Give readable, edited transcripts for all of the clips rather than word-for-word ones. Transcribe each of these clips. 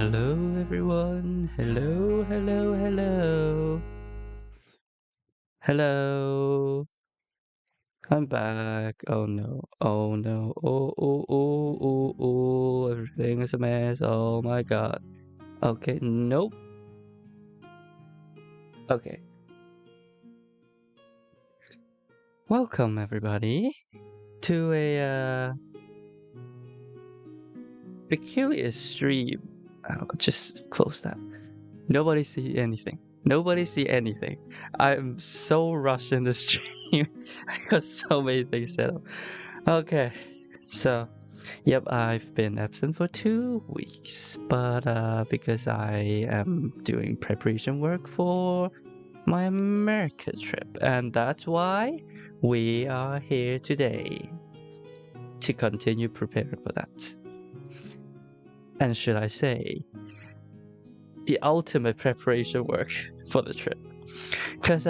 Hello, everyone. Hello, hello, hello. Hello. I'm back. Oh no. Oh no. Oh, oh, oh, oh, oh. Everything is a mess. Oh my god. Okay. Nope. Okay. Welcome, everybody, to a peculiar stream. I'll just close that. Nobody see anything. Nobody see anything. I'm so rushed in the stream. I got so many things set up. Okay, so yep, I've been absent for 2 weeks, but because I am doing preparation work for my America trip, and that's why we are here today to continue preparing for that. And should I say, the ultimate preparation work for the trip. Because,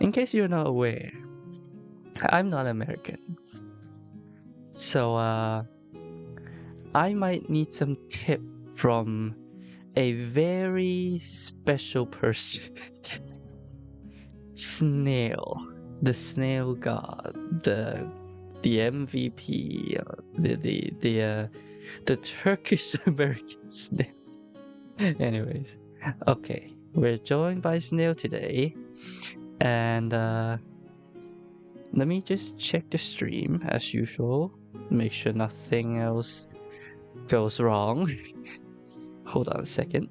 in case you're not aware, I'm not American. So, I might need some tip from a very special person. Snail. The Snail God. The MVP. The Turkish American Snail. Anyways. Okay. We're joined by Snail today. And let me just check the stream as usual. Make sure nothing else goes wrong. Hold on a second.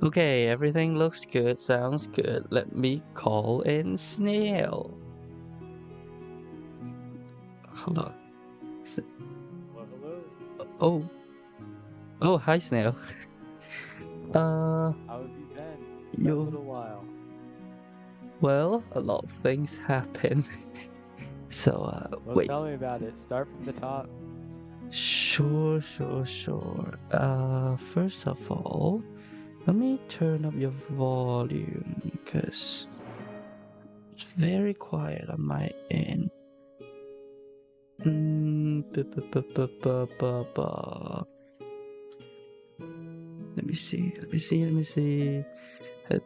Okay, everything looks good, sounds good. Let me call in Snail. Hold on. Hello. Oh. Oh, hi Snail. How have you been? It's been a You. little while. Well, a lot of things happen. So, Well, wait. tell me about it. Start from the top. Sure. First of all, let me turn up your volume, because it's very quiet on my end. Let me see.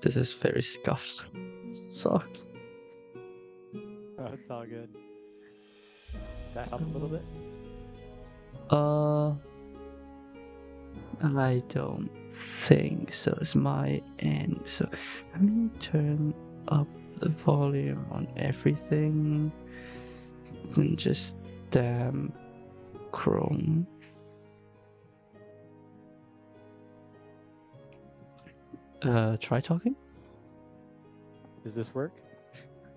This is very scuffed. Sorry. Oh, it's all good. That help a little bit? I don't think so. It's my end. So let me turn up the volume on everything. And just damn Chrome. Try talking? Does this work?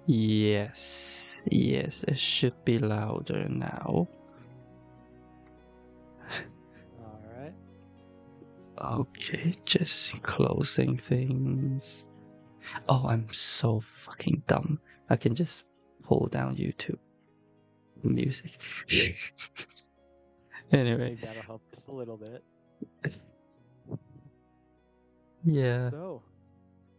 Yes, it should be louder now. Alright. Okay, just closing things. Oh, I'm so fucking dumb. I can just pull down YouTube music. Anyway. Maybe that'll help just a little bit. Yeah. So,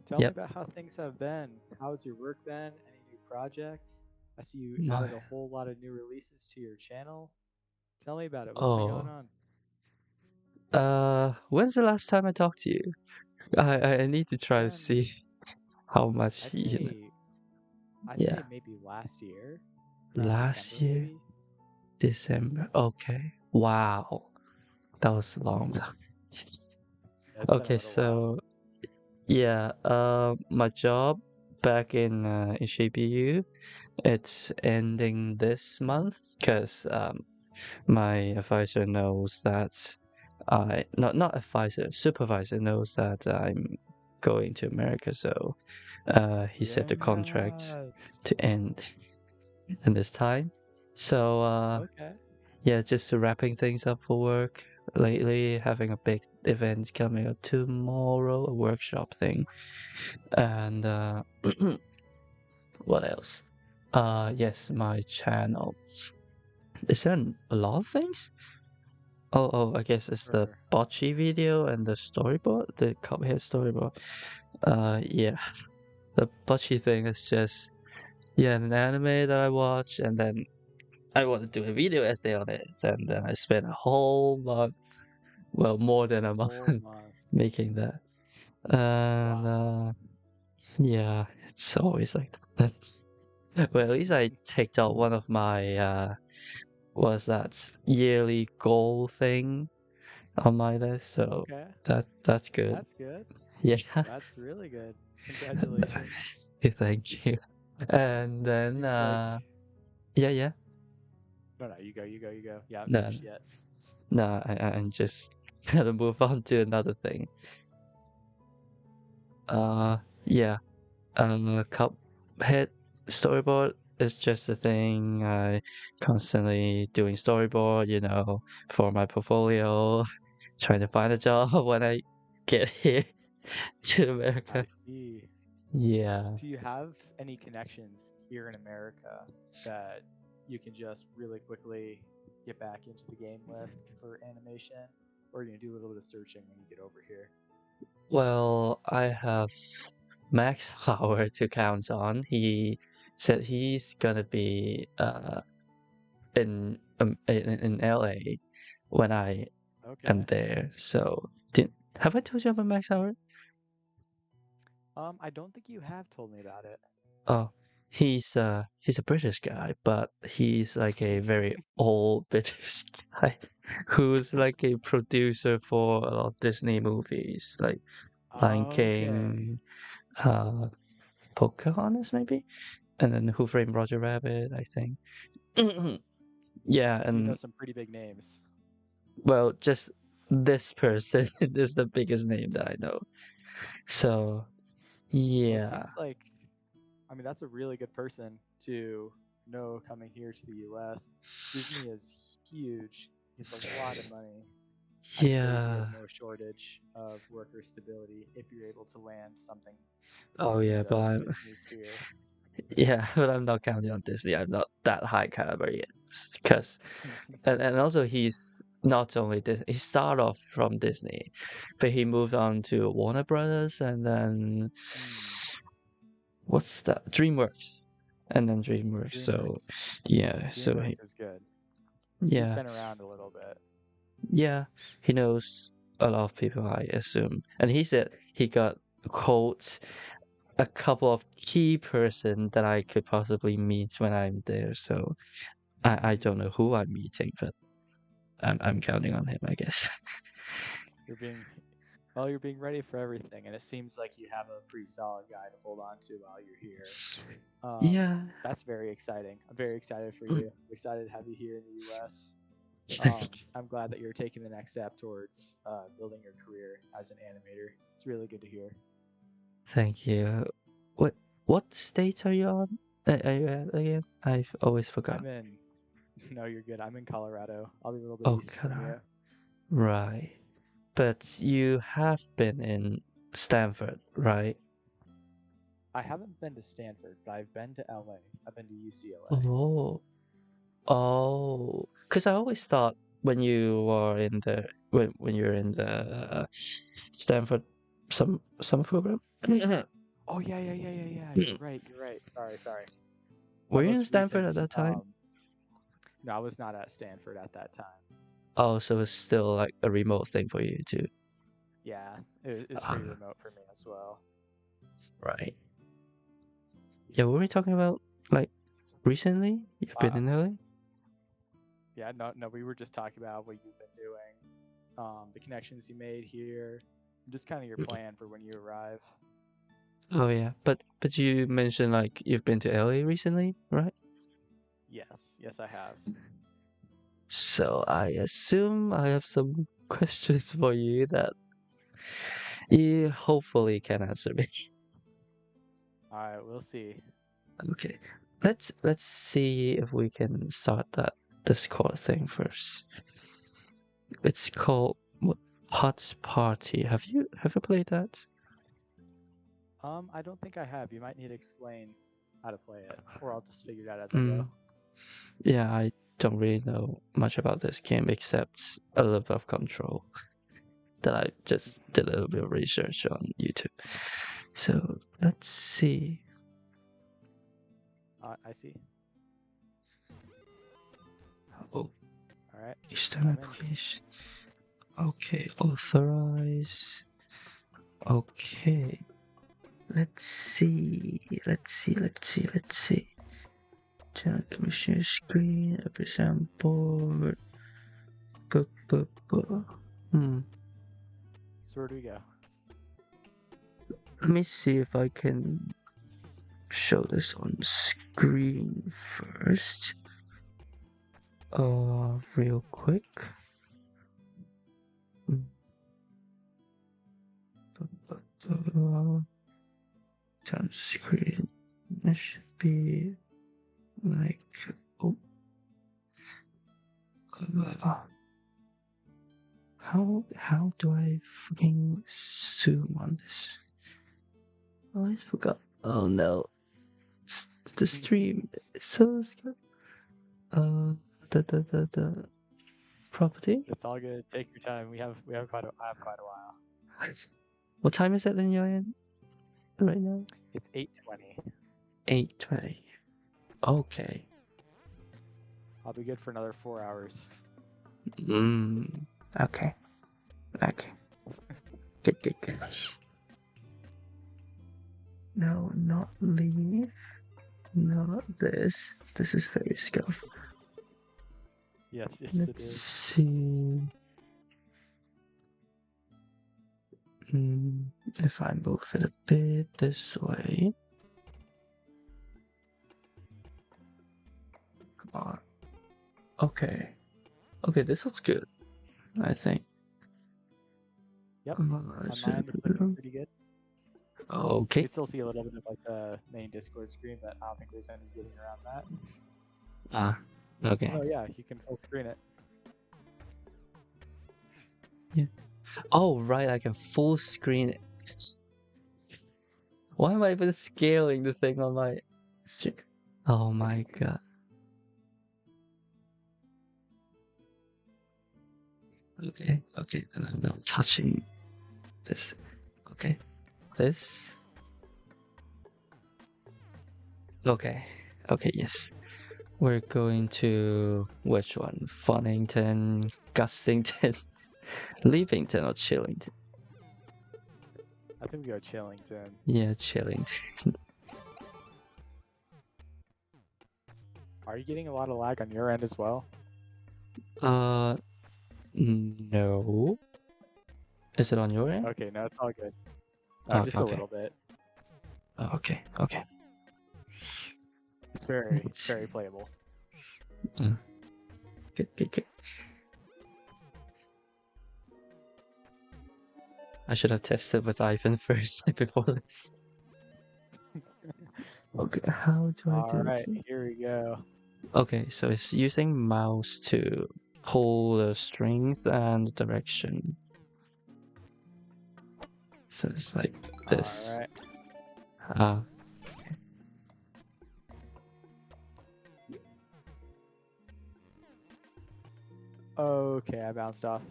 tell me about how things have been. How's your work been? Any new projects? I see you added a whole lot of new releases to your channel. Tell me about it. What's been going on? When's the last time I talked to you? I need to try to see how much I'd say maybe last year. Around last December, year, maybe. December. Okay. Wow, that was a long time. Yeah, it's been a Okay, little while. so yeah, my job back in HABU, it's ending this month because my advisor knows that not advisor, supervisor knows that I'm going to America, so he set the contract Yes. to end in this time. So Okay. yeah, just wrapping things up for work. Lately, having a big event coming up tomorrow, a workshop thing, and what else? Yes, my channel. Is there a lot of things? I guess it's the Or bocce video and the storyboard, the Cuphead storyboard. Yeah, the bocce thing is just an anime that I watch, and then I want to do a video essay on it, and then I spent a whole month, well, more than a month, whole month. making that. And Wow. yeah, it's always like that. Well, at least I ticked out one of my was that yearly goal thing on my list, so Okay. that's good. That's good. Yeah. That's really good. Congratulations. Thank you. And then Seems like yeah. no, no, you go, you go, you go. Yeah, I'm No, finished yet. no, I'm just gonna move on to another thing. Yeah. Cuphead storyboard is just a thing. I constantly doing storyboard, for my portfolio, trying to find a job when I get here to I America. see. Yeah. Do you have any connections here in America that you can just really quickly get back into the game with for animation? Or are you gonna do a little bit of searching when you get over here? Well, I have Max Howard to count on. He said he's gonna be in LA when I am Okay. there. So did have I told you about Max Howard? I don't think you have told me about it. Oh, he's a British guy, but he's like a very old British guy who's like a producer for a lot of Disney movies, like Lion Okay. King, uh, Pocahontas maybe, and then Who Framed Roger Rabbit, I think. Yeah, So you know and some pretty big names. well, just this person is the biggest name that I know. So Well, it yeah. seems like, I mean, that's a really good person to know coming here to the US. Disney is huge, it's a lot of money. I can believe you have Yeah. no shortage of worker stability if you're able to land something Oh in yeah, but the I'm Disney sphere. yeah, but I'm not counting on Disney. I'm not that high caliber yet. Because and also he's not only Disney. He started off from Disney, but he moved on to Warner Brothers, and then Hmm. what's that? DreamWorks, and then DreamWorks. So DreamWorks. yeah, so DreamWorks is good. So he's yeah, been around a little bit. yeah, he knows a lot of people, I assume. And he said he got quotes a couple of key person that I could possibly meet when I'm there. So I don't know who I'm meeting, but I'm counting on him, I guess. You're being well, you're being ready for everything, and it seems like you have a pretty solid guy to hold on to while you're here. Yeah. That's very exciting. I'm very excited for Mm. you. I'm excited to have you here in the U.S. Thank I'm glad that you're taking the next step towards building your career as an animator. It's really good to hear. thank you. What what state are you on? Are you at again? I've always forgot. I'm in. No, you're good. I'm in Colorado. I'll be a little bit Oh, east from you. Colorado. Right. But you have been in Stanford, right? I haven't been to Stanford, but I've been to LA. I've been to UCLA. Oh. Oh. Because I always thought when you were in the when you're in the Stanford summer program. Oh yeah, yeah, yeah, yeah, yeah. You're right. You're right. Sorry, sorry. My Were you in most Stanford recent. at that time? No, I was not at Stanford at that time. Oh, so it's still like a remote thing for you too. Yeah, it's pretty Ah, remote for me as well. right. Yeah, what were we talking about? Like recently? You've been Uh, in LA? yeah, no, no, we were just talking about what you've been doing, the connections you made here, and just kind of your Mm. plan for when you arrive. Oh yeah, but you mentioned like you've been to LA recently, right? Yes, yes, I have. So I assume I have some questions for you that you hopefully can answer me. All right, we'll see. Okay. Let's see if we can start that Discord thing first. It's called what, Hot's Party. Have you played that? I don't think I have. You might need to explain how to play it, or I'll just figure it out as I go. Mm, yeah, don't really know much about this game except a little bit of Control that I just did a little bit of research on YouTube. So let's see. I see. Oh, all right. Eastern application. Okay, authorize. Okay. Let's see. Channel commissioner screen, represent board. So where do we go? Let me see if I can show this on screen first. Real quick. Turn screen. That should be like how do I fucking zoom on this? Oh, I forgot. Oh no, it's the stream. It's so scary. The property. It's all good. Take your time. I have quite a while. What time is it in your end right now? It's 8:20. 8:20. Okay. I'll be good for another 4 hours. Okay. Good. No, not leave. Not this. This is very scuff. Yes, it is. Let's see. If I move it a bit this way. Come on. Okay, this looks good, I think. Yep, on mine it's looking pretty good. Okay. You can still see a little bit of like the main Discord screen, but I don't think there's any getting around that. Okay. Oh yeah, you can full screen it. Yeah. Oh right, I can full screen it. Why am I even scaling the thing on my stream? Oh my god. Okay, and I'm not touching this. Okay, this. Okay, yes. We're going to which one? Funnington, Gustington, Leapington, or Chillington? I think we go Chillington. Yeah, Chillington. Are you getting a lot of lag on your end as well? No. Is it on your end? Okay, no, it's all good. Just a little bit. Oh, okay. It's very playable. Good. I should have tested with Ivan first before this. Okay, how do I do this? Alright, here we go. Okay, so it's using mouse to pull the strength and direction. So it's like this. Alright. Okay, I bounced off.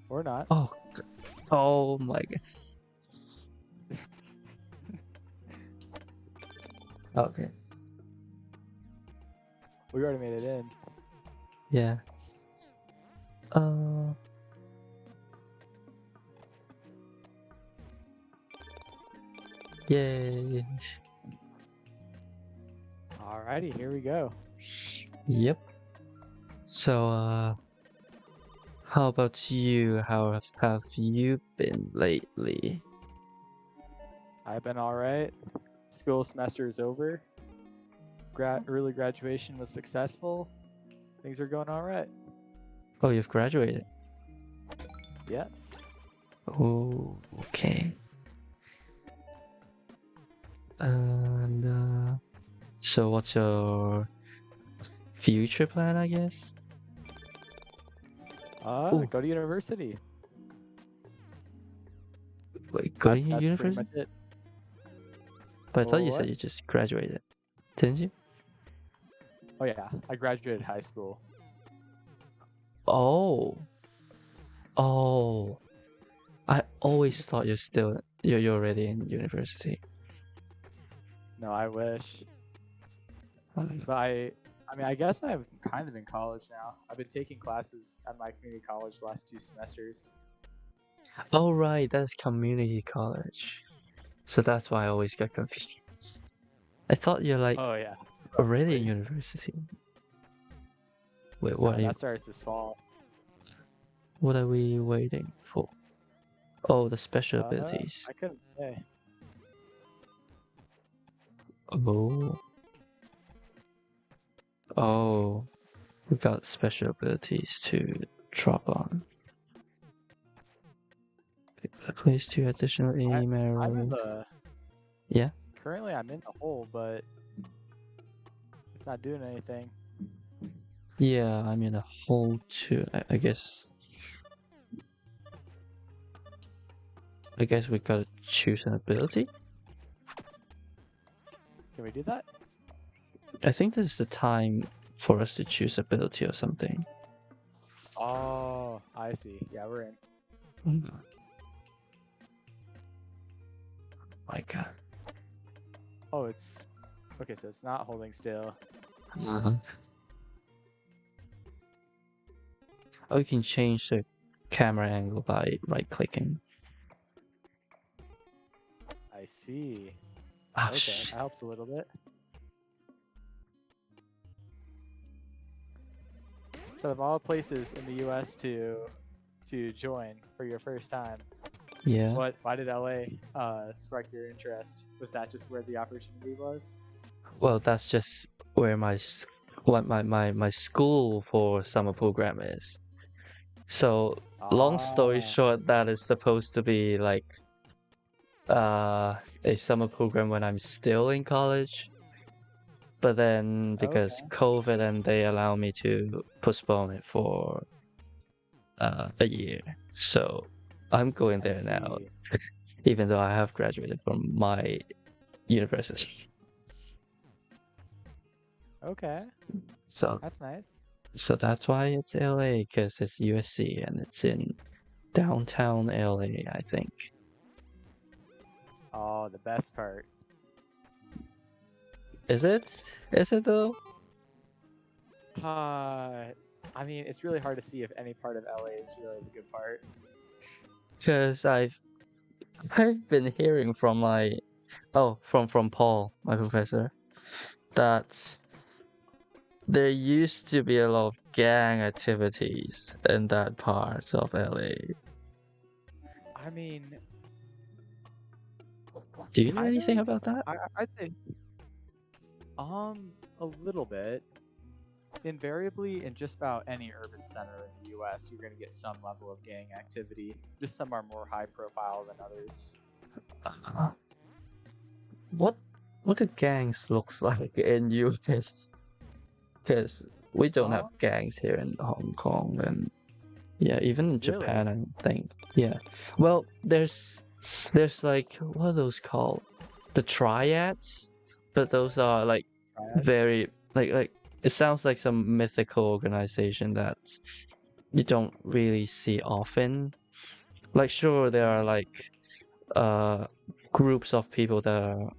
Or not. Oh my god. Okay. We already made it in. Yeah. Yay. Alrighty, here we go. Yep. So, how about you? How have you been lately? I've been alright. School semester is over. Early graduation was successful. Things are going alright. Oh, you've graduated? Yes. Oh, okay. And, so what's your future plan, I guess? Go to university. Wait, go to That's university? pretty much it. But I thought you said you just graduated, didn't you? Oh yeah, I graduated high school. Oh. Oh. I always thought you're already in university. No, I wish. But I mean, I guess I'm kind of in college now. I've been taking classes at my community college the last 2 semesters. Oh right, that's community college. So that's why I always get confused. I thought you're like Oh yeah, already in probably. university. Wait, No, that starts this fall. what are we waiting for? Oh, the special abilities. I couldn't say. Oh. Oh. We got special abilities to drop on. Place 2 additional aim I'm in arrows. the. Yeah. Currently, I'm in the hole, but it's not doing anything. Yeah, I'm in a hole too. I guess. I guess we gotta choose an ability. Can we do that? I think this is the time for us to choose ability or something. Oh, I see. Yeah, we're in. My God. Oh, it's okay. So it's not holding still. Oh, you can change the camera angle by right-clicking. I see. Ah, Okay, shit. that helps a little bit. So of all places in the U.S. to join for your first time, Yeah. why did LA spark your interest? Was that just where the opportunity was? Well, that's just where what my school for summer program is. So, long story Ah, short, that is supposed to be like a summer program when I'm still in college. But then because okay. COVID and they allow me to postpone it for a year. So I'm going I there now, see. even though I have graduated from my university. Okay, So that's nice. that's why it's LA, because it's USC and it's in downtown LA, I think. Oh, the best part. Is it? Is it though? I mean, it's really hard to see if any part of LA is really the good part. Because I've been hearing from from Paul, my professor, that there used to be a lot of gang activities in that part of LA. I mean, Do you know kind anything of. about that? I'd say, a little bit. Invariably, in just about any urban center in the U.S., you're going to get some level of gang activity. Just some are more high profile than others. Uh, what do gangs looks like in US? Because we don't have Um, gangs here in Hong Kong, and yeah, even in really? Japan, I think. Yeah. Well, there's like, what are those called? The triads, but those are like Triad? very like it sounds like some mythical organization that you don't really see often. Like, sure, there are like uh groups of people that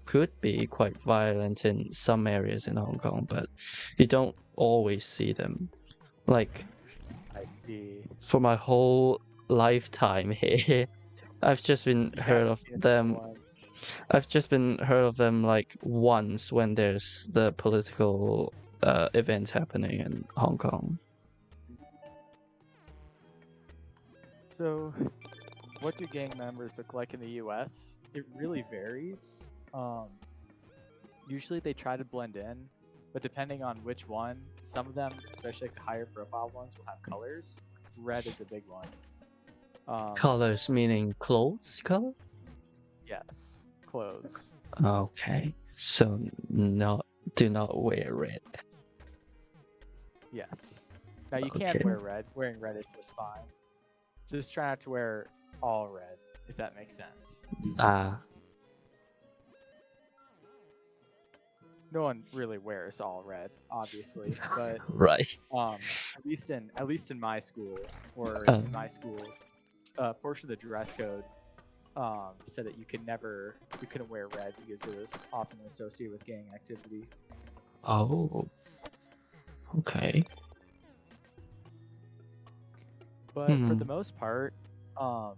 could be quite violent in some areas in Hong Kong, but you don't always see them. Like, I see. for my whole lifetime here, I've just been You heard haven't of seen a single them. one. I've just been heard of them like once when there's the political events happening in Hong Kong. So, what do gang members look like in the U.S.? It really varies. Usually they try to blend in, but depending on which one, some of them, especially like the higher profile ones, will have colors. Red is a big one. Colors meaning clothes color? Yes, clothes. Okay. So do not wear red. Yes. Now you can Okay. wear red. Wearing red is just fine. Just try not to wear all red, if that makes sense. Ah. no one really wears all red, obviously, but Right. at least in my school or Uh, in my schools, a portion of the dress code said that you couldn't wear red because it was often associated with gang activity. oh, okay. But for the Hmm. most part, um,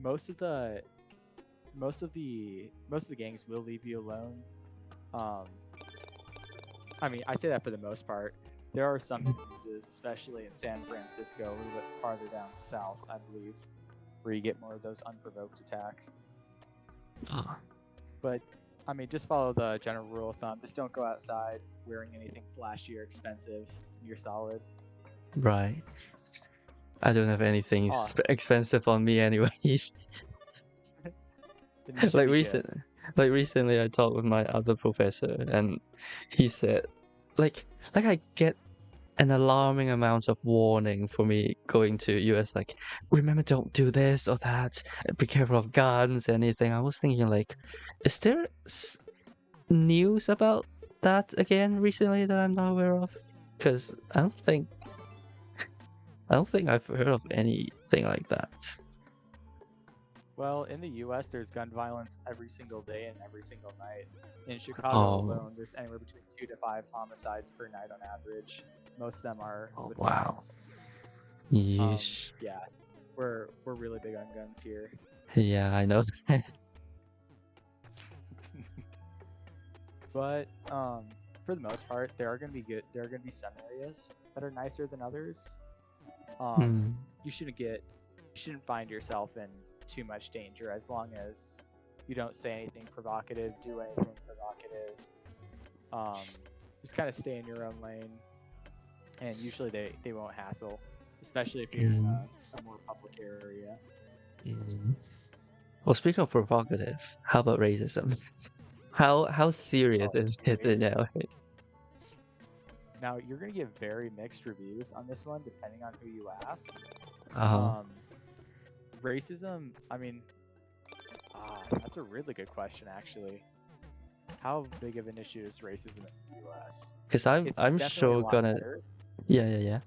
most of the most of the gangs will leave you alone. Um, I mean, I say that for the most part. There are some instances, especially in San Francisco, a little bit farther down south, I believe, where you get more of those unprovoked attacks. Ah, But I mean, just follow the general rule of thumb. Just don't go outside wearing anything flashy or expensive. You're solid. right. I don't have anything Oh, expensive on me anyways. then you should like be good. recent like recently I talked with my other professor and he said like I get an alarming amount of warning for me going to US, like remember don't do this or that, be careful of guns, anything. I was thinking like, is there news about that again recently that I'm not aware of? Because I don't think I've heard of anything like that. Well, in the U.S., there's gun violence every single day and every single night. In Chicago Oh, alone, there's anywhere between 2 to 5 homicides per night on average. Most of them are oh with wow. guns. Yeesh. Yeah, we're really big on guns here. Yeah, I know. But for the most part, there are going to be good. There are going to be some areas that are nicer than others. Um, Hmm. you shouldn't find yourself in too much danger as long as you don't say anything provocative, do anything provocative. Um, just kind of stay in your own lane, and usually they won't hassle, especially if you're in Mm. a more public area. Mm. Well, speaking of provocative, how about racism? How serious Oh, is it in racism. LA? Now you're gonna get very mixed reviews on this one, depending on who you ask. Uh-huh. Um, racism. I mean, that's a really good question, actually. How big of an issue is racism in the U.S.? Because It's I'm definitely a sure lot gonna better. yeah.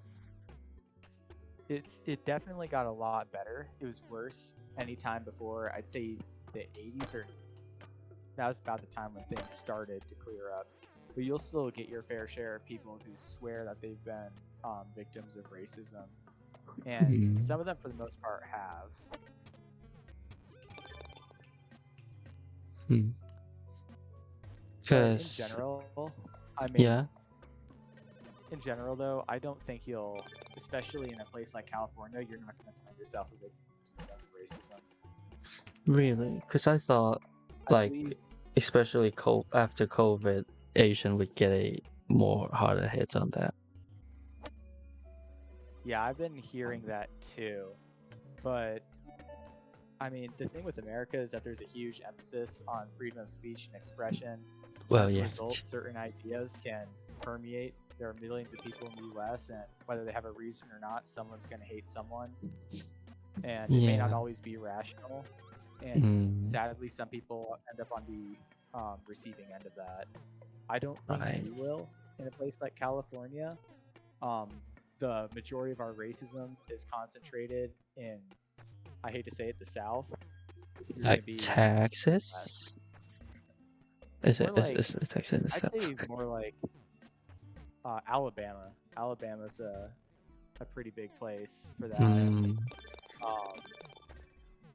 It definitely got a lot better. It was worse any time before. I'd say the 80s, or that was about the time when things started to clear up. But you'll still get your fair share of people who swear that they've been victims of racism, and Mm. some of them, for the most part, have. Hmm. But in Because general, I mean, yeah, in general though, I don't think you'll, especially in a place like California, you're not going to find yourself a victim of racism. really. Because I thought I like believe, especially after COVID, Asian would get a more harder hit on that. yeah, I've been hearing that too. But I mean, the thing with America is that there's a huge emphasis on freedom of speech and expression. And Well, as a yeah. result, certain ideas can permeate. There are millions of people in the US, and whether they have a reason or not, someone's going to hate someone. And it may not Yeah. always be rational. And Mm. sadly, some people end up on the receiving end of that. I don't think Right. you will in a place like California. Um, the majority of our racism is concentrated in, I hate to say it, the South. You're going Like to be Texas? Is more it like, is Texas in the I'd south? say more like Alabama. Alabama's a pretty big place for that. Mm. Um,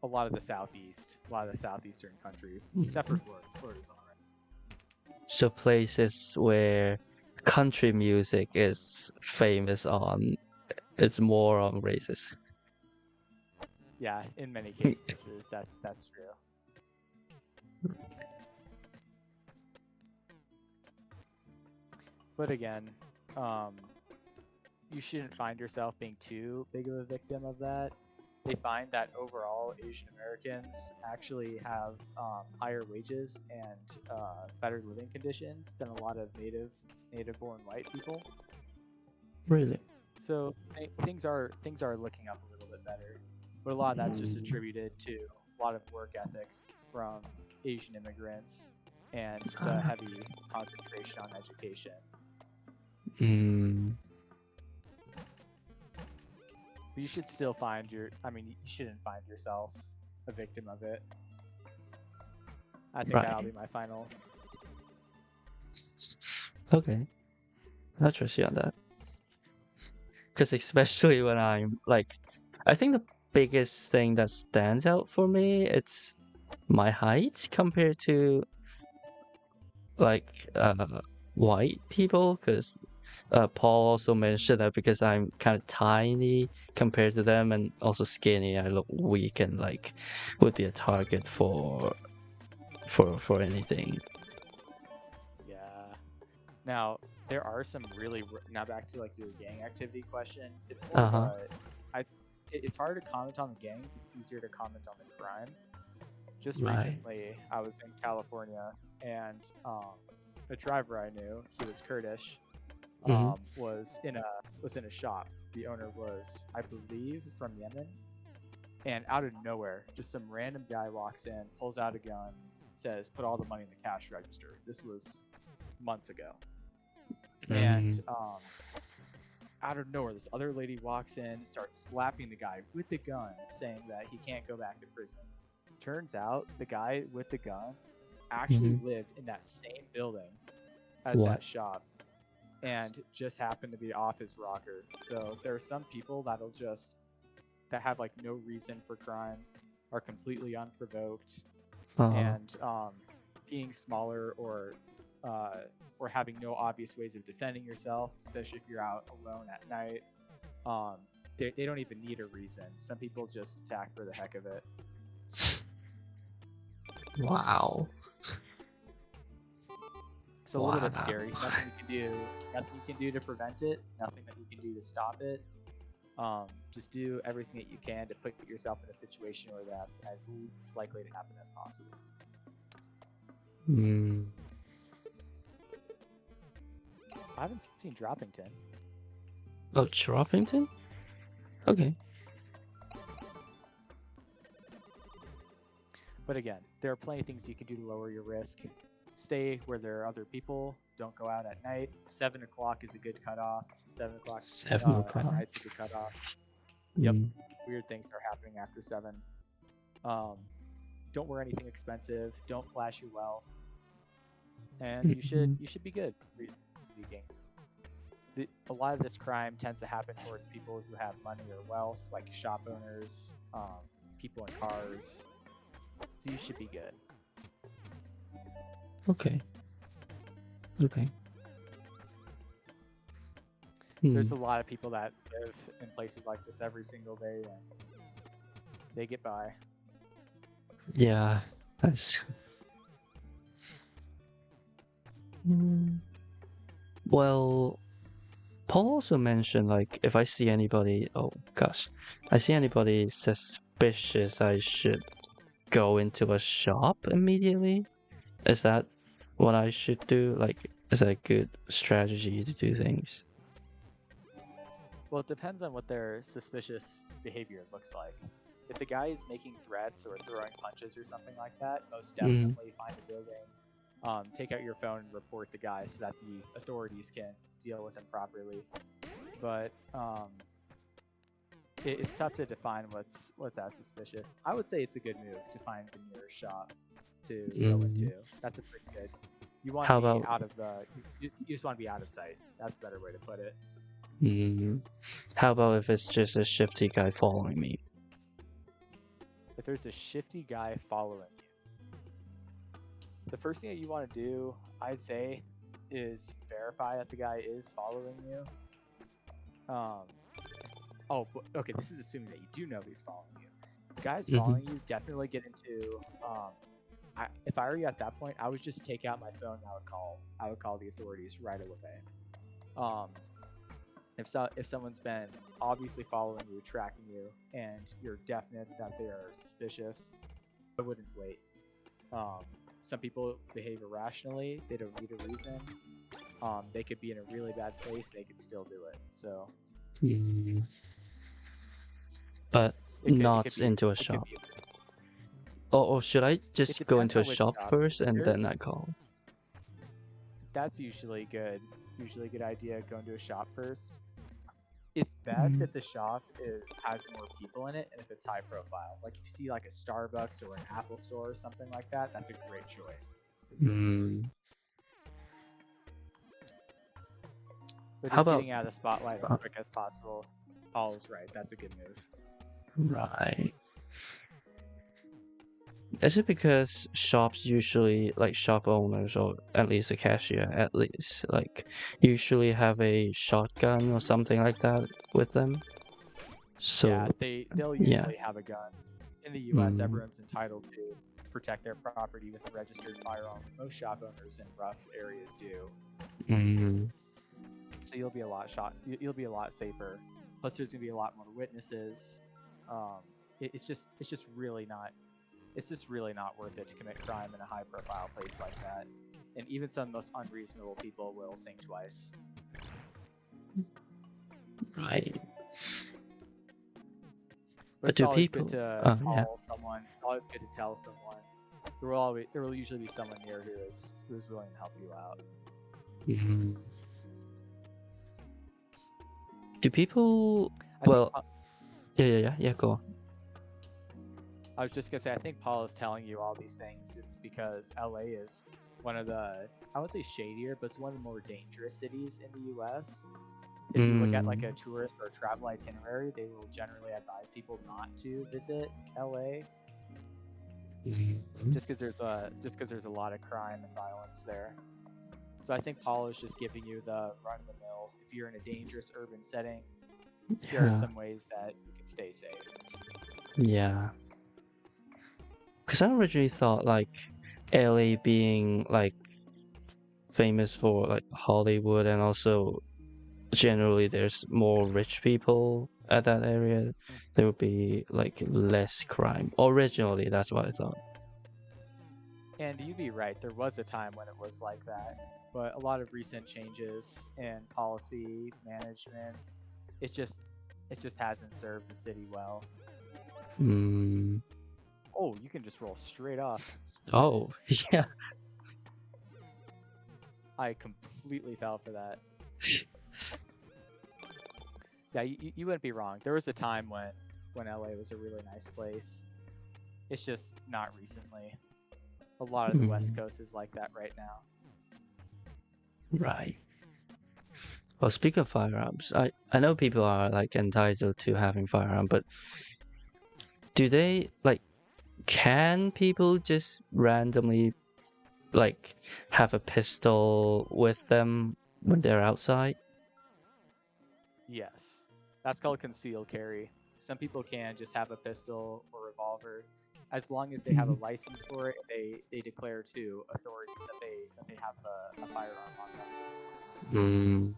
a lot of the Southeast, a lot of the Southeastern countries, except for Mm. Florida. Florida's alright. So places where country music is famous on, it's more on racist. Yeah, in many cases, that's true. But again, you shouldn't find yourself being too big of a victim of that. They find that overall Asian Americans actually have higher wages and better living conditions than a lot of native-born white people. Really? So things are looking up a little bit better, but a lot of that's just attributed to a lot of work ethics from Asian immigrants and the heavy concentration on education. But you should still find you shouldn't find yourself a victim of it. I think that'll be my final. Okay. I'll trust you on that. Because especially when I'm like, I think the biggest thing that stands out for me, it's my height compared to like white people. Because Paul also mentioned that because I'm kind of tiny compared to them and also skinny, I look weak and like would be a target for anything. Yeah. Now there are some really now back to like your gang activity question. It's more of it's hard to comment on the gangs. It's easier to comment on the crime. Just recently, I was in California, and a driver I knew, he was Kurdish, was in a shop. The owner was, I believe, from Yemen, and out of nowhere, just some random guy walks in, pulls out a gun, says, "Put all the money in the cash register." This was months ago, and out of nowhere, this other lady walks in, starts slapping the guy with the gun, saying that he can't go back to prison. Turns out the guy with the gun actually lived in that same building as that shop, and just happened to be off his rocker. So there are some people that have like no reason for crime, are completely unprovoked, and being smaller or having no obvious ways of defending yourself, especially if you're out alone at night. They don't even need a reason. Some people just attack for the heck of it. Wow. So a little bit scary. Nothing you can do to prevent it. Nothing that you can do to stop it. Just do everything that you can to put yourself in a situation where that's as least likely to happen as possible. I haven't seen Droppington. Oh, Droppington? Okay. But again, there are plenty of things you can do to lower your risk. Stay where there are other people. Don't go out at night. 7 o'clock is a good cutoff. 7 o'clock at night's a good cutoff. Yep. Weird things start happening after 7. Don't wear anything expensive. Don't flash your wealth. And you should be good, reasonably speaking. A lot of this crime tends to happen towards people who have money or wealth, like shop owners, people in cars. So you should be good. Okay. There's a lot of people that live in places like this every single day, and they get by. Yeah, that's... Well, Paul also mentioned, like, if I see anybody... Oh, gosh. I see anybody suspicious, I should go into a shop immediately? Is that what I should do? Like, is that a good strategy to do things? Well, it depends on what their suspicious behavior looks like. If the guy is making threats or throwing punches or something like that, most definitely find a building, take out your phone and report the guy so that the authorities can deal with him properly. But it's tough to define what's as suspicious. I would say it's a good move to find the nearest shop to go into. That's a pretty good. You want to be out of the. You just want to be out of sight. That's a better way to put it. How about if it's just a shifty guy following me? If there's a shifty guy following you, the first thing that you want to do, I'd say, is verify that the guy is following you. Okay, this is assuming that you do know he's following you. The guy's following you, definitely get into. If I were you at that point, I would just take out my phone and I would call the authorities right away. If someone's been obviously following you, tracking you, and you're definite that they are suspicious, I wouldn't wait. Some people behave irrationally. They don't need a reason. They could be in a really bad place. They could still do it. So. But not into a shop. Or should I just go into a shop first and then I call? that's usually good. Usually a good idea going to a shop first. It's best if the shop has more people in it and if it's high profile. Like if you see like a Starbucks or an Apple store or something like that, that's a great choice. Mm. But How just about getting out of the spotlight as quick as possible. Paul's right. That's a good move. right? Is it because shops usually, like shop owners or at least the cashier, at least like usually have a shotgun or something like that with them? So Yeah, they'll yeah. usually have a gun. In the U.S., everyone's entitled to protect their property with a registered firearm. Most shop owners in rough areas do. So you'll be a lot You'll be a lot safer. Plus, there's gonna be a lot more witnesses. It's just really not. It's just really not worth it to commit crime in a high-profile place like that. And even some of the most unreasonable people will think twice. Right. But it's do always people? good to Yeah. call someone. It's always good to tell someone. There will usually be someone near who is willing to help you out. Do people? Yeah. Go on. I was just gonna say, I think Paul is telling you all these things. It's because LA is one of the, I wouldn't say shadier, but it's one of the more dangerous cities in the U.S. If you look at like a tourist or travel itinerary, they will generally advise people not to visit LA. Just because there's a lot of crime and violence there. So I think Paul is just giving you the run of the mill. If you're in a dangerous urban setting, there are some ways that you can stay safe. Yeah. Because I originally thought like LA being like famous for like Hollywood and also generally there's more rich people at that area, there would be like less crime. Originally, that's what I thought. And you'd be right, there was a time when it was like that, but a lot of recent changes in policy management, it just hasn't served the city well. Oh, you can just roll straight off. Oh, yeah. I completely fell for that. Yeah, you wouldn't be wrong. There was a time when LA was a really nice place. It's just not recently. A lot of the West Coast is like that right now. Right. Well, speaking of firearms, I know people are like entitled to having firearm, but do they like, can people just randomly like have a pistol with them when they're outside? Yes. That's called concealed carry. Some people can just have a pistol or revolver. As long as they have a license for it, they declare to authorities that they have a firearm on them.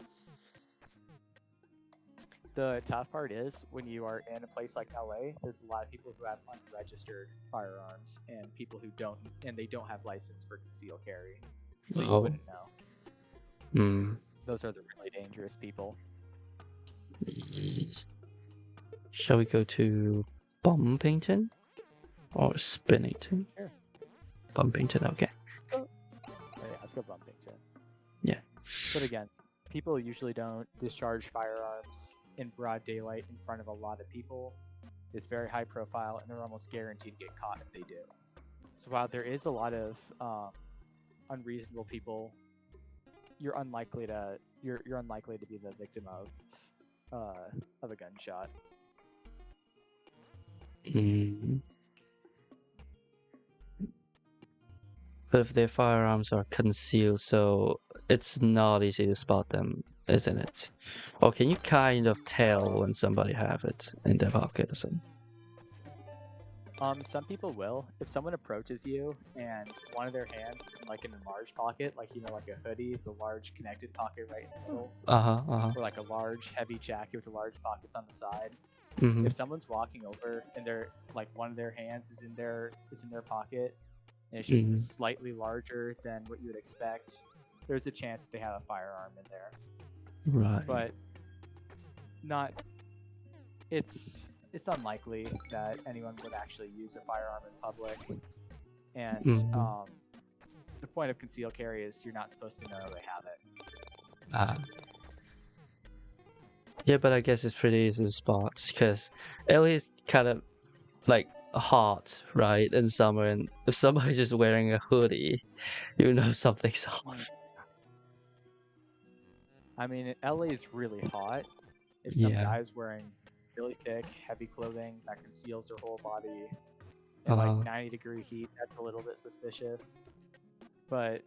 The tough part is when you are in a place like LA, there's a lot of people who have unregistered firearms and people who don't, and they don't have license for concealed carry. So you wouldn't know. Those are the really dangerous people. Shall we go to Bumpington or Spinnington? Sure. Bumpington, okay. Oh, yeah, let's go Bumpington. Yeah. But again, people usually don't discharge firearms in broad daylight in front of a lot of people. It's very high profile, and they're almost guaranteed to get caught if they do. So while there is a lot of unreasonable people, you're unlikely to be the victim of a gunshot. But if their firearms are concealed, so it's not easy to spot them, isn't it? Or can you kind of tell when somebody have it in their pocket or something? Some people will. If someone approaches you and one of their hands is in like an enlarged pocket, like like a hoodie, the large connected pocket right in the middle, or like a large heavy jacket with the large pockets on the side. If someone's walking over and they're like one of their hands is in their pocket, and it's just slightly larger than what you would expect, there's a chance that they have a firearm in there. Right. But it's unlikely that anyone would actually use a firearm in public. And the point of concealed carry is you're not supposed to know they have it. Uh, yeah, but I guess it's pretty easy to spot because LA is kind of like hot, right, in summer, and if somebody's just wearing a hoodie, you know something's off. I mean, LA is really hot. If some Yeah. guy's wearing really thick, heavy clothing that conceals their whole body in like 90-degree heat, that's a little bit suspicious. But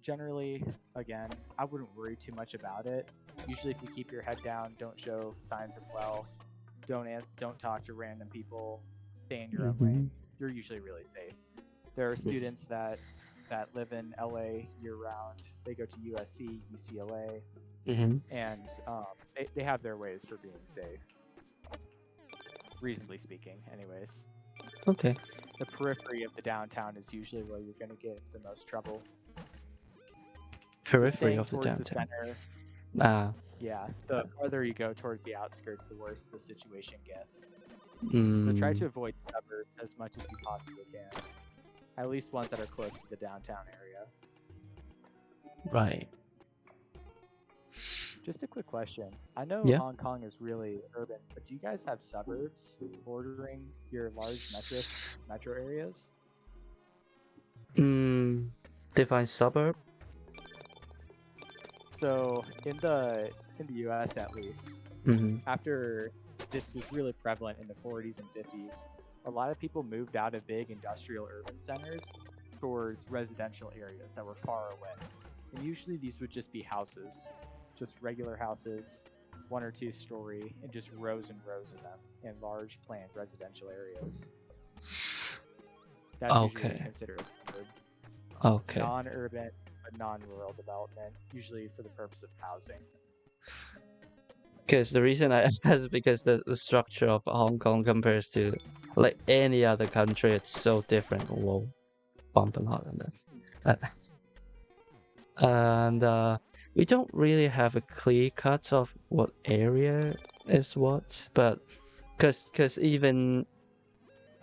generally, again, I wouldn't worry too much about it. Usually, if you keep your head down, don't show signs of wealth, don't talk to random people, stay in your own lane, you're usually really safe. There are students that live in LA year round. They go to USC, UCLA, and they have their ways for being safe. Reasonably speaking, anyways. Okay. The periphery of the downtown is usually where you're going to get into the most trouble. Periphery so of the towards downtown. The center, yeah, the farther you go towards the outskirts, the worse the situation gets. So try to avoid suburbs as much as you possibly can. At least ones that are close to the downtown area. Right. Just a quick question. I know Hong Kong is really urban, but do you guys have suburbs bordering your large metro areas? Define suburb? So in the US at least, after this was really prevalent in the 40s and 50s, a lot of people moved out of big industrial urban centers towards residential areas that were far away. And usually these would just be houses, just regular houses, 1 or 2 story, and just rows and rows of them in large planned residential areas. That's usually what you consider a suburb. Okay. Non-urban, but non-rural development, usually for the purpose of housing. Because the reason I ask is because the structure of Hong Kong compares to like any other country, it's so different. Whoa, bump a lot on that. And we don't really have a clear cut of what area is what, but because even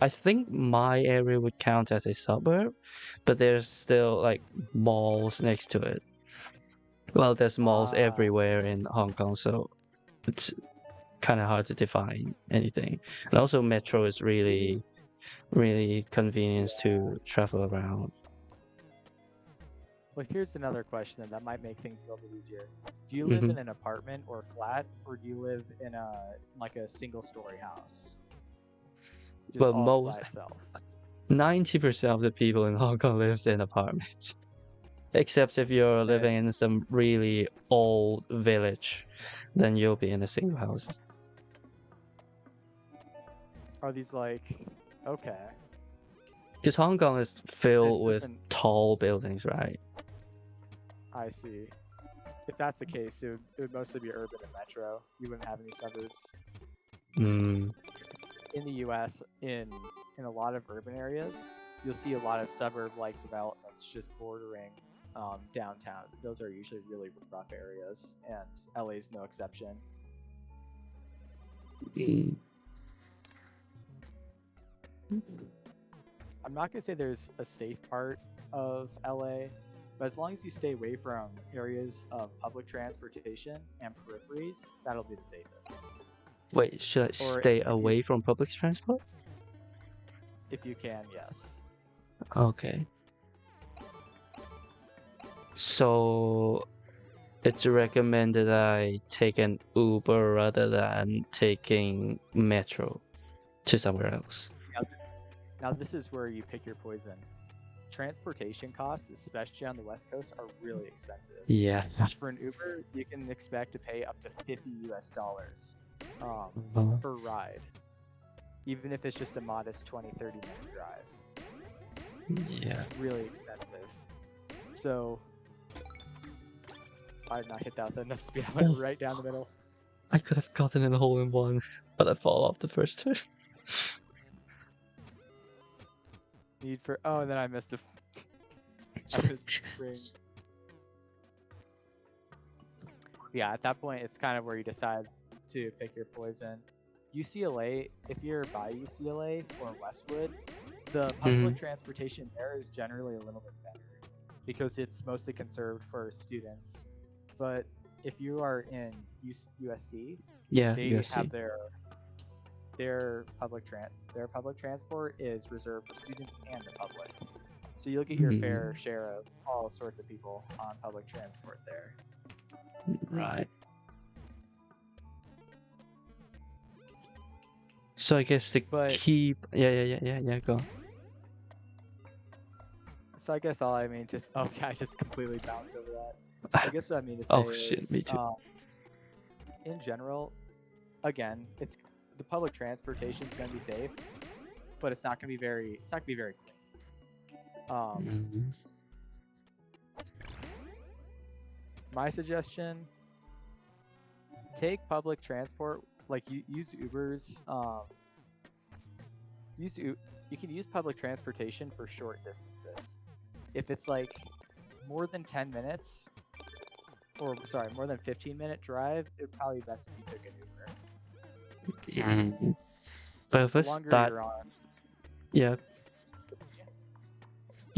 I think my area would count as a suburb, but there's still like malls next to it. Well, there's malls everywhere in Hong Kong, so it's kind of hard to define anything. And also metro is really convenient to travel around. Well, here's another question that might make things a little bit easier. Do you live in an apartment or flat, or do you live in a single-story house? Just all by itself. 90% of the people in Hong Kong lives in apartments. Except if you're living in some really old village, then you'll be in a single house. Are these okay? Because Hong Kong is filled with tall buildings, right? I see. If that's the case, it would mostly be urban and metro. You wouldn't have any suburbs. In the U.S., in a lot of urban areas, you'll see a lot of suburb-like developments just bordering downtowns. Those are usually really rough areas, and LA is no exception. I'm not going to say there's a safe part of LA, but as long as you stay away from areas of public transportation and peripheries, that'll be the safest. Wait, should I stay away from public transport? If you can, yes. Okay. So it's recommended I take an Uber rather than taking metro to somewhere else. Now this is where you pick your poison. Transportation costs, especially on the West Coast, are really expensive. Yeah. For an Uber, you can expect to pay up to $50 per ride, even if it's just a modest 20-30 minute drive. Yeah. It's really expensive. So I did not hit that with enough speed. I went right down the middle. I could have gotten in a hole in one, but I fall off the first turn. And then I missed the spring. Yeah, at that point, it's kind of where you decide to pick your poison. UCLA, if you're by UCLA or Westwood, the public transportation there is generally a little bit better. because it's mostly conserved for students. But if you are in USC, Yeah, they have USC. their public transport is reserved for students and the public. So you'll get your Hmm. fair share of all sorts of people on public transport there. Right. So I guess the But keep. Yeah. Go. so I guess all I mean just okay, I just completely bounced over that. I guess what I mean to say Oh shit, is, me too. in general, again, it's the public transportation is going to be safe, but it's not going to be very clean. Mhm. My suggestion: take public transport, like use Ubers. You can use public transportation for short distances. If it's like more than 10 minutes, or sorry, more than 15-minute drive, it'd probably be best if you took an Uber. Mhm. But if The it's longer that, you're on, yeah.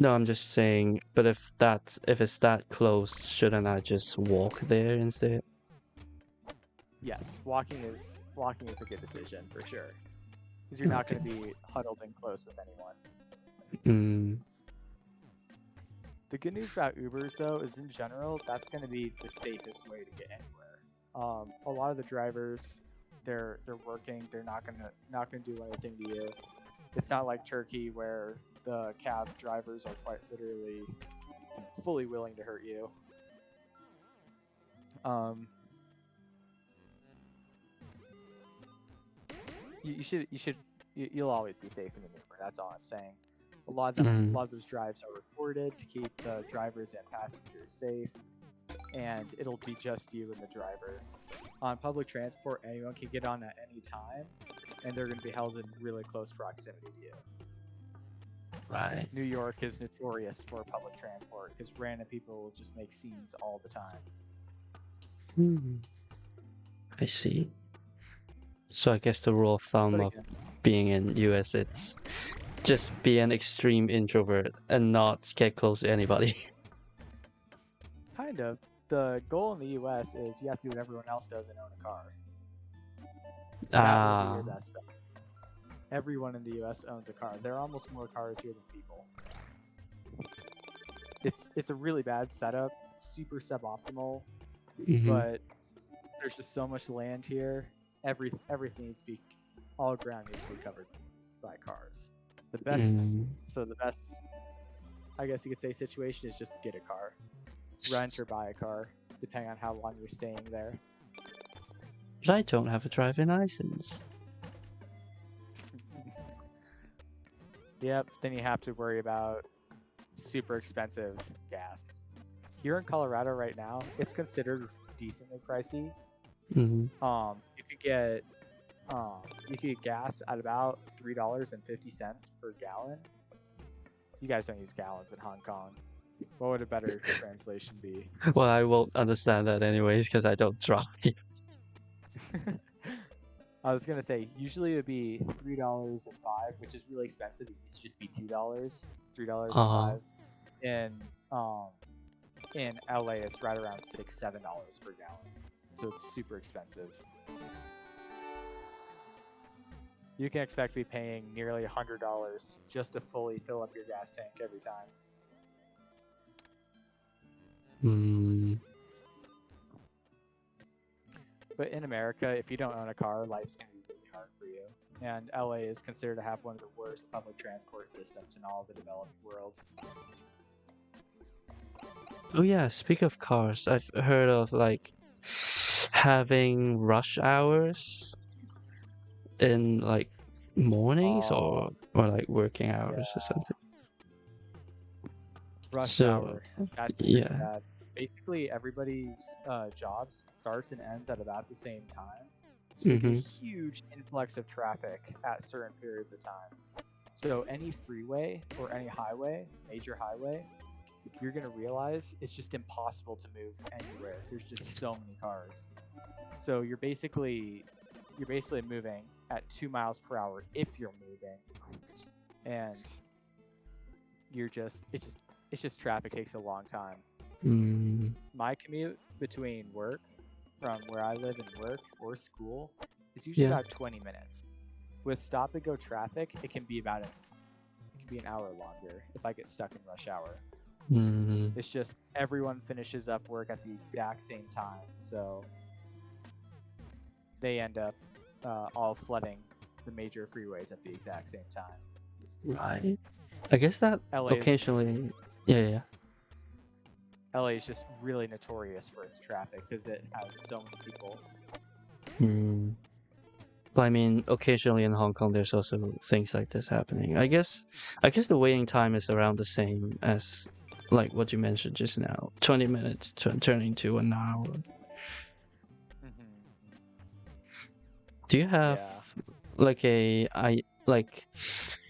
No, I'm just saying. But if it's that close, shouldn't I just walk there instead? yes, walking is a good decision for sure, because you're not Okay. going to be huddled in close with anyone. Mm. The good news about Ubers, though, is in general that's going to be the safest way to get anywhere. A lot of the drivers, they're working. They're not gonna do anything to you. It's not like Turkey where the cab drivers are quite literally fully willing to hurt you. Um, you'll always be safe in an Uber. That's all I'm saying. A lot of those drives are recorded to keep the drivers and passengers safe, and it'll be just you and the driver. On public transport, anyone can get on at any time, and they're going to be held in really close proximity to you. Right. New York is notorious for public transport because random people will just make scenes all the time. Hmm. I see. So I guess the rule of thumb But of again, being in US, it's just be an extreme introvert and not get close to anybody. kind of. The goal in the U.S. is you have to do what everyone else does and own a car. That will be your best bet. Everyone in the U.S. owns a car. There are almost more cars here than people. It's a really bad setup, super suboptimal, but there's just so much land here. Everything needs to be, all ground needs to be covered by cars. The best, I guess you could say, situation is just get a car, rent or buy a car, depending on how long you're staying there. But I don't have a driving license. Yep. Then you have to worry about super expensive gas. Here in Colorado right now, it's considered decently pricey. Mm-hmm. You could get gas at about $3.50 per gallon. You guys don't use gallons in Hong Kong. What would a better translation be? Well, I won't understand that anyways because I don't drive. I was gonna say usually it would be $3.05, which is really expensive. It used to just be $2, $3.05. In LA, it's right around $6-7 per gallon, so it's super expensive. You can expect to be paying nearly $100 just to fully fill up your gas tank every time. But in America, if you don't own a car, life's going to be really hard for you. And LA is considered to have one of the worst public transport systems in all of the developed world. Oh yeah, speak of cars, I've heard of like having rush hours in like mornings or like working hours or something. Rush So hour. That's really yeah. bad. Basically, everybody's jobs starts and ends at about the same time. So you get a huge influx of traffic at certain periods of time. So any freeway or any highway, major highway, you're gonna realize it's just impossible to move anywhere. There's just so many cars. So you're basically moving at 2 miles per hour if you're moving, and It's just traffic takes a long time. Mm, My commute between work, from where I live and work or school, is usually yeah. about 20 minutes. With stop and go traffic, it can be an hour longer if I get stuck in rush hour. Mm, It's just everyone finishes up work at the exact same time, so they end up all flooding the major freeways at the exact same time. right. I guess that LA is occasionally. Yeah. LA is just really notorious for its traffic because it has so many people. Mm. But I mean, occasionally in Hong Kong, there's also things like this happening. I guess the waiting time is around the same as like what you mentioned just now. 20 minutes turning to an hour. Mm-hmm. Do you have Yeah. like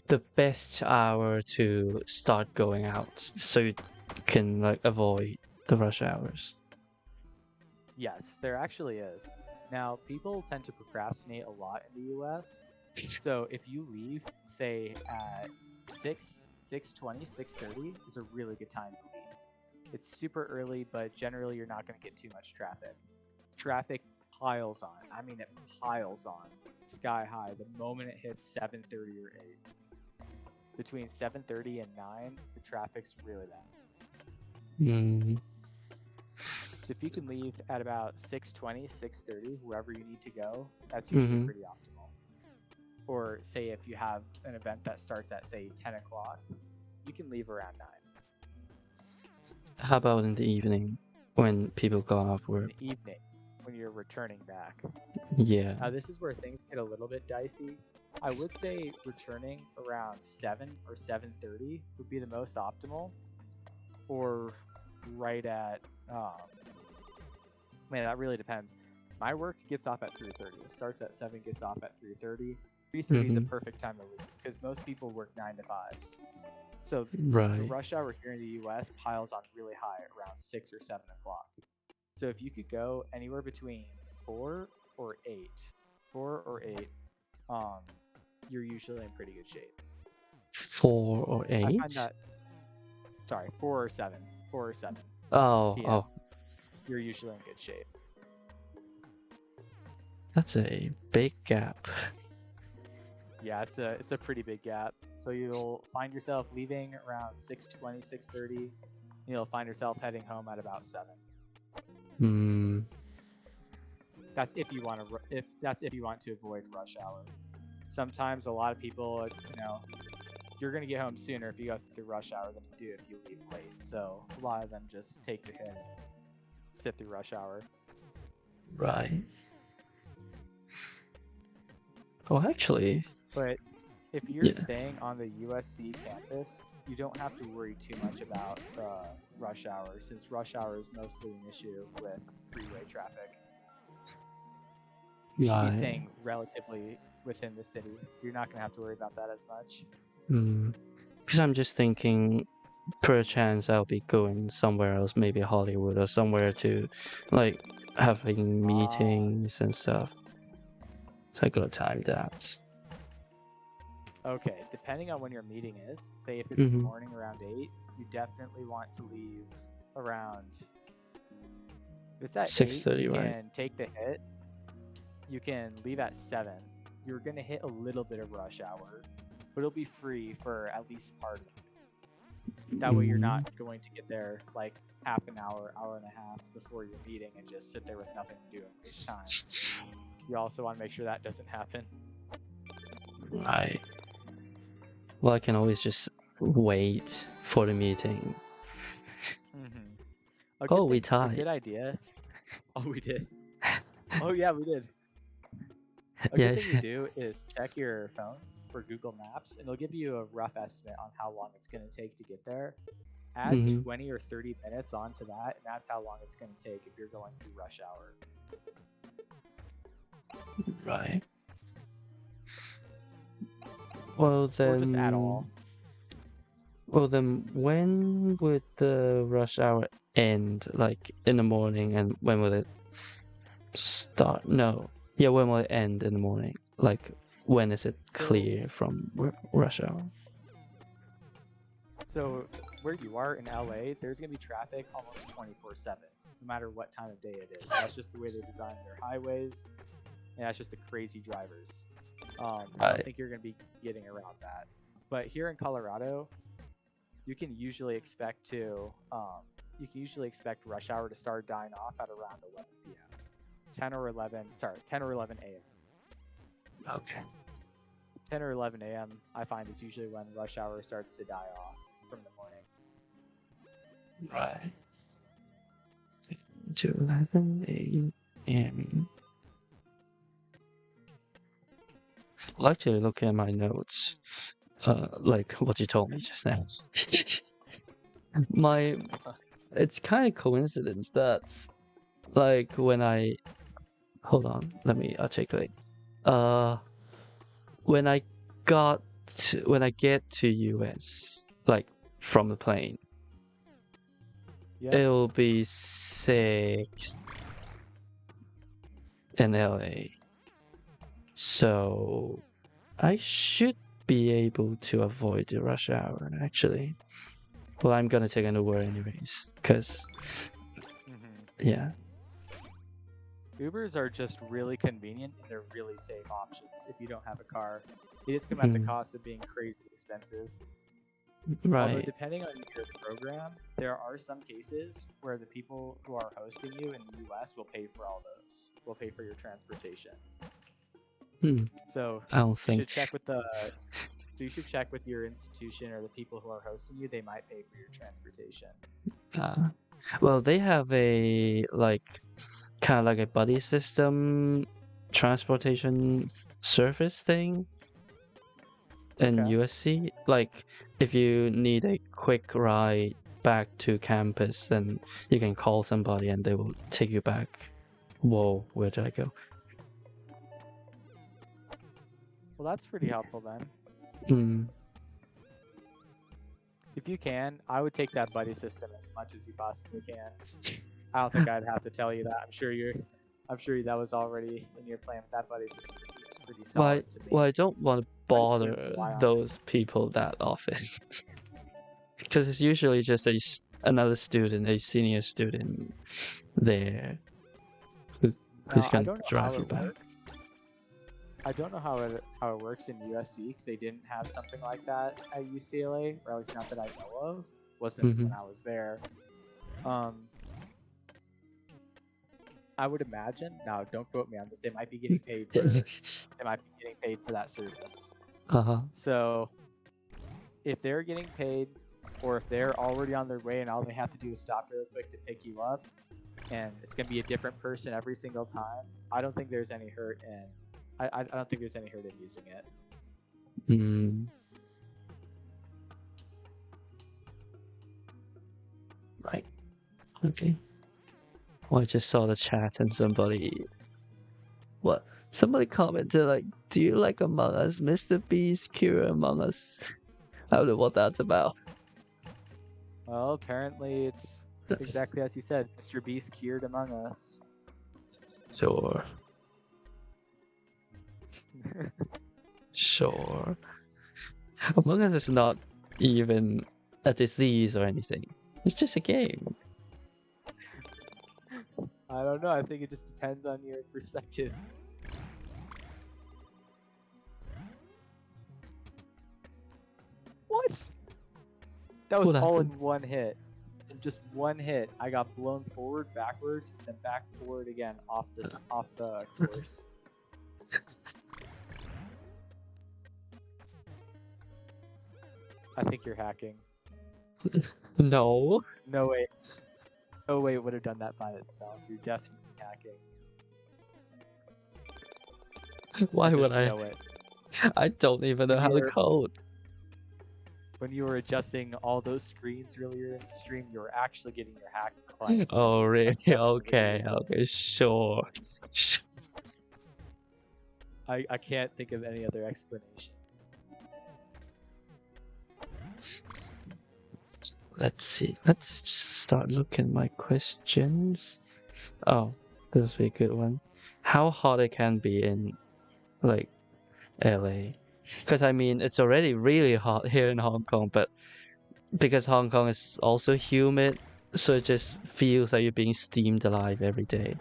the best hour to start going out so you can like avoid the rush hours? Yes, there actually is. Now, people tend to procrastinate a lot in the US. So if you leave, say at 6, 6:20, 6:30 is a really good time to leave. It's super early, but generally you're not going to get too much traffic. Traffic piles on. I mean, it piles on sky high the moment it hits 7:30 or 8. Between 7:30 and 9, the traffic's really bad. Mm, So if you can leave at about 6:20, 6:30, wherever you need to go, that's usually mm-hmm. pretty optimal. Or say if you have an event that starts at say 10 o'clock, you can leave around 9. How about in the evening when people go off In work? the evening when you're returning back. Yeah. Now this is where things get a little bit dicey. I would say returning around 7 or 7:30 would be the most optimal, or right at man, that really depends. My work gets off at 3:30. It starts at 7, gets off at 3:30. 3:30 is a Mm-hmm. perfect time to leave because most people work 9 to 5s. So the Right. rush hour here in the US piles on really high around 6 or 7 o'clock. So if you could go anywhere between 4 or 8, 4 or 8, um, you're usually in pretty good shape. 4 or I find 8? that, sorry, 4 or 7, 4 or 7 Oh, p.m. You're usually in good shape. that's a big gap. Yeah, it's a pretty big gap. So you'll find yourself leaving around 6:20, 6:30. You'll find yourself heading home at about 7. Hmm. That's if you want to if you want to avoid rush hour. Sometimes a lot of people, you're going to get home sooner if you go through rush hour than you do if you leave late. So a lot of them just take the hit and sit through rush hour. Right. Oh, actually, But if you're yeah. staying on the USC campus, you don't have to worry too much about rush hour, since rush hour is mostly an issue with freeway traffic. You should be Right. staying relatively within the city, so you're not going to have to worry about that as much. Because I'm just thinking, per chance I'll be going somewhere else, maybe Hollywood or somewhere to, like, having meetings and stuff. So I gotta time that. Okay, depending on when your meeting is, say if it's in the morning around 8, you definitely want to leave around. If it's at 6:30, 8, you right? can take the hit. You can leave at 7. You're going to hit a little bit of rush hour, but it'll be free for at least part of it. That way you're not going to get there like half an hour, hour and a half before your meeting and just sit there with nothing to do and waste time. You also want to make sure that doesn't happen. Right. Well, I can always just wait for the meeting. Mm-hmm. We A tied. good idea. Oh, we did. Oh, yeah, we did. A Yeah. good thing to do is check your phone for Google Maps, and it'll give you a rough estimate on how long it's going to take to get there. Add 20 or 30 minutes onto that, and that's how long it's going to take if you're going through rush hour. Right. Well then. Or just add all. Well then, when would the rush hour end? Like in the morning, and when will it start? No. Yeah, when will it end in the morning? Like when is it clear from rush hour? So where you are in LA, there's gonna be traffic almost 24/7, no matter what time of day it is. That's just the way they design their highways, and that's just the crazy drivers. I don't Right. think you're gonna be getting around that. But here in Colorado, you can usually expect rush hour to start dying off at around 11 p.m. 10 or 11 a.m. Okay. 10 or 11 a.m. I find is usually when rush hour starts to die off from the morning. Right. To 11 a.m. I'll actually look at my notes, like what you told me just now. It's kind of coincidence that, like, when I hold on, let me articulate. When I get to US, like from the plane, Yeah. it'll be 6 in LA. So I should be able to avoid the rush hour, actually. Well, I'm gonna take an Uber anyways, because, yeah. Ubers are just really convenient and they're really safe options if you don't have a car. They just come at the cost of being crazy expensive. Although Right. depending on your program, there are some cases where the people who are hosting you in the US will pay for all those. Will pay for your transportation. So I don't you think. should check with the you should check with your institution or the people who are hosting you. They might pay for your transportation. Well, they have a kind of like a buddy system transportation service thing in Okay. USC. Like, if you need a quick ride back to campus, then you can call somebody and they will take you back. Whoa, where did I go? Well, that's pretty helpful then. If you can, I would take that buddy system as much as you possibly can. I don't think I'd have to tell you that. I'm sure that was already in your plan. But that buddy system seems pretty solid to me. Well, I don't want to bother rely on those people that often. Because it's usually just another student, a senior student there who's going to drive you back. I don't know how it works in USC because they didn't have something like that at UCLA, or at least not that I know of. Wasn't when I was there. I would imagine. Now, don't quote me on this. They might be getting paid for. They might be getting paid for that service. So, if they're getting paid, or if they're already on their way and all they have to do is stop real quick to pick you up, and it's gonna be a different person every single time, I don't think there's any hurt in. I don't think there's any hurt in using it. Right. Okay. Well, I just saw the chat and somebody commented like, "Do you like Among Us? Mr. Beast cure Among Us." I don't know what that's about. Well, apparently it's exactly as you said. Mr. Beast cured Among Us. Sure. Sure. Among Us is not even a disease or anything. It's just a game. I don't know. I think it just depends on your perspective. What? That was all in one hit. In just one hit, I got blown forward, backwards, and then back forward again off the course. I think you're hacking. No. No way. No way it would have done that by itself. You're definitely hacking. Why would I? Know it. I don't even know how to code. When you were adjusting all those screens earlier in the stream, you were actually getting your hack claimed. Oh, really? Okay, sure. I can't think of any other explanation. Let's see. Let's start looking at my questions. Oh, this will be a good one. How hot it can be in, like, LA? Because I mean, it's already really hot here in Hong Kong, but because Hong Kong is also humid, so it just feels like you're being steamed alive every day.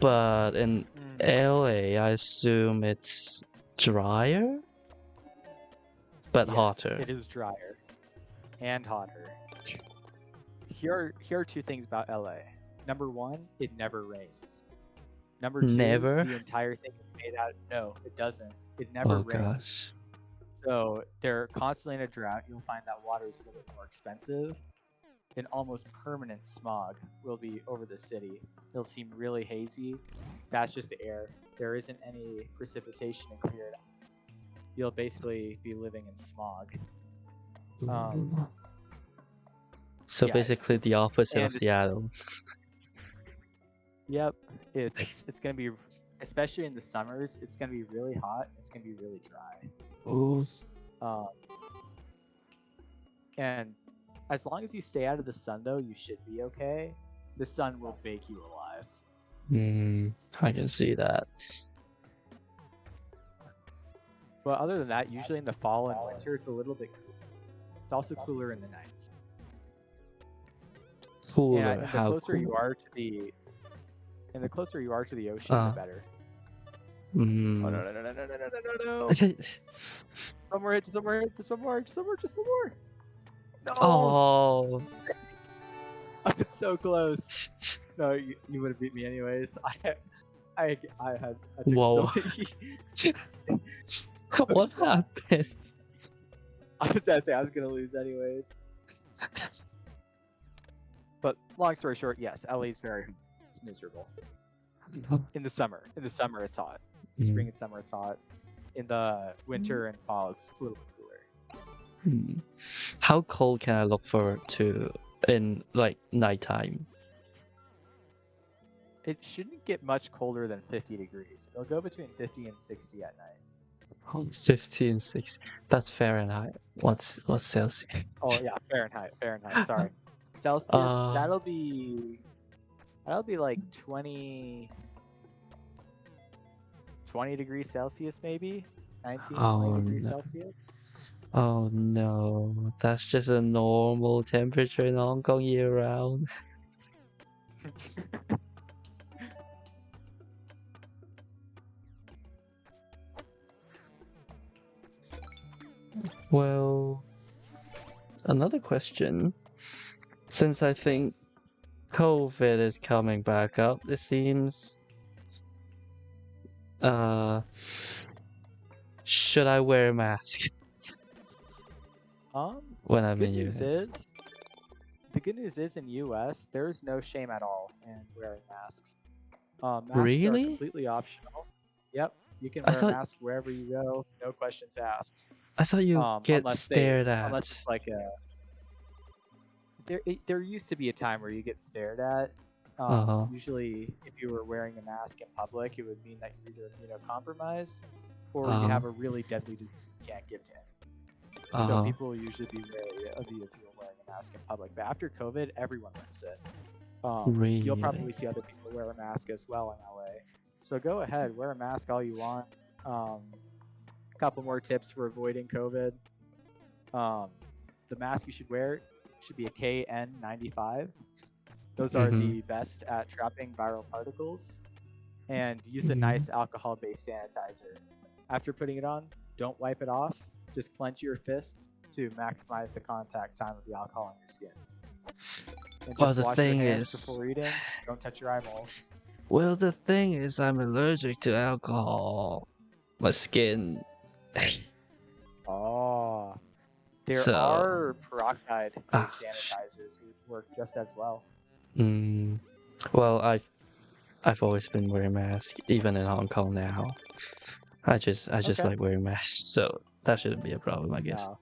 But in LA, I assume it's drier, but Yes, hotter. it is drier and hotter. Here are two things about LA. Number one, it never rains. Number two, Never? the entire thing is made out. No, it doesn't. It never Oh rains. gosh. So they're constantly in a drought. You'll find that water is a little bit more expensive. An almost permanent smog will be over the city. It'll seem really hazy. That's just the air. There isn't any precipitation to clear it. You'll basically be living in smog. So yeah, basically the opposite of Seattle. Yep, it's gonna be, especially in the summers, it's gonna be really hot. It's gonna be really dry. Ooh. And as long as you stay out of the sun, though, you should be okay. The sun will bake you alive. I can see that. But other than that, usually in the fall and winter, it's a little bit cooler. It's also cooler in the nights. Cooler. Yeah, and the How closer cool? you are to the, and the closer you are to the ocean, the better. Oh, no, no, no, no, no, no, no, no, no. Just one more hit, just one more hit, just one more, just one more, just one more. No! Oh. I was so close. No, you would have beat me anyways. I took Whoa. so many. What happened? I was gonna say I was gonna lose anyways. But long story short, yes, LA's it's miserable. In the summer. In the summer it's hot. Spring and summer it's hot. In the winter and fall it's a little bit cooler. How cold can I look forward to in like nighttime? It shouldn't get much colder than 50 degrees. It'll go between 50 and 60 at night. 50 and 60. That's Fahrenheit. What's Celsius? Oh yeah, Fahrenheit. Sorry, Celsius. That'll be like 20 degrees Celsius, maybe 20 degrees Celsius. Oh no, that's just a normal temperature in Hong Kong year round. Well, another question. Since I think COVID is coming back up, it seems. Should I wear a mask? When I'm in US? The good news is in US, there's no shame at all in wearing masks. Masks Really? are completely optional. Yep, you can wear a mask wherever you go, no questions asked. I thought you get stared at. Unless it's like there used to be a time where you get stared at. Usually, if you were wearing a mask in public, it would mean that you're either immunocompromised or you have a really deadly disease you can't give to anyone. So people will usually be wary of you if you're wearing a mask in public. But after COVID, everyone wears it. Really? You'll probably see other people wear a mask as well in LA. So go ahead, wear a mask all you want. A couple more tips for avoiding COVID. The mask you should wear should be a KN95. Those are the best at trapping viral particles. And use a nice alcohol-based sanitizer. After putting it on, don't wipe it off. Just clench your fists to maximize the contact time of the alcohol on your skin. And Well, just the wash thing your hands is, before eating. Don't touch your eyeballs. well, the thing is, I'm allergic to alcohol. My skin. There are peroxide-based sanitizers which work just as well. Well, I've always been wearing masks, even in Hong Kong now. I just like wearing masks, so that shouldn't be a problem, I guess. No.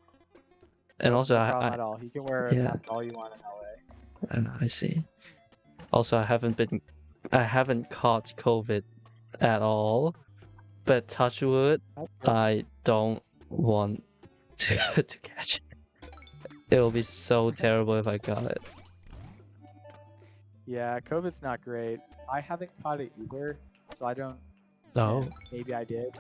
And also, no problem at all. You can wear a mask all you want in LA. I see. Also, I haven't caught COVID at all, but touch wood, I don't want to catch it. It'll be so terrible if I got it. Yeah, COVID's not great. I haven't caught it either, so I don't. Oh. Maybe I did.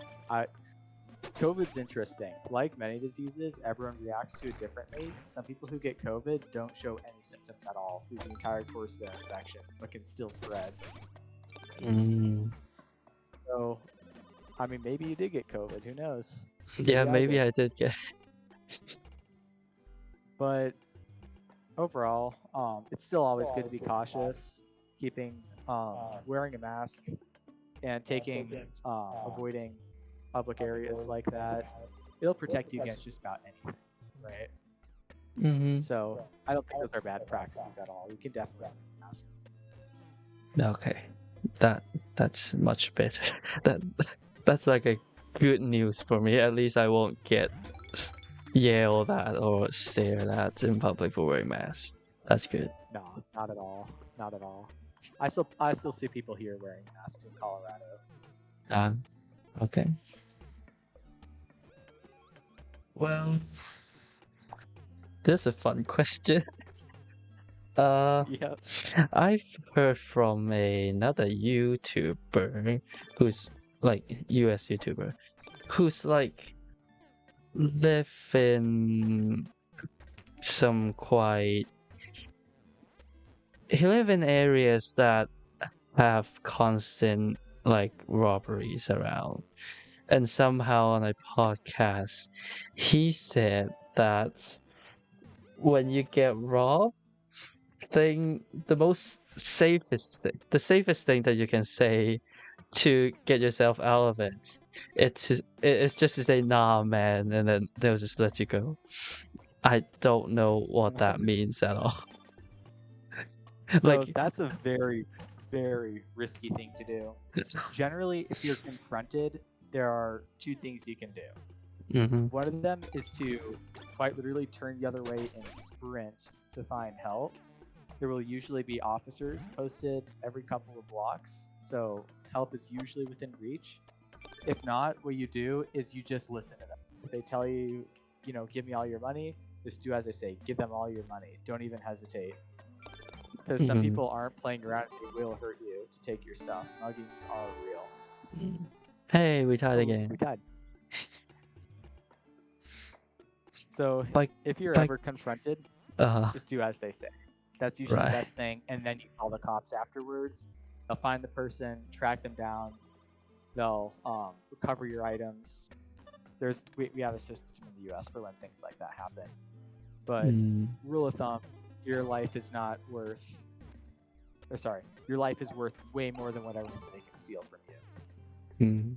COVID's interesting. Like many diseases, everyone reacts to it differently. Some people who get COVID don't show any symptoms at all through the entire course of their infection, but can still spread. Mm. So, I mean, maybe you did get COVID. Who knows? Yeah, maybe did. I did get. But overall, it's still always good to be cautious, keeping wearing a mask and avoiding public areas like that. It'll protect you against just about anything, right? Mm-hmm. So I don't think those are bad practices at all. You can definitely wear a mask. Okay, that's much better. That's like a good news for me. At least I won't get yell that or stare that in public for wearing masks. That's good. No, not at all. Not at all. I still see people here wearing masks in Colorado. Okay. Well, this is a fun question. Yep. I've heard from another YouTuber who's like US YouTuber who's like live in some quite he live in areas that have constant like robberies around, and somehow on a podcast he said that when you get robbed, the safest thing that you can say to get yourself out of it, it's just to say nah man, and then they'll just let you go. I don't know what that means at all. So Like, that's a very, very risky thing to do. Generally, if you're confronted, there are two things you can do. mm-hmm. One of them is to quite literally turn the other way and sprint to find help. There will usually be officers posted every couple of blocks, so help is usually within reach. If not, what you do is you just listen to them. If they tell you, give me all your money, just do as they say. Give them all your money. Don't even hesitate. Because some people aren't playing around and they will hurt you to take your stuff. Muggings are real. Hey, we tied again. We tied. So if you're ever confronted, just do as they say. That's usually the best thing. And then you call the cops afterwards. They'll find the person, track them down. They'll recover your items. We have a system in the U.S. for when things like that happen. But rule of thumb, your life is worth way more than whatever they can steal from you.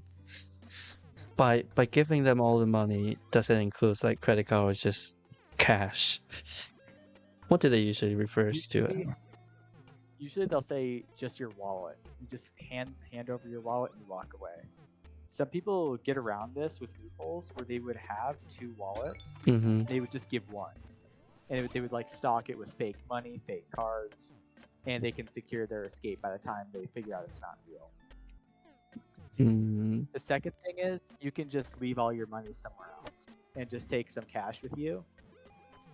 By giving them all the money, does it include like credit card or just cash? What do they usually refer to it? Usually they'll say just your wallet. You just hand over your wallet and you walk away. Some people get around this with loopholes where they would have two wallets. They would just give one. And they would like stock it with fake money, fake cards, and they can secure their escape by the time they figure out it's not real. The second thing is you can just leave all your money somewhere else and just take some cash with you,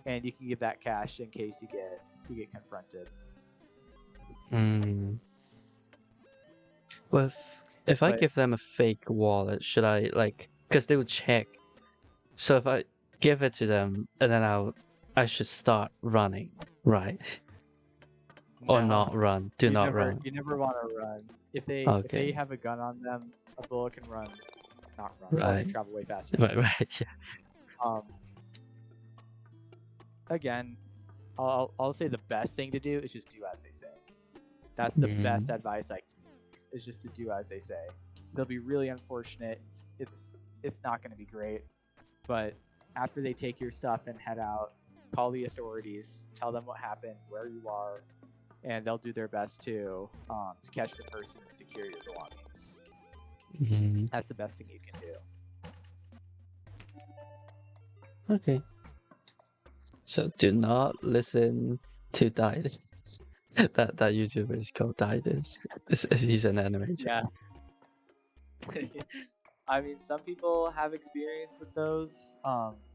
and you can give that cash in case you get confronted. Well, if I give them a fake wallet, should I because they would check. So if I give it to them and then I should start running, right? Or not run. Do not run. You never want to run. If they have a gun on them, a bullet can not run. Right. They travel way faster. Right. Yeah. Again, I'll say the best thing to do is just do as they say. That's the best advice I can give, is just to do as they say. They'll be really unfortunate. It's not going to be great, but after they take your stuff and head out, call the authorities, tell them what happened, where you are, and they'll do their best to catch the person and secure your belongings. That's the best thing you can do. Okay. So do not listen to Didus. that YouTuber is called Didus. He's an animator. Yeah. I mean, some people have experience with those.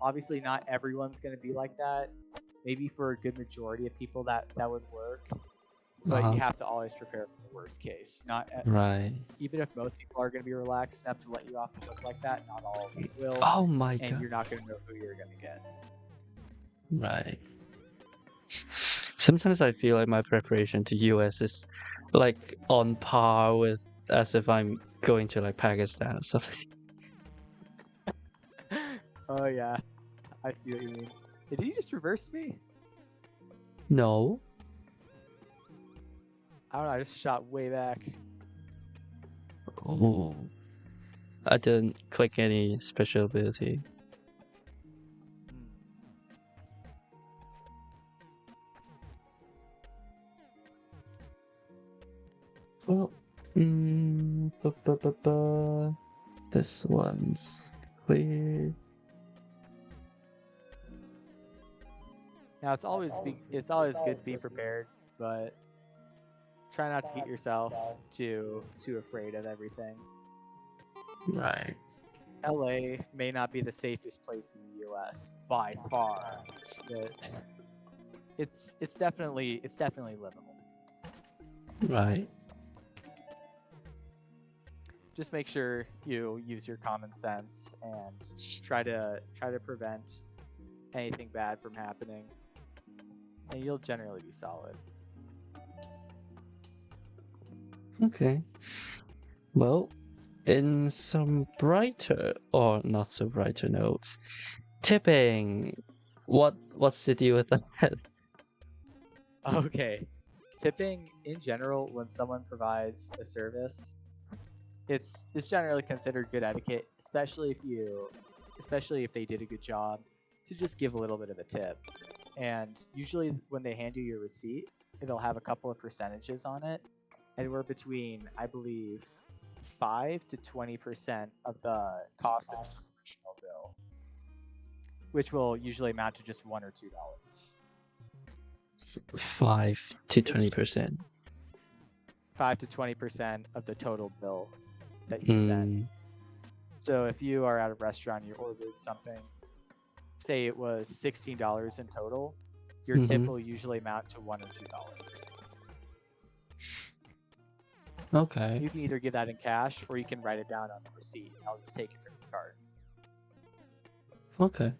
Obviously, not everyone's going to be like that. Maybe for a good majority of people that would work. but Uh-huh. you have to always prepare for the worst case. Right. Even if most people are going to be relaxed enough to let you off the hook like that, not all of them will, Oh my and god. you're not going to know who you're going to get. Right. Sometimes I feel like my preparation to US is like on par with as if I'm going to like Pakistan or something. Oh yeah, I see what you mean. Did he just reverse me? No. I don't know. I just shot way back. Oh. I didn't click any special ability. Well, this one's clear. Now it's always good to be prepared, but try not to get yourself too afraid of everything. Right. LA may not be the safest place in the US by far, but it's definitely livable. Right. Just make sure you use your common sense and try to prevent anything bad from happening, and you'll generally be solid. Okay. Well, in some brighter or not so brighter notes, tipping. What's the deal with that? Okay, tipping in general when someone provides a service, it's generally considered good etiquette, especially if they did a good job, to just give a little bit of a tip. And usually when they hand you your receipt, it'll have a couple of percentages on it, anywhere between, I believe, 5 to 20% of the cost of the original bill, which will usually amount to just $1 or $2. 5 to 20%. 5 to 20% of the total bill that you spend. So if you are at a restaurant, you ordered something, say it was $16 in total, your tip will usually amount to $1 or $2. Okay. You can either give that in cash or you can write it down on the receipt. I'll just take it from your card. Okay.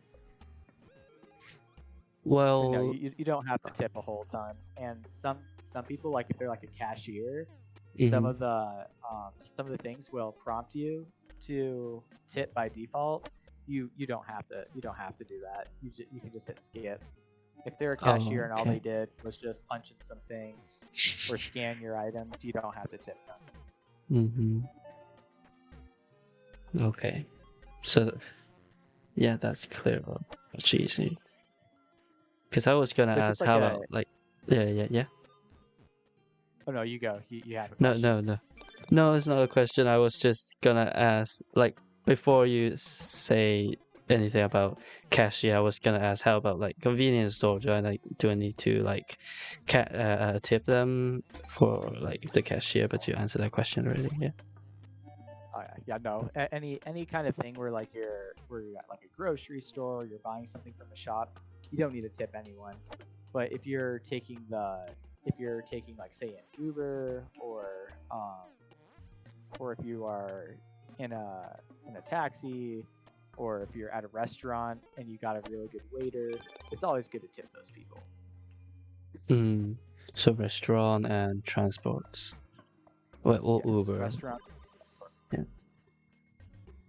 Well, no, you don't have to tip a whole ton. And some people, like if they're like a cashier, some of the things will prompt you to tip by default. You don't have to do that. You can just hit skip. If they're a cashier and all they did was just punch in some things or scan your items, you don't have to tip them. Okay. So, yeah, that's clear. Much easy. Because I was gonna ask, how about like, yeah. Oh no, you go. You have a question. No, it's not a question. I was just gonna ask, like, before you say anything about cashier, I was gonna ask, how about like convenience store? Do I need to like tip them for like the cashier? But you answered that question already. Yeah. Oh yeah, no. Any kind of thing where you're at like a grocery store, or you're buying something from a shop, you don't need to tip anyone. But if you're taking like say an Uber or if you are in a taxi, or if you're at a restaurant and you got a really good waiter, it's always good to tip those people. So restaurant and transports. Well, yes, Uber. Restaurant. Yeah.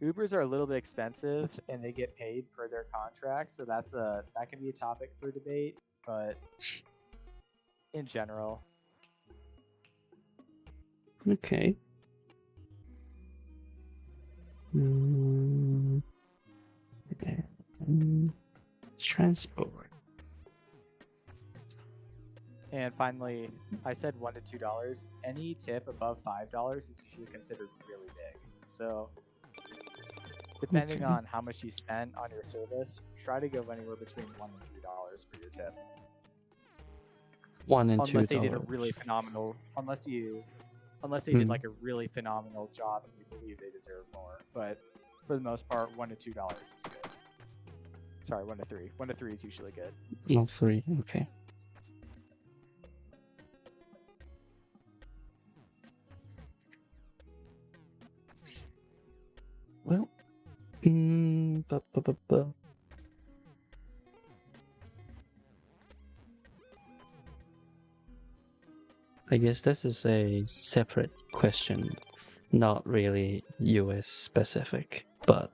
Ubers are a little bit expensive and they get paid per their contract, so that can be a topic for debate, but in general. Okay. Transport. And finally, I said $1 to $2. Any tip above $5 is usually considered really big. So depending on how much you spent on your service, try to go anywhere between $1 and $3 for your tip. $1 and $2. Unless they did a really phenomenal, unless they did like a really phenomenal job and you believe they deserve more. But for the most part, $1 to $2 is good. Sorry, 1 to 3. 1 to 3 is usually good. No, 3. Okay. bu- bu- bu- bu- I guess this is a separate question, not really US specific, but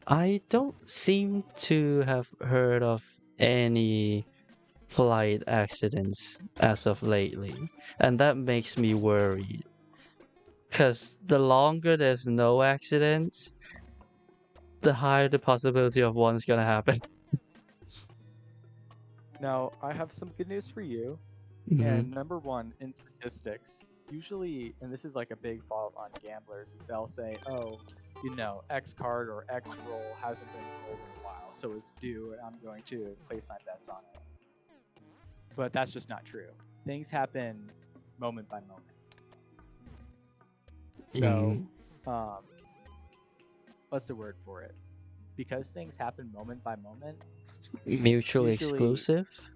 I don't seem to have heard of any flight accidents as of lately, and that makes me worried. Because the longer there's no accidents, the higher the possibility of one's gonna happen. Now, I have some good news for you. Mhm. And number one, in statistics, usually, and this is like a big fault on gamblers, is they'll say, oh, X card or X roll hasn't been rolled in a while, so it's due, and I'm going to place my bets on it. But that's just not true. Things happen moment by moment. So, what's the word for it? Because things happen moment by moment. Mutually Usually- exclusive?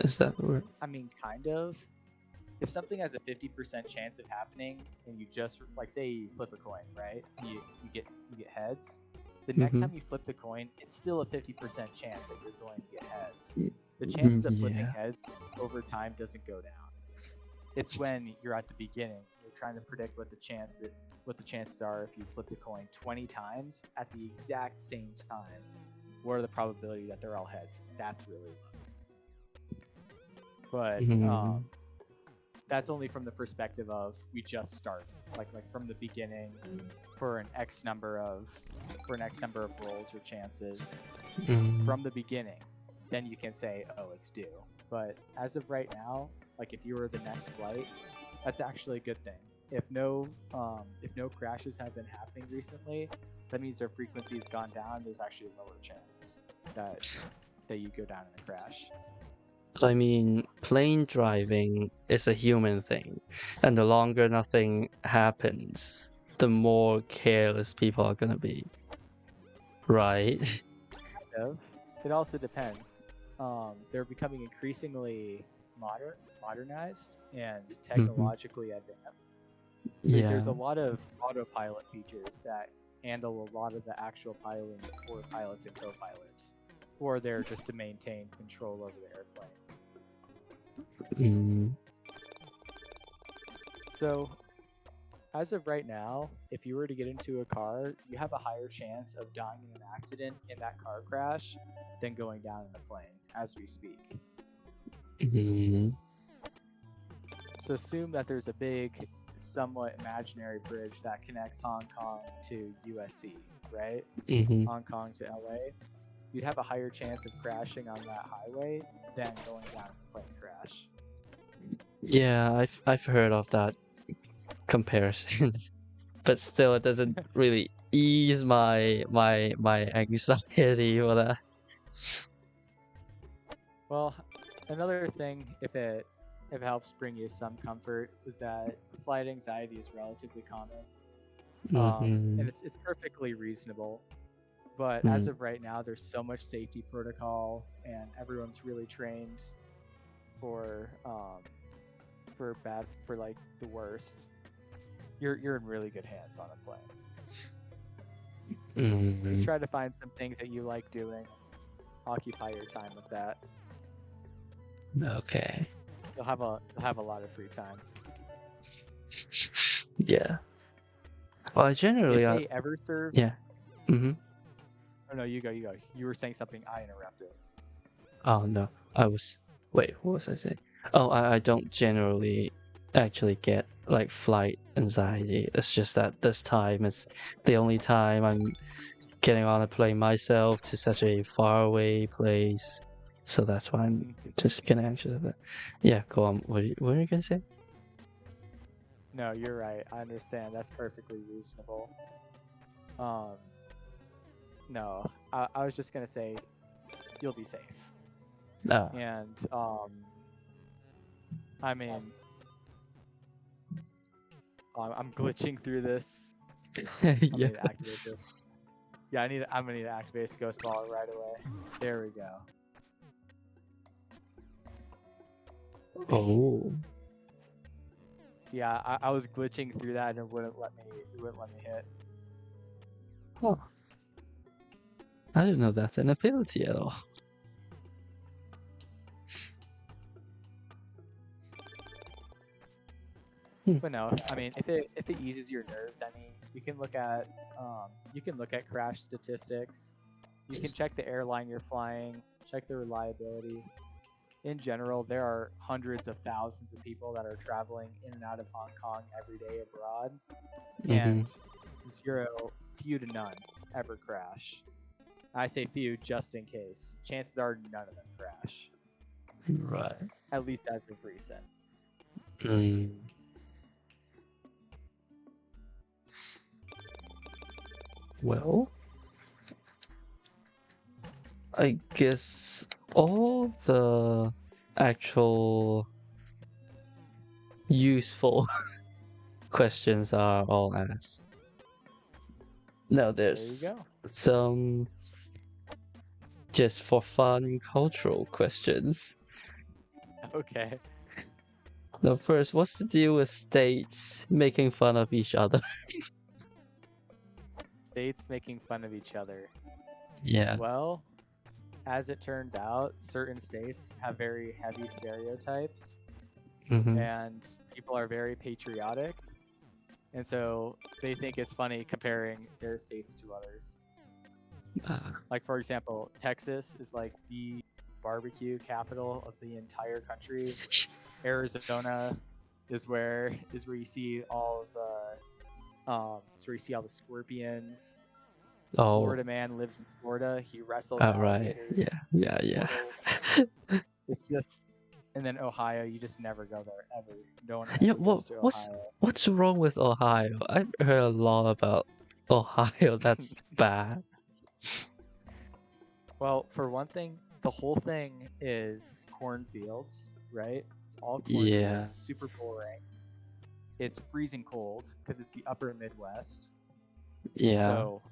Is that the word? I mean, kind of. If something has a 50% chance of happening, and you just like say you flip a coin, right? You get heads. The next time you flip the coin, it's still a 50% chance that you're going to get heads. The chances of flipping Yeah. heads over time doesn't go down. It's when you're at the beginning, you're trying to predict what the chances are if you flip the coin 20 times at the exact same time. What are the probability that they're all heads? That's really low. But that's only from the perspective of we just start, like from the beginning, for an X number of rolls or chances from the beginning. Then you can say, oh, it's due. But as of right now, like if you were the next flight, that's actually a good thing. If no crashes have been happening recently, that means their frequency has gone down. There's actually a lower chance that you go down in a crash. I mean, plane driving is a human thing, and the longer nothing happens, the more careless people are gonna be. Right? Kind of. It also depends. They're becoming increasingly modernized and technologically advanced. So there's a lot of autopilot features that handle a lot of the actual piloting for pilots and co-pilots, or they're just to maintain control over the airplane. So, as of right now, if you were to get into a car, you have a higher chance of dying in an accident in that car crash than going down in a plane, as we speak. So assume that there's a big, somewhat imaginary bridge that connects Hong Kong to USC, right? Hong Kong to LA. You'd have a higher chance of crashing on that highway than going down in a plane crash. Yeah, I've heard of that comparison, but still, it doesn't really ease my anxiety for that. Well, another thing, if it helps bring you some comfort, is that flight anxiety is relatively common, and it's perfectly reasonable. But as of right now, there's so much safety protocol, and everyone's really trained for like the worst. You're in really good hands on a plane. Just try to find some things that you like doing. Occupy your time with that. Okay. You'll have a lot of free time. Yeah. Well, I generally. If they ever serve. Yeah. Oh no, you go. You were saying something. I interrupted. Oh no, Wait, what was I saying? Oh, I don't generally actually get like flight anxiety. It's just that this time is the only time I'm getting on a plane myself to such a faraway place. So that's why I'm just getting anxious of it. Yeah, go on. What are you gonna say? No, you're right. I understand. That's perfectly reasonable. No, I was just gonna say you'll be safe. No. And I mean, I'm glitching through this. Yeah. Need to activate this. Yeah, I'm gonna need to activate Ghost Ball right away. There we go. Oh. Yeah, I was glitching through that and it wouldn't let me hit. Oh. I don't know that's an ability at all. But no, I mean, if it eases your nerves any, you can look at crash statistics. You can check the airline you're flying, check the reliability. In general, there are hundreds of thousands of people that are traveling in and out of Hong Kong every day abroad, and few to none ever crash. I say few just in case. Chances are none of them crash, Right. at least as of recent. Mm. Well, I guess all the actual useful questions are all asked. Now There you there's go. some just for fun cultural questions. Okay. Now first, what's the deal with states making fun of each other? States making fun of each other. Yeah. Well, as it turns out, certain states have very heavy stereotypes, Mm-hmm. and people are very patriotic, and so they think it's funny comparing their states to others. Like, for example, Texas is like the barbecue capital of the entire country. Arizona is where you see all of the it's where you see all the scorpions. Oh, Florida man lives in Florida. He wrestles right. alligators. Yeah. It's just, and then Ohio, you just never go there ever. No one Yeah, ever goes to Ohio. what's wrong with Ohio? I've heard a lot about Ohio. That's bad. Well, for one thing, the whole thing is cornfields, right? It's all Yeah. cornfields, super boring. It's freezing cold because it's the upper Midwest. Yeah. So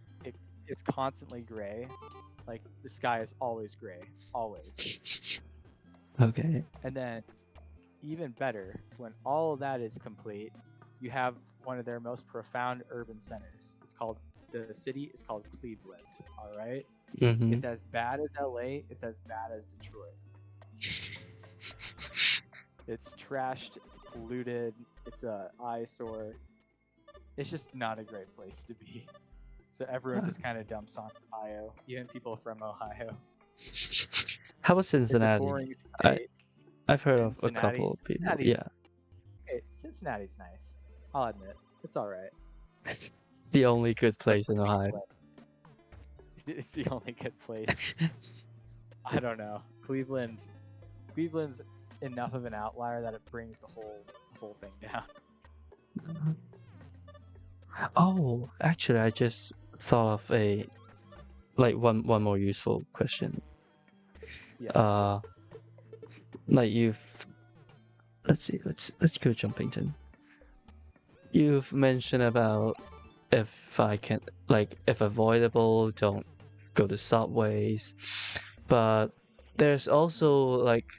it's constantly gray. Like, the sky is always gray, always. Okay. And then, even better, when all of that is complete, you have one of their most profound urban centers. The city is called Cleveland, all right? Mm-hmm. It's as bad as LA, it's as bad as Detroit. It's trashed, it's polluted, it's a eyesore. It's just not a great place to be. So everyone just kind of dumps on Ohio, even people from Ohio. How about It's a Cincinnati? boring state. I've heard of a Cincinnati. couple of people. Cincinnati's- Yeah. Okay, Cincinnati's nice. I'll admit, it's all right. The only good place in Ohio. It's the only good place. I don't know. Cleveland's enough of an outlier that it brings the whole thing down. Oh, actually, I just thought of one more useful question. Yes. Like let's go Jumpington. You've mentioned about if avoidable, don't go to subways, but there's also like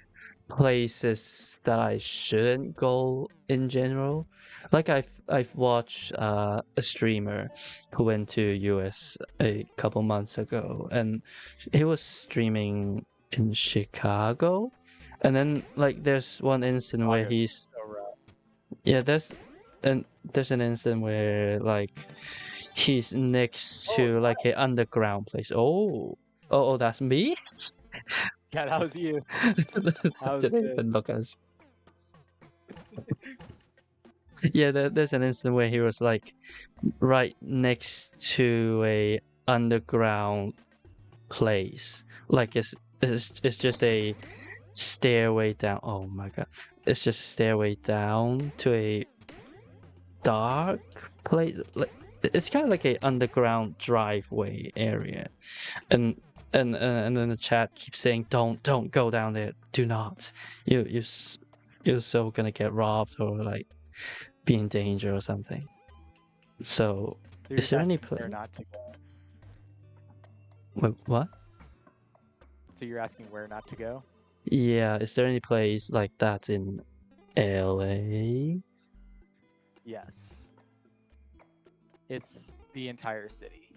places that I shouldn't go in general. Like I've watched a streamer who went to US a couple months ago, and he was streaming in Chicago, and then like there's one instant where he's So rough. yeah there's an instant where like he's next to like a underground place. Oh, that's me. Yeah, that was you. That was Didn't good. even look as. Yeah, there's an instant where he was like right next to a underground place. Like it's just a stairway down. Oh my god, it's just a stairway down to a dark place. Like it's kind of like a underground driveway area, and then the chat keeps saying, "Don't go down there. Do not. You're so gonna get robbed or like be in danger or something." So you're is there any asking where place? not to go. Wait, what? So you're asking where not to go? Yeah, is there any place like that in LA? Yes. It's the entire city.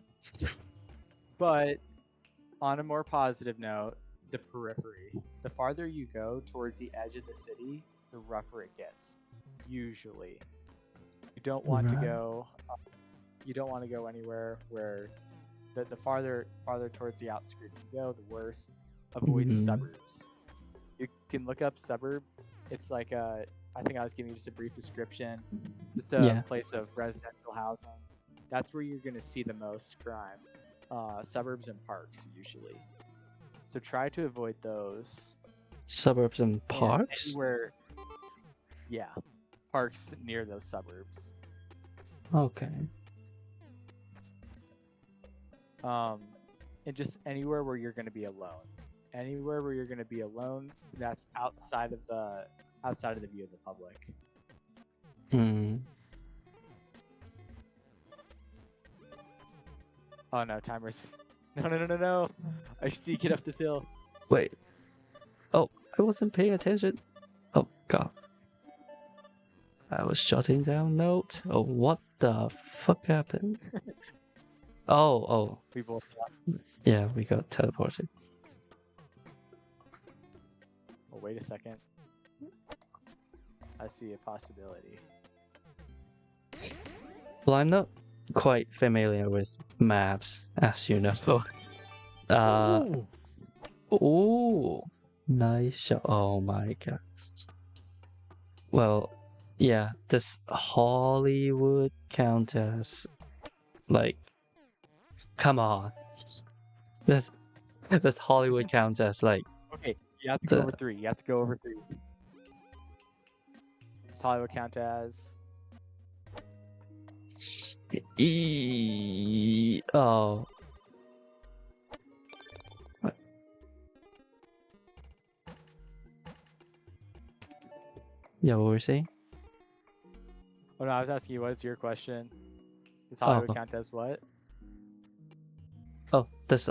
But On a more positive note, the periphery. The farther you go towards the edge of the city, the rougher it gets. Usually, you don't want to Right. go. You don't want to go anywhere where the farther towards the outskirts you go, the worse. Avoid suburbs. You can look up suburb. It's like I think I was giving you just a brief description. Just a Yeah. place of residential housing. That's where you're gonna see the most crime. Suburbs and parks usually. So try to avoid those. Suburbs and And parks? anywhere, yeah, parks near those suburbs. Okay. And just anywhere where you're gonna be alone. Anywhere where you're gonna be alone, that's outside of the view of the public. Hmm. Oh no, timers. No. I see you get up this hill. Wait. Oh, I wasn't paying attention. Oh god. I was jotting down notes. Oh, what the fuck happened? Oh. We both Yeah, we got teleported. Oh, wait a second. I see a possibility. Well, I'm not quite familiar with maps, as you know. Ooh, nice shot. Oh my god. Well, yeah, does Hollywood count as, like, come on. Does Hollywood count as, like, Okay, you have to go over 3. You have to go over 3. Does Hollywood count as? Oh. What? Yeah, what were you saying? Oh no, I was asking you, what is your question? Does Hollywood Oh. count as what? Oh, does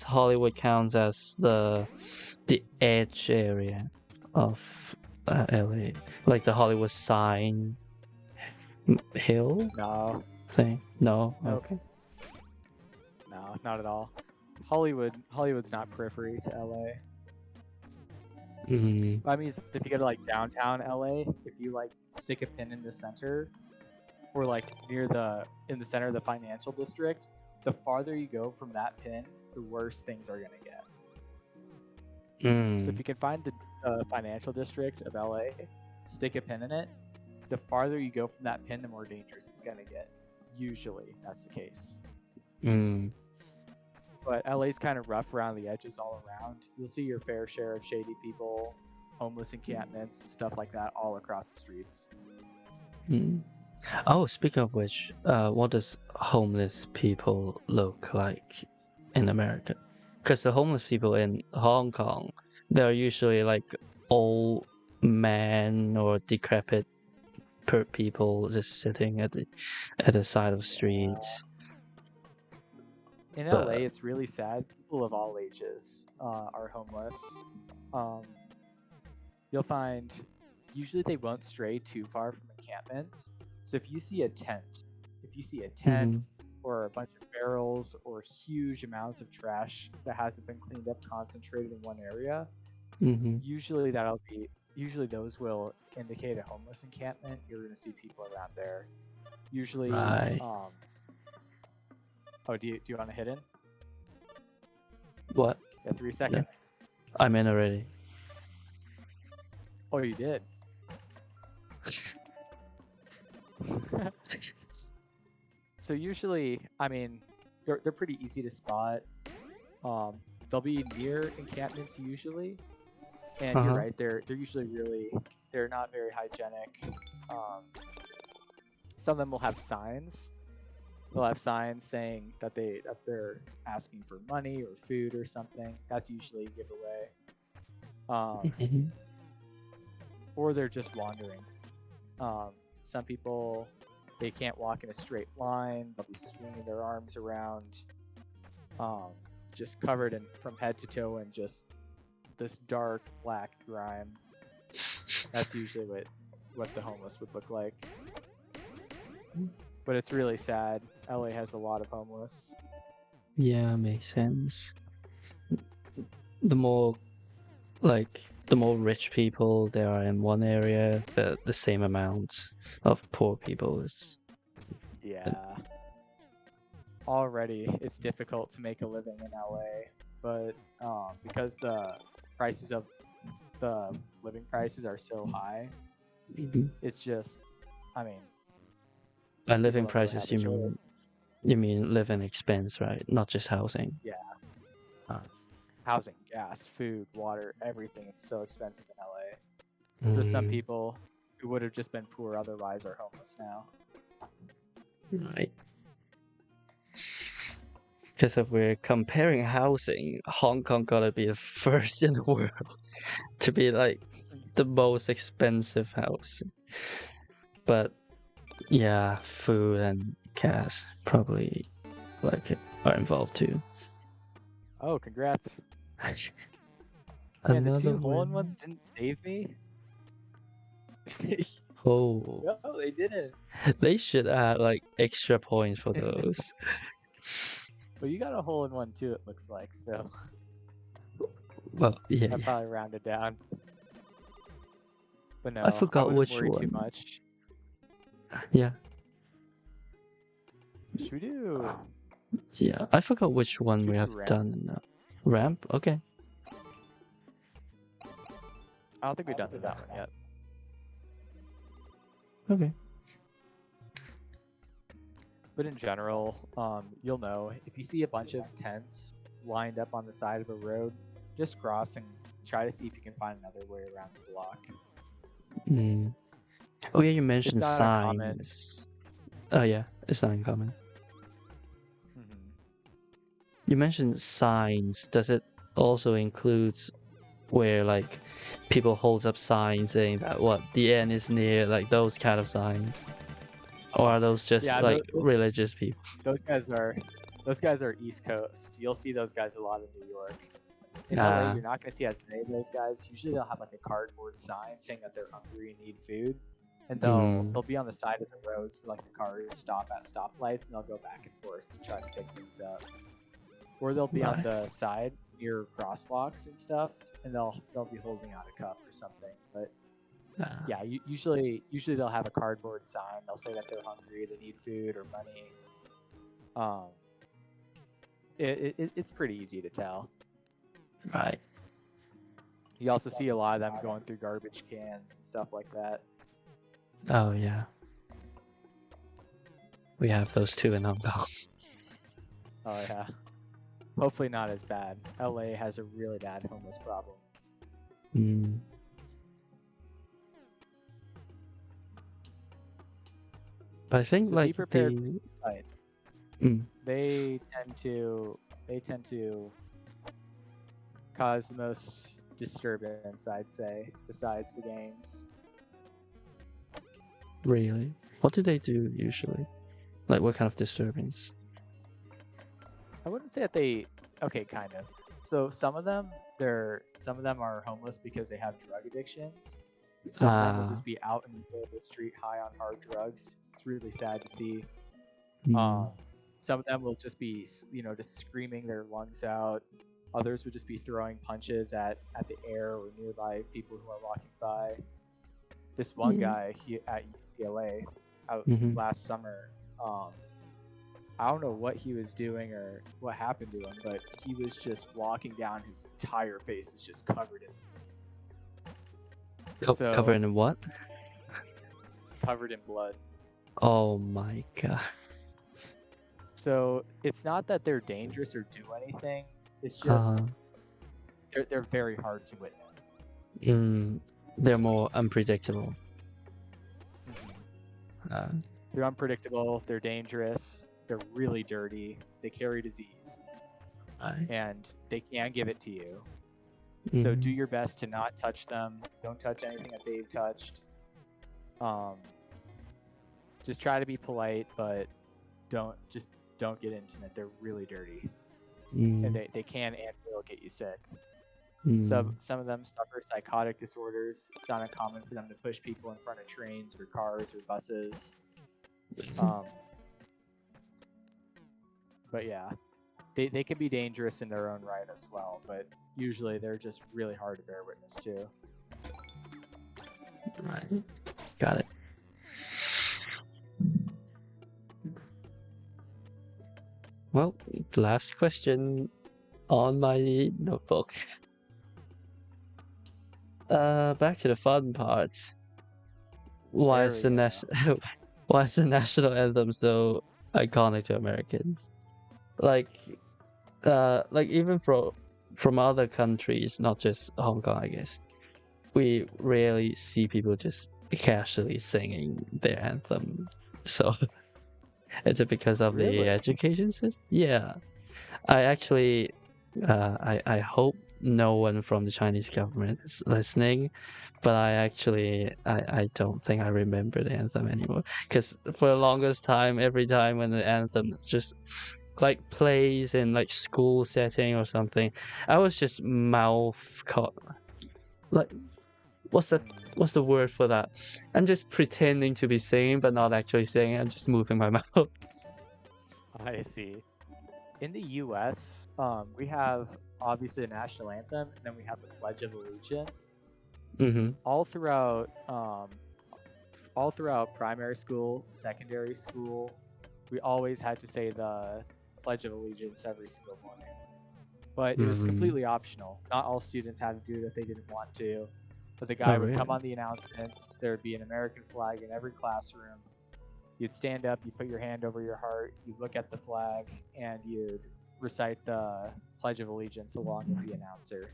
Hollywood count as the edge area of LA, like the Hollywood sign hill No, thing? No. Nope. Okay. no, not at all. Hollywood's not periphery to LA. I mean, if you go to like downtown LA, if you like stick a pin in the center, or like in the center of the financial district, the farther you go from that pin, the worse things are gonna get. So if you can find the financial district of LA, stick a pin in it, the farther you go from that pin, the more dangerous it's gonna get. Usually, that's the case. But LA's kind of rough around the edges all around. You'll see your fair share of shady people, homeless encampments, and stuff like that all across the streets. Oh, speaking of which, what does homeless people look like in America? Because the homeless people in Hong Kong, they're usually like old men or decrepit people just sitting at the side of streets. In LA, it's really sad. People of all ages are homeless. You'll find usually they won't stray too far from encampments. So if you see a tent, or a bunch of barrels or huge amounts of trash that hasn't been cleaned up concentrated in one area, usually those will indicate a homeless encampment. You're going to see people around there. Usually, Right. Oh, do you want to hit in? What? Yeah, 3 seconds. I'm in already. Oh, you did. So usually, I mean, they're pretty easy to spot. They'll be near encampments usually, and you're right. They're usually they're not very hygienic. Some of them will have signs. They'll have signs saying that they're asking for money or food or something. That's usually a giveaway. Or they're just wandering. Some people, they can't walk in a straight line. They'll be swinging their arms around, just covered from head to toe in just this dark black grime. That's usually what the homeless would look like. But it's really sad. LA has a lot of homeless. Yeah, makes sense. the more the more rich people there are in one area, the same amount of poor people is. Yeah. Already, it's difficult to make a living in LA, but because the prices of the living prices are so high, it's just, I mean, And people living don't really have prices, a choice. you mean living expense, right? Not just housing. Yeah, Uh, housing, gas, food, water, everything. It's so expensive in LA. So some people who would have just been poor otherwise are homeless now. Right. Because if we're comparing housing, Hong Kong gotta be the first in the world to be like the most expensive house. But yeah, food and gas probably are involved too. Oh, congrats. Man, the Another two hole-in-ones win. didn't save me? Oh, No, they didn't. they should add like extra points for those. Well, you got a hole-in-one too, it looks like, so Well, yeah, I yeah. probably rounded down. But no, I I forgot wouldn't which worry too one. much. Yeah, Should we do? yeah. I forgot which one Should we we do have ramp? done now. Ramp? Okay. I don't think we've done that one yet. Okay. But in general, you'll know if you see a bunch of tents lined up on the side of a road, just cross and try to see if you can find another way around the block. Mm. Oh yeah, you mentioned not uncommon. signs. Oh yeah, it's not uncommon. Mm-hmm. You mentioned signs. Does it also include where like people hold up signs saying that what the end is near, like those kind of signs? Or are those just Yeah, like religious people? those guys are East Coast. You'll see those guys a lot in New York. In LA, you're not going to see as many of those guys. Usually, they'll have like a cardboard sign saying that they're hungry and need food, and they'll be on the side of the roads where like the cars stop at stoplights, and they'll go back and forth to try to pick things up. Or they'll be on the side near crosswalks and stuff, and they'll be holding out a cup or something. But yeah, usually they'll have a cardboard sign. They'll say that they're hungry, they need food or money. It's pretty easy to tell. Right. You also see a lot of them going through garbage cans and stuff like that. Oh yeah. We have those too in Hong Kong. Oh yeah. Hopefully not as bad. LA has a really bad homeless problem. Mm. I think so like be prepared the for sites. They tend to cause the most disturbance, I'd say, besides the gangs. Really? What do they do usually? Like what kind of disturbance? I wouldn't say that they kind of. So some of them are homeless because they have drug addictions. Some of them will just be out in the middle of the street high on hard drugs. It's really sad to see. Some of them will just be, just screaming their lungs out. Others would just be throwing punches at the air or nearby people who are walking by. This one guy at UCLA last summer, I don't know what he was doing or what happened to him, but he was just walking down. His entire face is just covered in covered in what? Covered in blood. Oh my god. So it's not that they're dangerous or do anything. It's just they're very hard to witness. They're more unpredictable. They're unpredictable. They're dangerous. They're really dirty. They carry disease, and they can give it to you. So do your best to not touch them. Don't touch anything that they've touched. Just try to be polite, but don't get intimate. They're really dirty, and they can and will get you sick. So some of them suffer psychotic disorders. It's not uncommon for them to push people in front of trains or cars or buses. But yeah, they can be dangerous in their own right as well. But usually they're just really hard to bear witness to. Right. Got it. Well, last question on my notebook. Back to the fun part. Why There is we the go. why is the national anthem so iconic to Americans? Like even from other countries, not just Hong Kong, I guess, we rarely see people just casually singing their anthem. So is it because of the Really? education system? Yeah, I actually, I hope no one from the Chinese government is listening, but I don't think I remember the anthem anymore. Because for the longest time, every time when the anthem just like plays in like school setting or something, I was just mouth caught. Like, what's that? What's the word for that? I'm just pretending to be singing, but not actually singing. I'm just moving my mouth. I see. In the U.S., we have obviously the national anthem, and then we have the Pledge of Allegiance. Mm-hmm. All throughout primary school, secondary school, we always had to say the Pledge of Allegiance every single morning. But it was completely optional. Not all students had to do it if they didn't want to. But the guy would come on the announcements. There would be an American flag in every classroom. You'd stand up, you'd put your hand over your heart, you'd look at the flag, and you'd recite the Pledge of Allegiance along with the announcer.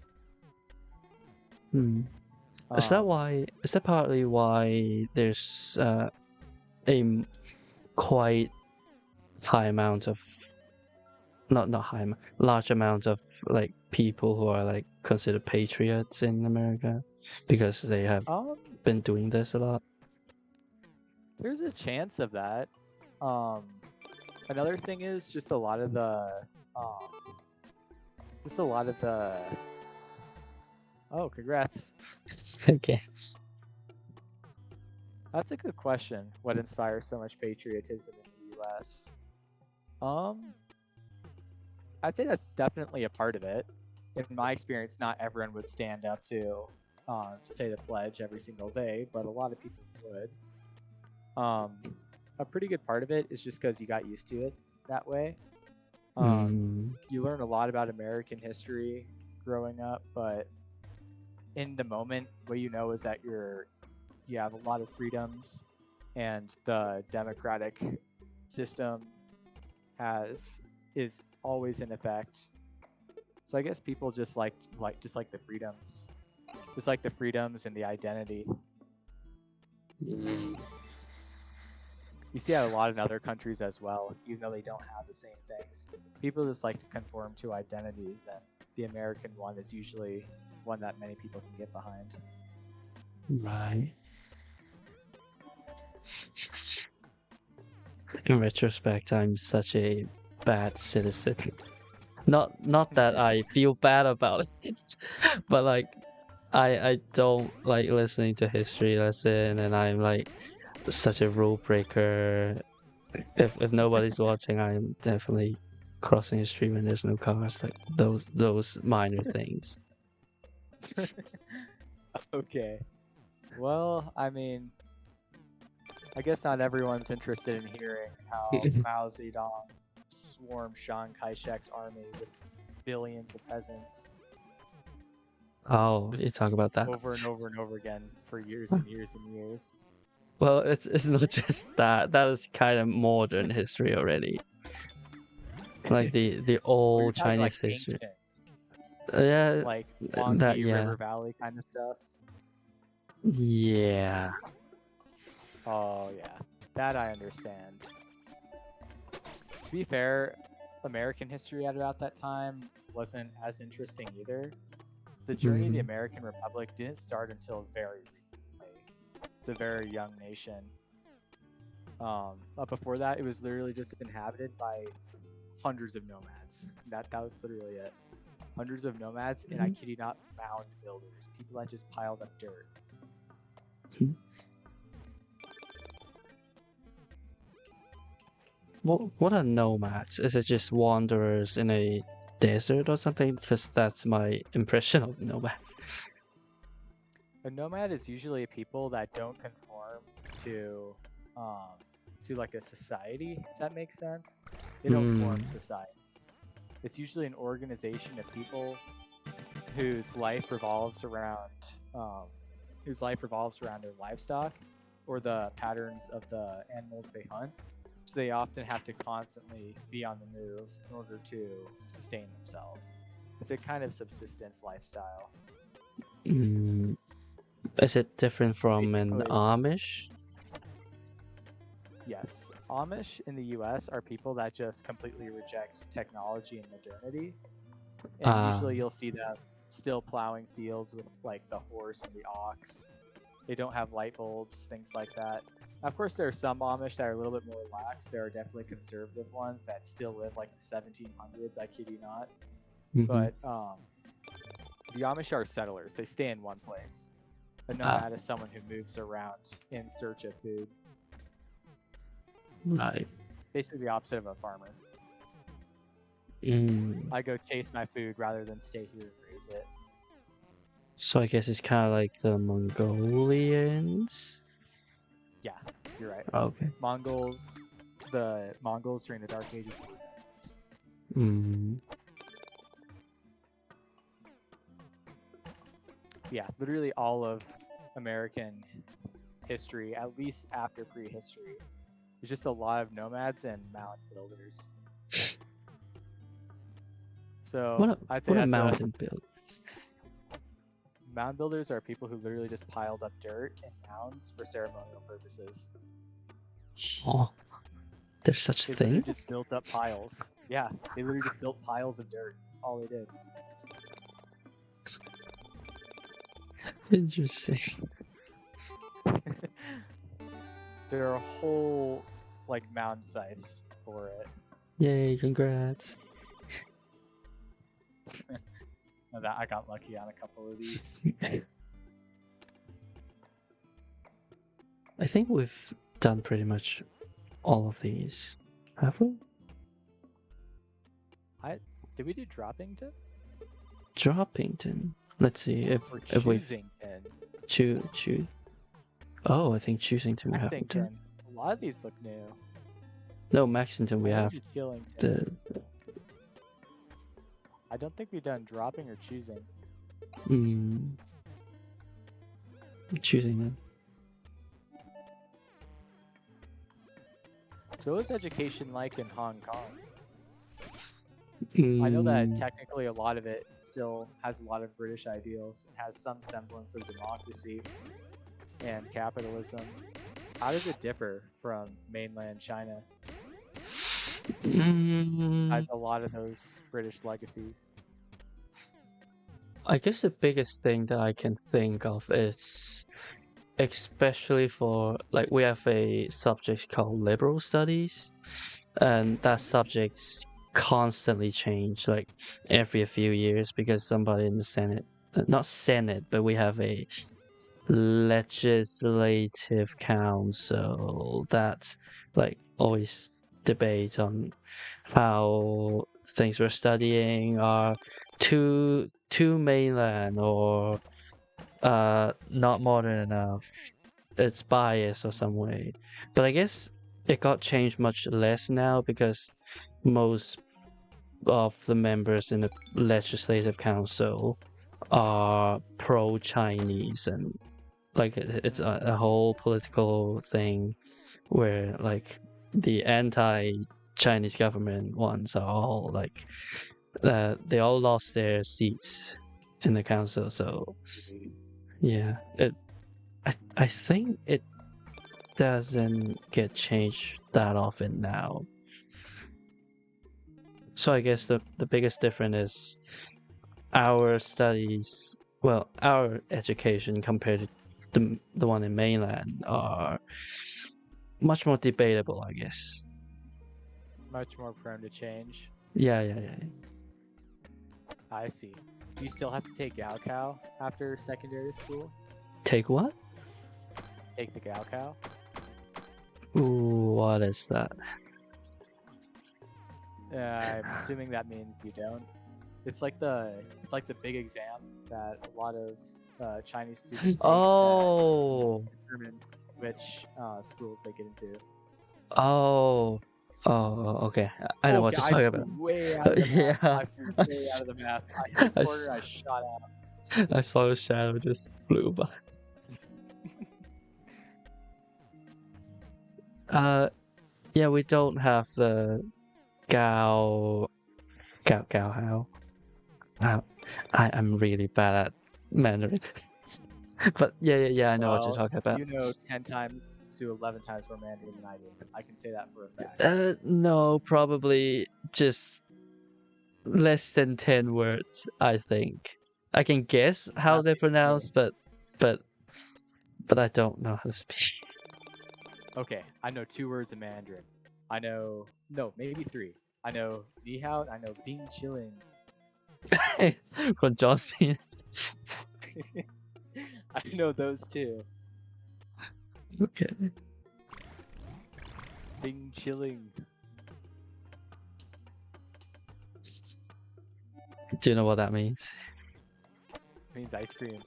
Is that why? Is that partly why there's a quite high amount of large amount of like people who are like considered patriots in America because they have been doing this a lot? There's a chance of that. Another thing is just a lot of the oh, congrats. Okay. That's a good question. What inspires so much patriotism in the US? I'd say that's definitely a part of it. In my experience, not everyone would stand up to say the pledge every single day, but a lot of people would. A pretty good part of it is just because you got used to it that way. You learn a lot about American history growing up, but in the moment, what you know is that you have a lot of freedoms, and the democratic system is always in effect. So I guess people just like the freedoms, and the identity. You see that a lot in other countries as well, even though they don't have the same things. People just like to conform to identities, and the American one is usually one that many people can get behind. Right. In retrospect, I'm such a bad citizen. Not that I feel bad about it, but like I don't like listening to history lesson, and I'm like such a rule breaker. If nobody's watching, I'm definitely crossing the street when there's no cars. Like those minor things. Okay. Well, I mean, I guess not everyone's interested in hearing how Mao Zedong swarmed Chiang Kai-shek's army with billions of peasants. Oh, you talk about that over and over and over again for years and years and years. Well, it's not just that. That is kind of modern history already. Like the old Chinese history. Ancient, yeah, like Huangdi River Valley kind of stuff. Yeah. Oh yeah, that I understand. To be fair, American history at about that time wasn't as interesting either. The journey of the American Republic didn't start until very recently. It's a very young nation. But before that, it was literally just inhabited by hundreds of nomads. That was literally it. Hundreds of nomads, and I kid you not, mound builders. People that just piled up dirt. What are nomads? Is it just wanderers in a desert or something? Because that's my impression of nomads. A nomad is usually people that don't conform to like a society, if that makes sense. They don't form society. It's usually an organization of people whose life revolves around their livestock or the patterns of the animals they hunt. So they often have to constantly be on the move in order to sustain themselves. It's a kind of subsistence lifestyle. Is it different from an Basically, Amish? yes. Amish in the US are people that just completely reject technology and modernity. And usually you'll see them still plowing fields with like the horse and the ox. They don't have light bulbs, things like that. Of course, there are some Amish that are a little bit more relaxed. There are definitely conservative ones that still live like the 1700s, I kid you not. But the Amish are settlers. They stay in one place. A nomad is someone who moves around in search of food. Right. Basically the opposite of a farmer. I go chase my food rather than stay here and raise it. So I guess it's kind of like the Mongolians? Yeah, you're right. Okay. The Mongols during the Dark Ages. Yeah, literally all of American history, at least after prehistory, there's just a lot of nomads and mound builders. So I'd say what a that's mountain build. Mound builders are people who literally just piled up dirt in mounds for ceremonial purposes. Oh, there's such They thing? literally just built up piles. Yeah, they literally just built piles of dirt. That's all they did. Interesting. There are whole like mound sites for it. Yay, congrats. I got lucky on a couple of these. I think we've done pretty much all of these. Have we? Did we do Droppington? Droppington. Let's see if we choose. Oh, I think Choosington we haven't done. A lot of these look new. No, Maxington we have. I don't think we've done dropping or choosing. Choosing then. So is education like in Hong Kong? I know that technically a lot of it still has a lot of British ideals. It has some semblance of democracy and capitalism. How does it differ from mainland China? Has a lot of those British legacies. I guess the biggest thing that I can think of is, especially for like we have a subject called liberal studies, and that subject's constantly change like every few years because somebody in the Senate, not Senate, but we have a legislative council that like always debate on how things we're studying are too mainland or not modern enough. It's biased or some way. But I guess it got changed much less now because most of the members in the legislative council are pro-Chinese, and like it's a whole political thing where like the anti-Chinese government ones are all like they all lost their seats in the council. So yeah, I think it doesn't get changed that often now. So I guess the biggest difference is our studies, well, our education compared to the one in mainland are much more debatable, I guess. Much more prone to change. Yeah. I see. Do you still have to take Gaokao after secondary school? Take what? Take the Gaokao. Ooh, what is that? I'm assuming that means you don't. It's like the big exam that a lot of Chinese students take Oh, that determines which schools they get into. oh, okay. I know what Okay, you're I talking flew about. way out of the map. Yeah, I flew I, way out s- of the map. I hit a I, corner. s- I shot out. I saw a shadow just flew by. Uh, yeah, we don't have the Gao Hao. I'm really bad at Mandarin. But yeah, I know what you're Well, talking about. you know 10 times to 11 times more Mandarin than I do. I can say that for a fact. No, probably just less than 10 words, I think. I can guess how That they're makes me pronounced, but I don't know how to speak. okay. I know 2 words in Mandarin. I know no, maybe 3. I know ni hao. I know bing chilling. From John Cena. I know those 2. Okay. Bing chilling Do you know what that means? means ice cream.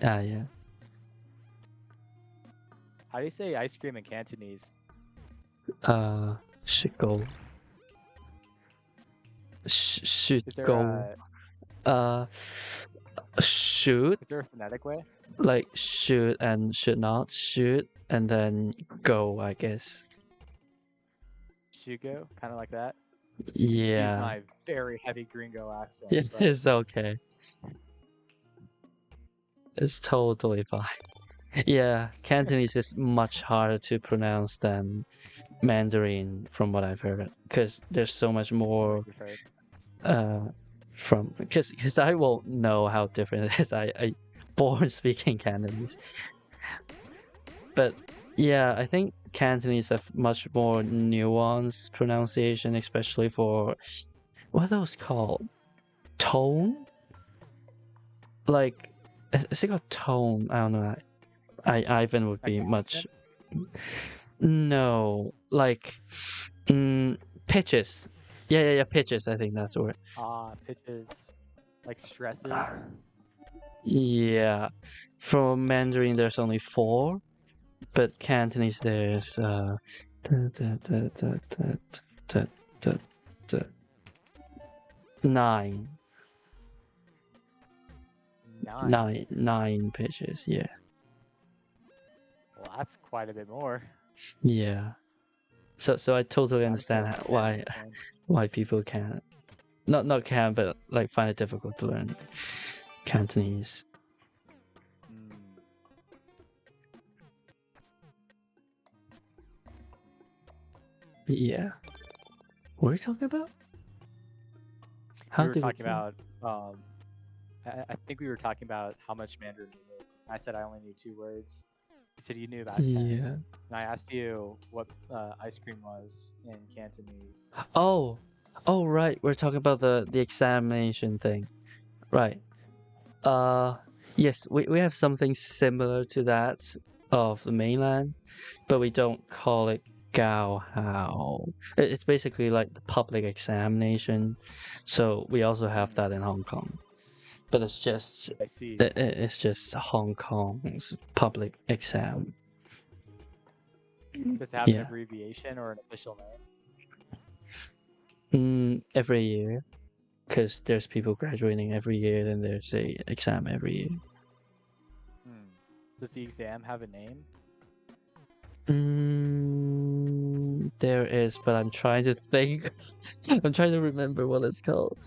Yeah. How do you say ice cream in Cantonese? Should go. Should Is there go. Should, is there a phonetic way? like should and should not, should and then go, I guess. Shugo, kind of like that. Excuse Yeah. my very heavy gringo accent. Yeah, But it's okay. It's totally fine. Yeah, Cantonese is much harder to pronounce than Mandarin, from what I've heard, because there's so much from what more. you've heard. From because I won't know how different it is. I born speaking Cantonese, but yeah, I think Cantonese have much more nuanced pronunciation, especially for what are those called? Tone? Like, is it called tone? I don't know. Ivan would be much. No, like, pitches. Yeah, pitches. I think that's the word. Pitches, like stresses. Yeah, for Mandarin there's only 4, but Cantonese there's da, da, da, da, da, da, da, da, 9. 9 pitches. Yeah. Well, that's quite a bit more. Yeah. So I totally Yeah, I'm understand gonna why people can not can but like find it difficult to learn Cantonese. Yeah. What are we talking about? We were talking about I think we were talking about how much Mandarin you knew. I said I only knew 2 words. You said you knew about 10. Yeah. And I asked you what ice cream was in Cantonese. Oh, right. We're talking about the examination thing, right? Yes, we have something similar to that of the mainland, but we don't call it Gao Hao. It's basically like the public examination, so we also have that in Hong Kong. But it's just I see. it's just Hong Kong's public exam. Does it have an abbreviation or an official name? Every year, because there's people graduating every year, and there's a exam every year. Does the exam have a name? There is, but I'm trying to think. I'm trying to remember what it's called.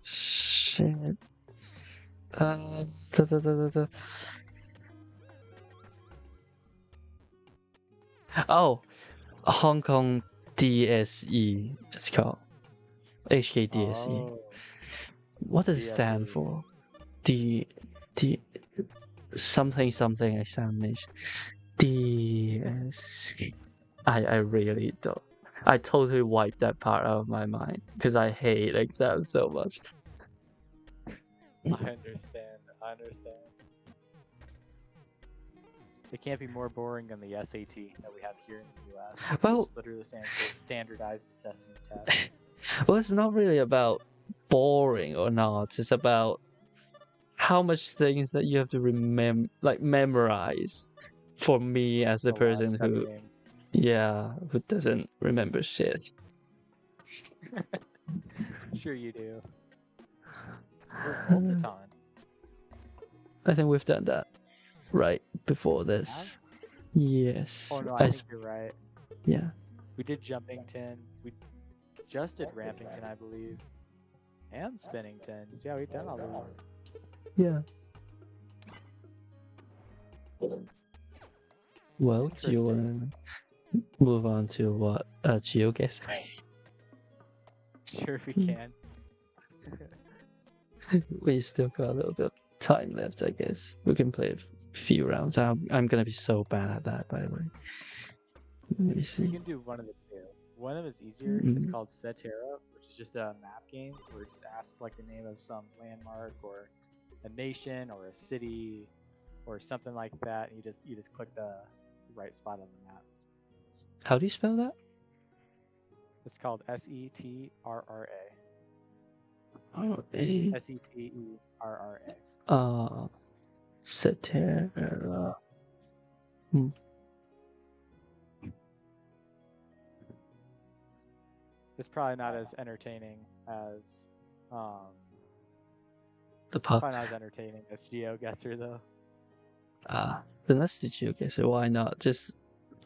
Shit. Oh, Hong Kong DSE. It's called HKDSE. Oh, what does it stand for? D something examination. DSE. I really don't. I totally wiped that part out of my mind because I hate exams so much. I understand. It can't be more boring than the SAT that we have here in the US. Well, which literally stands for standardized assessment test. Well, it's not really about boring or not. It's about how much things that you have to memorize. For me, as a A lot of person who, studying. who doesn't remember shit. Sure you do. We're Multiton. I think we've done that right before Have? this. Yes. Oh no, I think you're right. Yeah. We did Jumpington. We just did Rampington, I believe. And Spinnington. So yeah, we've done all these. Yeah. Well, do you want to move on to what GeoGuess? Sure we can. We still got a little bit of time left, I guess. We can play a few rounds. I'm gonna be so bad at that, by the way. Let me see. You can do one of the two. One of them is easier. It's called Setera, which is just a map game where it just asks like the name of some landmark or a nation or a city or something like that, and you just click the right spot on the map. How do you spell that? It's called Seterra. Oh, Seterra. Setera. It's probably not as entertaining as the puck. Probably not as entertaining as GeoGuessr though. Then let's do GeoGuessr. Why not? Just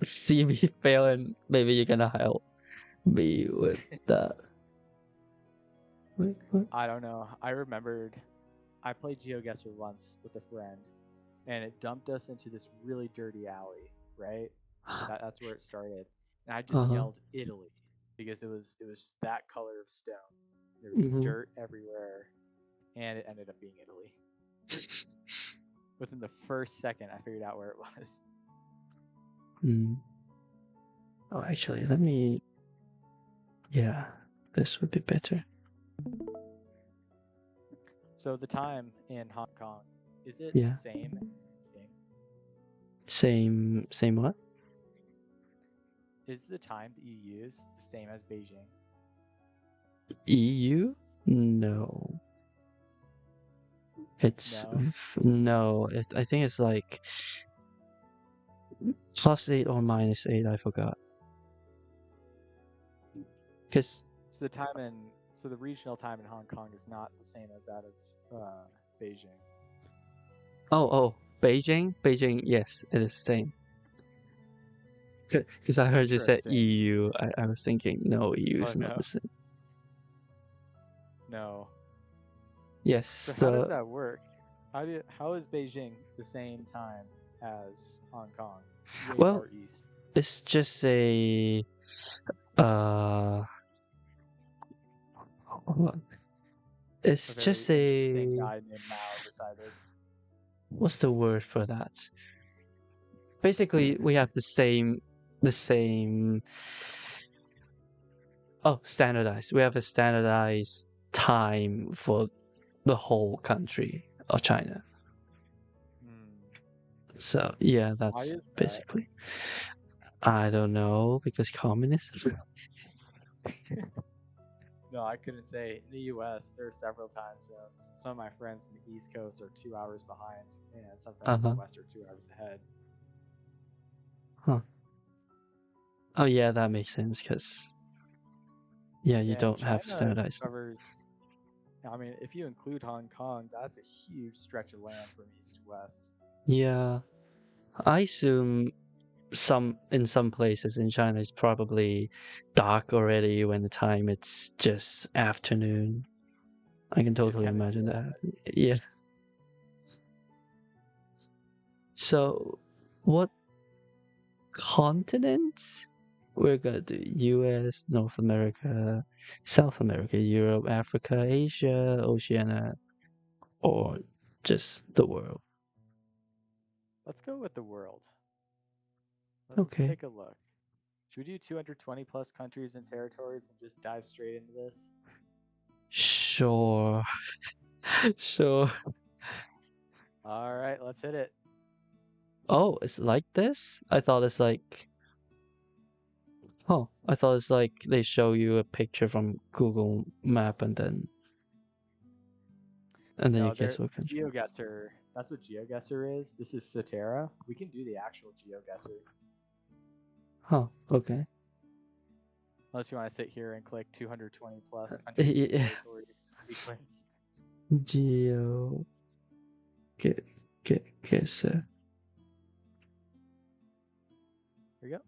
see me fail and maybe you're gonna help me with that. Wait, what? I don't know. I remembered I played GeoGuessr once with a friend, and it dumped us into this really dirty alley. Right, that's where it started, and I just yelled Italy because it was just that color of stone. There was dirt everywhere, and it ended up being Italy. Within the first second, I figured out where it was. Oh, actually, let me. Yeah, this would be better. So the time in Hong Kong, is it Yeah. the same? Same what? Is the time that you use the same as Beijing? EU? No. It's no. I think it's like +8 or -8. I forgot. Because the regional time in Hong Kong is not the same as that of Beijing. Oh, Beijing. Yes, it is the same. Because I heard you say EU, I was thinking no, EU is not the same. No. Yes. So how does that work? How is Beijing the same time as Hong Kong? Well, east. It's just a hold on. It's just a guy named Mao decided. What's the word for that? Basically, we have the same standardized. We have a standardized time for the whole country of China. So yeah, that's basically. I don't know, because communism. No, I couldn't say. In the U.S., there are several time zones. Some of my friends in the East Coast are 2 hours behind, and some friends in the West are 2 hours ahead. Huh. Oh yeah, that makes sense, because you don't have standardized. I mean, if you include Hong Kong, that's a huge stretch of land from east to west. Yeah, I assume in some places in China it's probably dark already when the time it's just afternoon. I can totally imagine that. Yeah. So, what continents? We're gonna do US, North America, South America, Europe, Africa, Asia, Oceania, or just the world? Let's go with the world. Let's take a look. Should we do 220 plus countries and territories and just dive straight into this? Sure. Sure. All right, let's hit it. Oh, it's like this? I thought it's like Oh, I thought it's like they show you a picture from Google Map and then you No, guess they're what country. GeoGuessr. That's what GeoGuessr is. This is Cetera. We can do the actual GeoGuessr. Huh, okay. Unless you want to sit here and click 220 plus countries and Yeah. territories sequence. Geo guesser. Here you go.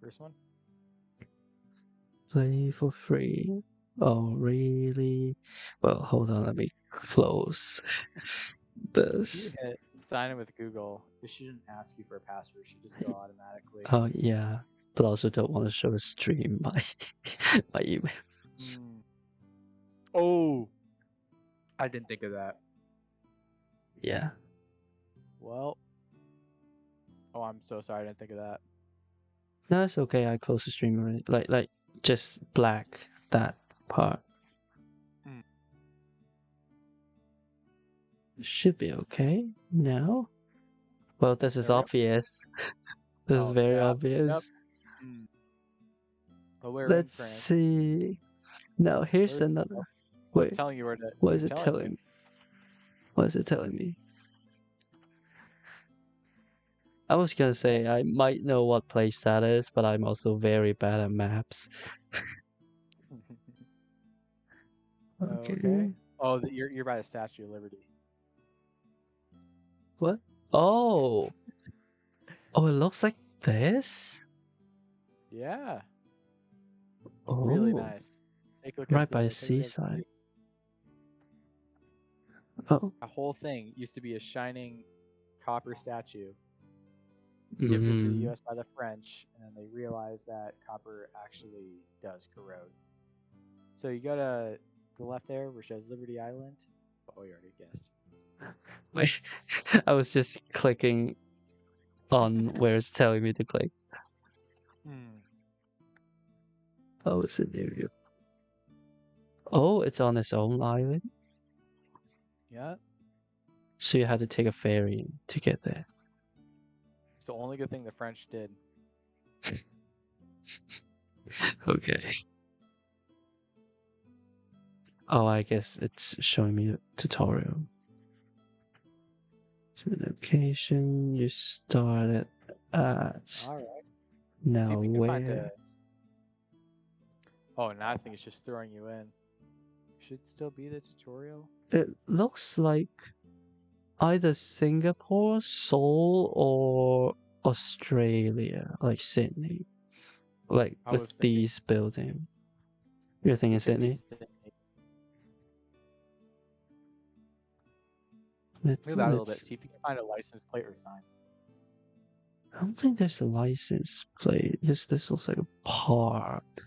First one. Play for free. Oh, really? Well, hold on, let me close You this. hit sign in with Google. It shouldn't ask you for a password. It should just go automatically. Oh, yeah. But also don't want to show a stream by by email. Oh, I didn't think of that. Yeah. Well, oh, I'm so sorry. I didn't think of that. No, it's okay. I closed the stream already. Like just black that part. Should be okay now. Well, this is There we go. obvious. This is Oh, very yeah. obvious. Yep. But we're in Let's France. see. Now here's another. It's Wait, telling you where to. what You're is it telling telling me? What is it telling me? I was gonna say I might know what place that is, but I'm also very bad at maps. Okay. Oh, you're by the Statue of Liberty. What? Oh. Oh, it looks like this? Yeah. Oh. Really nice. Take a look Right at by the the seaside. view. Oh. A whole thing used to be a shining copper statue gifted to the U.S. by the French, and then they realized that copper actually does corrode. So you go to the left there, where it shows Liberty Island. Oh, you already guessed. Wait, I was just clicking on where it's telling me to click. Oh, it's in New York. Oh, it's on its own island? Yeah. So you had to take a ferry to get there. It's the only good thing the French did. Okay. Oh, I guess it's showing me a tutorial. So location you started at. All right. Now See if we can find where? Oh, now I think it's just throwing you in. Should still be the tutorial. It looks like either Singapore, Seoul, or Australia, like Sydney. Like I was with thinking these buildings. You're thinking it could be Sydney? Sydney. Move out a little bit. See if you can find a license plate or sign. I don't think there's a license plate. This looks like a park.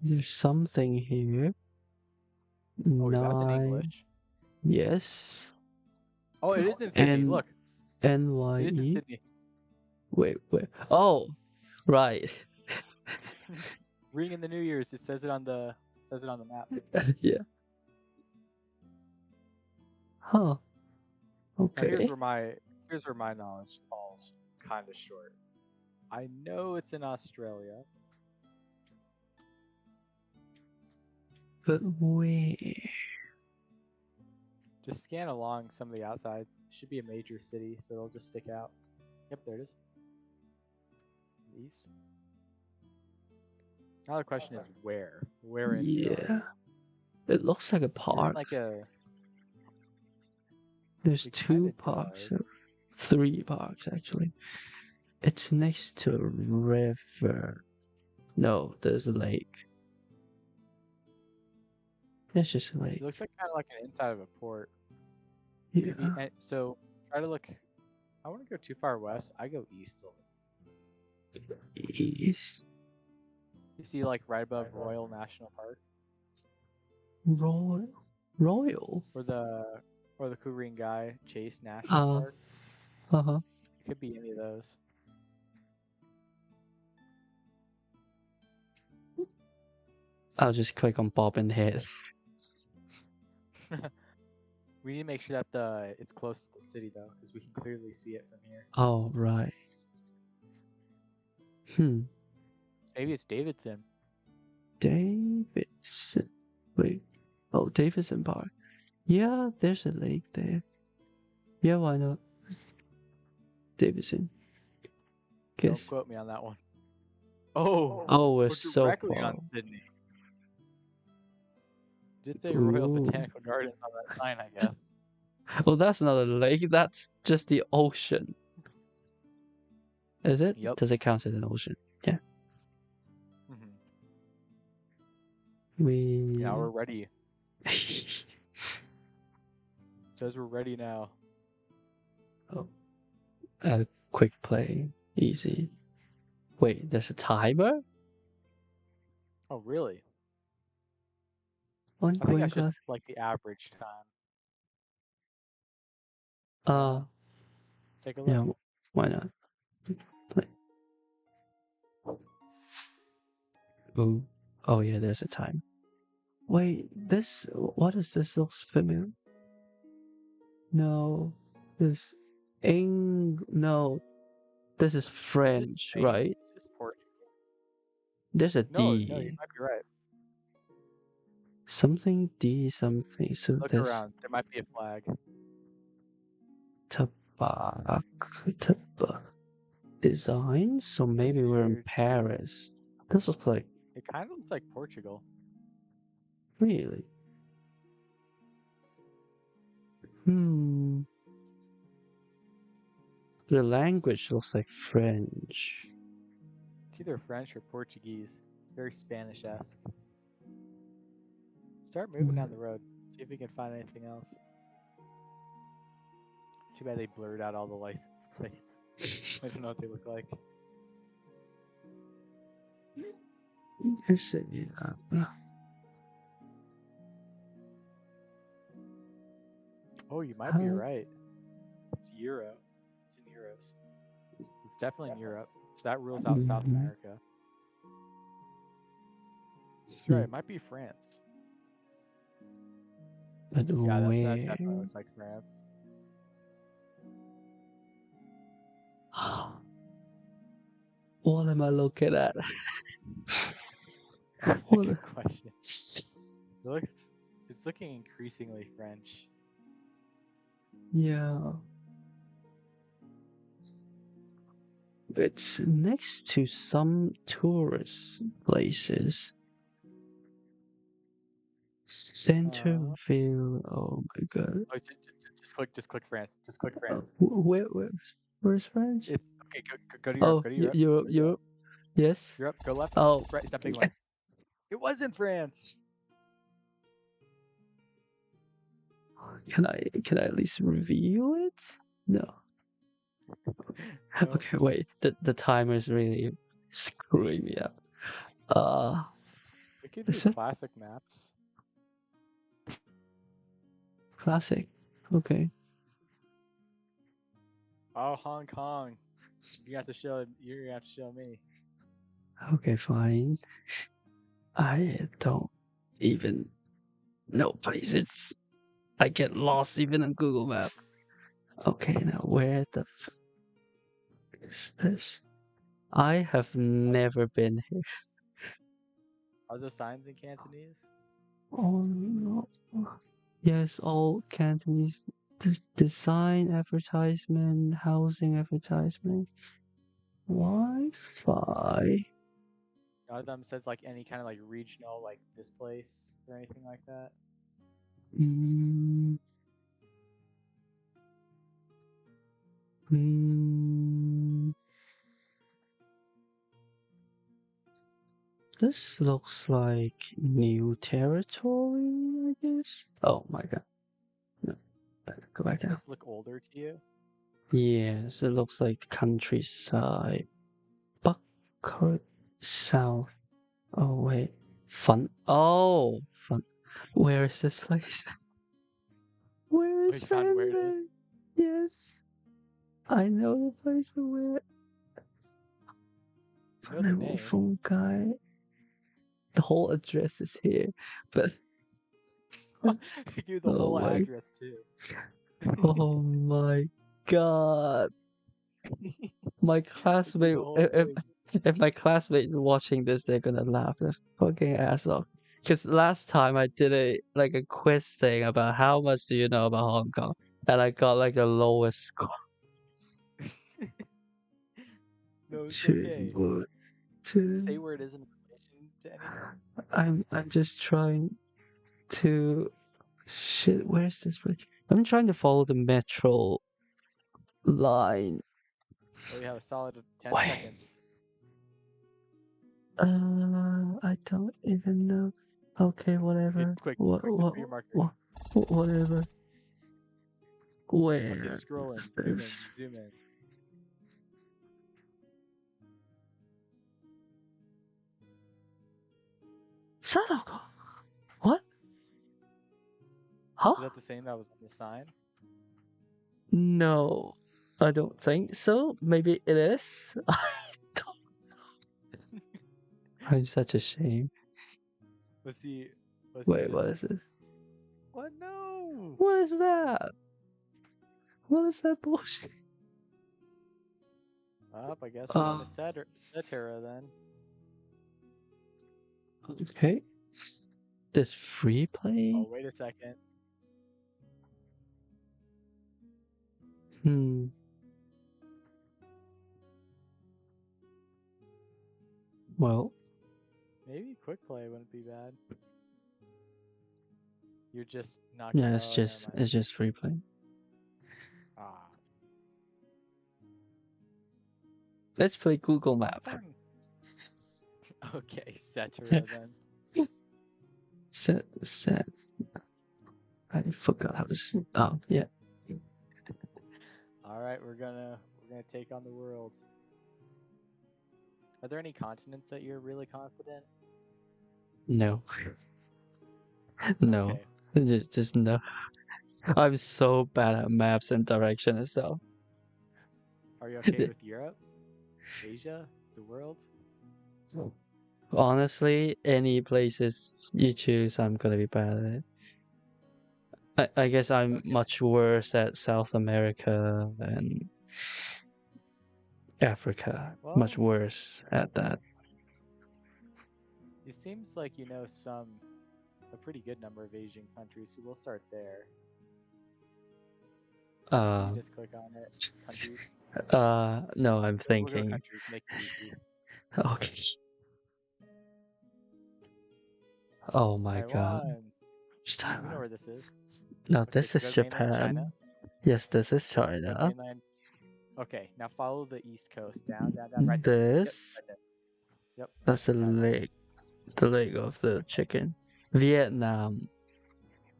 There's something here. Oh, that's in English. Yes. Oh, it is in Sydney. Look. NYE. It is in Sydney. Wait. Oh, right. Ring in the New Year's. It says it on the map. Yeah. Huh. Okay. Now here's where my knowledge falls kind of short. I know it's in Australia. But where? Just scan along some of the outsides. It should be a major city, so it'll just stick out. Yep, there it is. East. Now the question is where? Where in New York? It looks like a park. There's 2 parks. 3 parks actually. It's next to a river. No, there's a lake. It's just a lake. It looks like kind of like an inside of a port. Yeah. So try to look. I want to go too far west. I go east a little. East. You see, like right above Royal National Park. Royal. Or the Ku-ring-gai Chase National Park. It could be any of those. I'll just click on Bob and Head. We need to make sure that it's close to the city though, because we can clearly see it from here. Oh, right. Maybe it's Davidson. Davidson. Wait. Oh, Davidson Park. Yeah, there's a lake there. Yeah, why not? Davidson. Don't Guess. quote me on that one. Oh, Oh, we're we're so directly far. on Sydney. Did say Royal Ooh. Botanical Gardens on that sign, I guess. Well, that's not a lake. That's just the ocean. Is it? Yep. Does it count as an ocean? Yeah. Yeah, we're ready. Says we're ready now. Oh. A quick play. Easy. Wait, there's a timer? Oh, really? On I think that's Queen just like the average time. class? Let's take a Yeah, look. why not? Play. Ooh. Oh yeah, there's a time. Wait, what is this looks familiar? No. No. This is French, Spain? right? Is this Portugal? There's a No, D. you might be right. Something D something. So Look there's around. There might be a flag. design. So maybe we're in Here, Paris. This looks like it kind of looks like Portugal. really. The language looks like French. It's either French or Portuguese. It's very Spanish-esque. Start moving down the road. See if we can find anything else. It's too bad they blurred out all the license plates. I don't know what they look like. Oh, you might be right. It's Euro. It's in euros. It's definitely in Europe. So that rules out South America. That's right. It might be France. But Yeah, that where? definitely looks like France. What am I looking at? That's a good question. It's looking increasingly French. Yeah. It's next to some tourist places. Centerville. Oh my god. Oh, just click France. Just click France. Where's France? It's okay. Go to Europe. Oh, Go to Europe. Europe. Yes. Europe. Go left. Oh, It's right. It's that big one. It was in France. Can I at least reveal it? No. No. Okay, wait. The timer's really screwing me up. We could do classic maps. Classic. Okay. Oh, Hong Kong. You have to show. You're gonna have to show me. Okay, fine. I don't even know places. I get lost even on Google Map. Okay, now where the is this? I have never been here. Are there signs in Cantonese? Oh no. Yes, all Cantonese. Design advertisement, housing advertisement, Wi-Fi. None of them says like any kind of like regional, like this place or anything like that. This looks like new territory, I guess. Oh my god. No. Let's go back Does down. this look older to you? Yes, it looks like countryside. Buckard South. Oh wait. Fun. Oh, fun. Where is this place? Where is You found where it is? Fender? Yes. I know the place, but where? You know the name. Phone guy. The whole address is here, but Give you the Oh whole my, address too. oh my God. My Give you classmate, the whole thing. if my classmates watching this, they're gonna laugh their fucking ass off. Because last time I did a quiz thing about how much do you know about Hong Kong, and I got like the lowest score. No, it's okay. Two, Say two. where it is in relation to anything. I'm just trying to. Shit, where's this bridge? I'm trying to follow the metro line. Well, you have a solid 10 Wait. seconds. I don't even know. Okay, whatever. It's quick. What, Quick, just what, put your marker. what, whatever. Okay, Where scroll in. is Zoom in. this? Zoom in. Sadako? What? Huh? Is that the same that was on the sign? No, I don't think so. Maybe it is. I don't know. I'm such a shame. Was he Wait, just... what is this? What? No! What is that? What is that bullshit? Up, I guess we're going to Cetera then. Okay. This free play? Oh, wait a second. Well, Maybe quick play wouldn't be bad. You're just not yeah, gonna... it's Oh, never just mind. free play. Ah. Let's play Google Oh, Map. fun. Okay, Cetera then. Set. I forgot how to. Oh yeah. All right, we're gonna take on the world. Are there any continents that you're really confident? No. No. Okay. Just no. I'm so bad at maps and direction and stuff. Are you okay with Europe, Asia, the world? Honestly, any places you choose, I'm gonna be bad at it. I guess I'm Okay. much worse at South America and Africa. Well, Much worse at that. it seems like you know a pretty good number of Asian countries, so we'll start there. You just click on it, countries. No, I'm We'll go thinking. countries, make it easy. Okay. Oh my God. Taiwan. It's You know Taiwan. where this is. No, Okay, this so is go to mainland Japan. China. Yes, this is Go China. to mainland. Okay, now follow the east coast down, right there. This, Yep, right there. Yep. that's a Taiwan. leg. The leg of the chicken. Vietnam.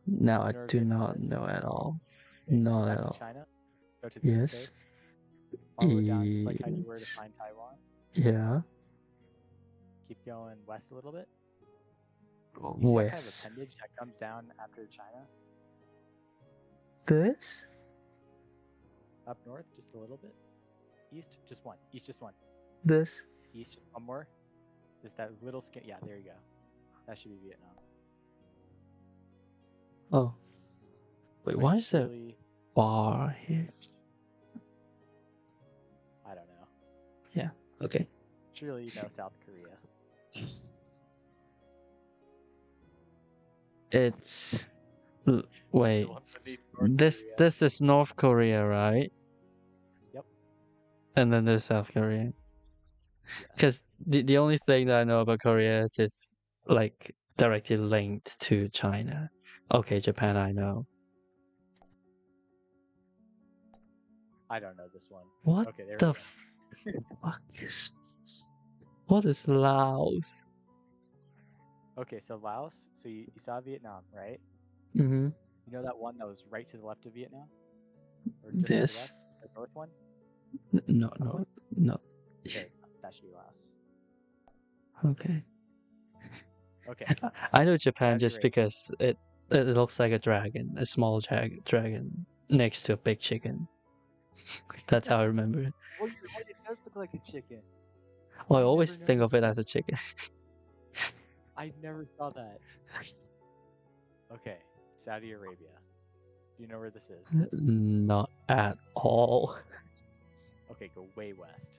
No, I You know where do Vietnam not is? know at all. Okay, Not at back to all. China. Go to the east Yes. coast. Follow it down just like how you were to find Taiwan. Yeah. Keep going west a little bit. You see that kind of West. appendage that comes down after China? This? Up north, just a little bit. East, just one. East, just one. This? East, just one more. Just that little skin. Yeah, there you go. That should be Vietnam. Oh. Wait, But why it's is there really, bar here? I don't know. Yeah. Okay. It's really, South Korea. It's. It's Wait. the one beneath North Korea. This is North Korea, right? Yep. And then there's South Korea. Yes. Because the only thing that I know about Korea is it's like directly linked to China. Okay, Japan I know. I don't know this one. What Okay, there the we go. fuck is what is Laos? Okay, so Laos. So you saw Vietnam, right? Mm-hmm. You know that one that was right to the left of Vietnam? Or just to the This? west? The north one? No. Okay, that should be Laos. Okay. Okay. I know Japan That'd be just great. because it looks like a dragon, a small dragon next to a big chicken. That's how I remember it. Well, you're right. It does look like a chicken. Well, I I always never think of it noticed as a chicken. I never saw that. Okay. Saudi Arabia. Do you know where this is? Not at all. Okay, go way west.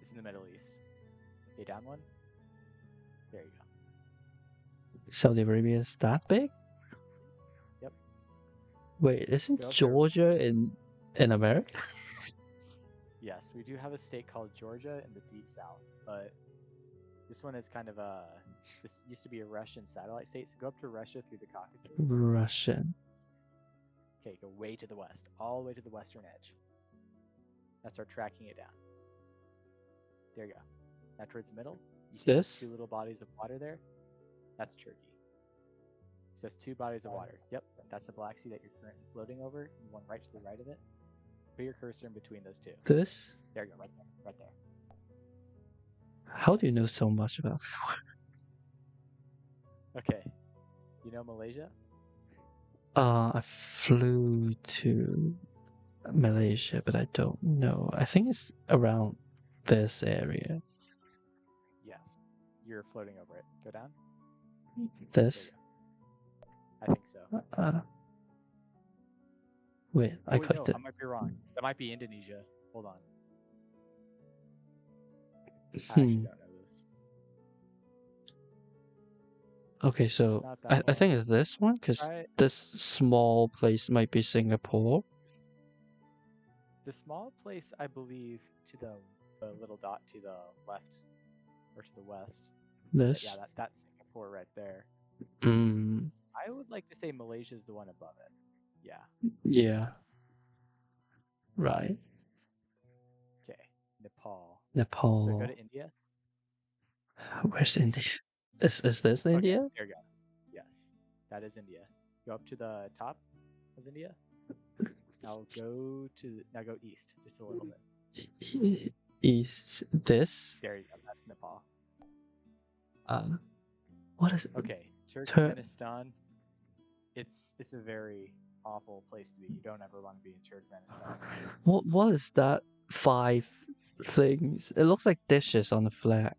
It's in the Middle East. Okay, down one. There you go. Saudi Arabia is that big? Yep. Wait, isn't Go up to- Georgia in America? Yes, we do have a state called Georgia in the deep south, but this one is kind of a. This used to be a Russian satellite state, so go up to Russia through the Caucasus. Russian. Okay, go way to the west, all the way to the western edge. Now start tracking it down. There you go. Now towards the middle, you see those This? two little bodies of water there? That's Turkey. So that's two bodies of water. Yep, that's the Black Sea that you're currently floating over, and the one right to the right of it. Put your cursor in between those two. This? There you go, right there, right there. How do you know so much about? Okay. You know Malaysia? I flew to Malaysia, but I don't know. I think it's around this area. Yes. You're floating over it. Go down. This? I think so. Wait, I wait, clicked no, it. I might be wrong. That might be Indonesia. Hold on. I actually don't know this. Okay, so Not that I think one. it's this one because Right. this small place might be Singapore. The small place, I believe, to the little dot to the left or to the west. This? Yeah, that's Singapore right there. Mm, I would like to say Malaysia is the one above it. Yeah. yeah. Right. Okay. Nepal. Nepal. So go to India. Where's India? Is this Okay, India? there you go. Yes, that is India. Go up to the top of India. Now go east just a little bit. East. This? There you go. That's Nepal. What is? Okay, Turkmenistan. It's a very awful place to be. You don't ever want to be in Turkmenistan. What is that? 5 things. It looks like dishes on the flag.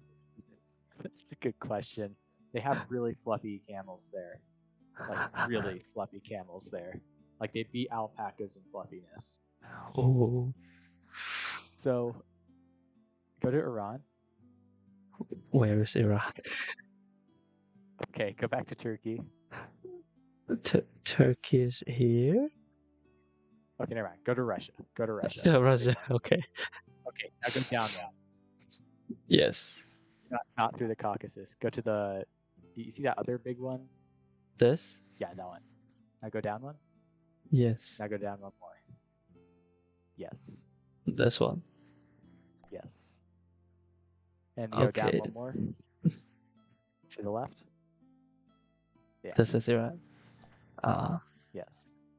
It's a good question. They have really fluffy camels there. Like really fluffy camels there. Like they beat alpacas in fluffiness. Oh. So go to Iran. Where is Iran? Okay, go back to Turkey. Turkish here? Okay, never mind. Go to Russia. Go to Russia. Yeah, Russia. Okay. Okay, now go down now. Yes. Not through the Caucasus. Go to the. You see that other big one? This? Yeah, that one. Now go down one. Yes. Now go down one more. Yes. This one. Yes. And go down Okay. one more. To the left. Yeah. This is Iran. Yes.